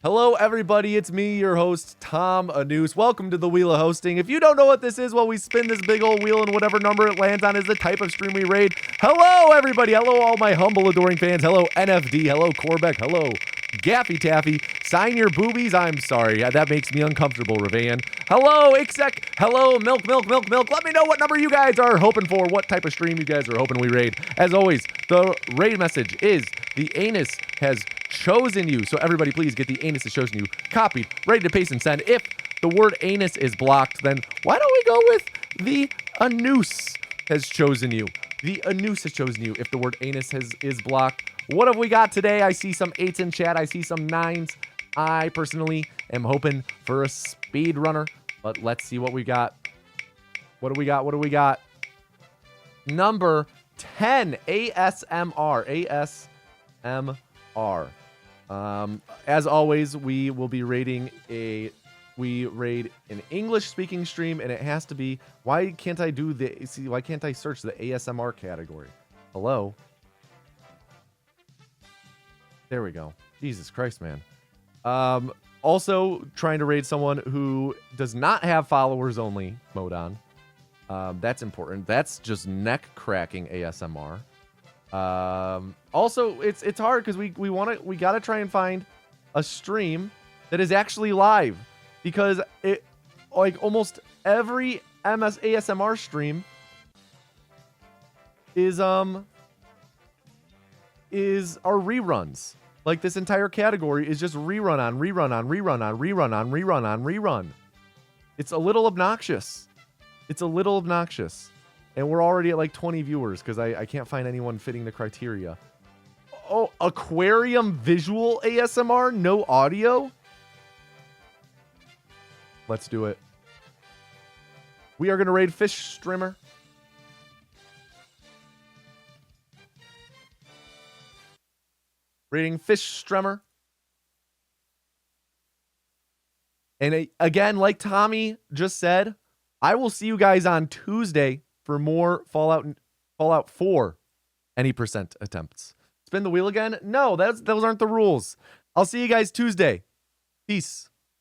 Hello, everybody. It's me, your host, Tom Anus. Welcome to the Wheel of Hosting. If you don't know what this is, well, we spin this big old wheel, and whatever number it lands on is the type of stream we raid. Hello, everybody. Hello, all my humble, adoring fans. Hello, NFD. Hello, Corbeck. Hello, Gaffy Taffy. Sign your boobies. I'm sorry. That makes me uncomfortable, Ravan. Hello, Ixek. Hello, Milk. Let me know what number you guys are hoping for, what type of stream you guys are hoping we raid. As always, the raid message is the anus has chosen you. So everybody, please get the anus has chosen you copied, ready to paste and send. If the word anus is blocked, then why don't we go with the anus has chosen you? The anus has chosen you if the word anus is blocked. What have we got today? I see some 8s in chat. I see some 9s. I personally am hoping for a speedrunner, but let's see what we got. What do we got? What do we got? Number 10, ASMR. ASMR. As always, we will be raiding we raid an English speaking stream, and it has to be, why can't I search the ASMR category? Hello? There we go. Jesus Christ, man. Also trying to raid someone who does not have followers only mode on. That's important. That's just neck cracking ASMR. Also, it's hard because we gotta try and find a stream that is actually live, because it, like, almost every ASMR stream is our reruns. Like, this entire category is just rerun. It's a little obnoxious. And we're already at like 20 viewers because I can't find anyone fitting the criteria. Oh, aquarium visual ASMR, no audio? Let's do it. We are going to raid Fish Streamer. Rating Fish Streamer. And again, like Tommy just said, I will see you guys on Tuesday for more Fallout 4 any percent attempts. Spin the wheel again? No, those aren't the rules. I'll see you guys Tuesday. Peace.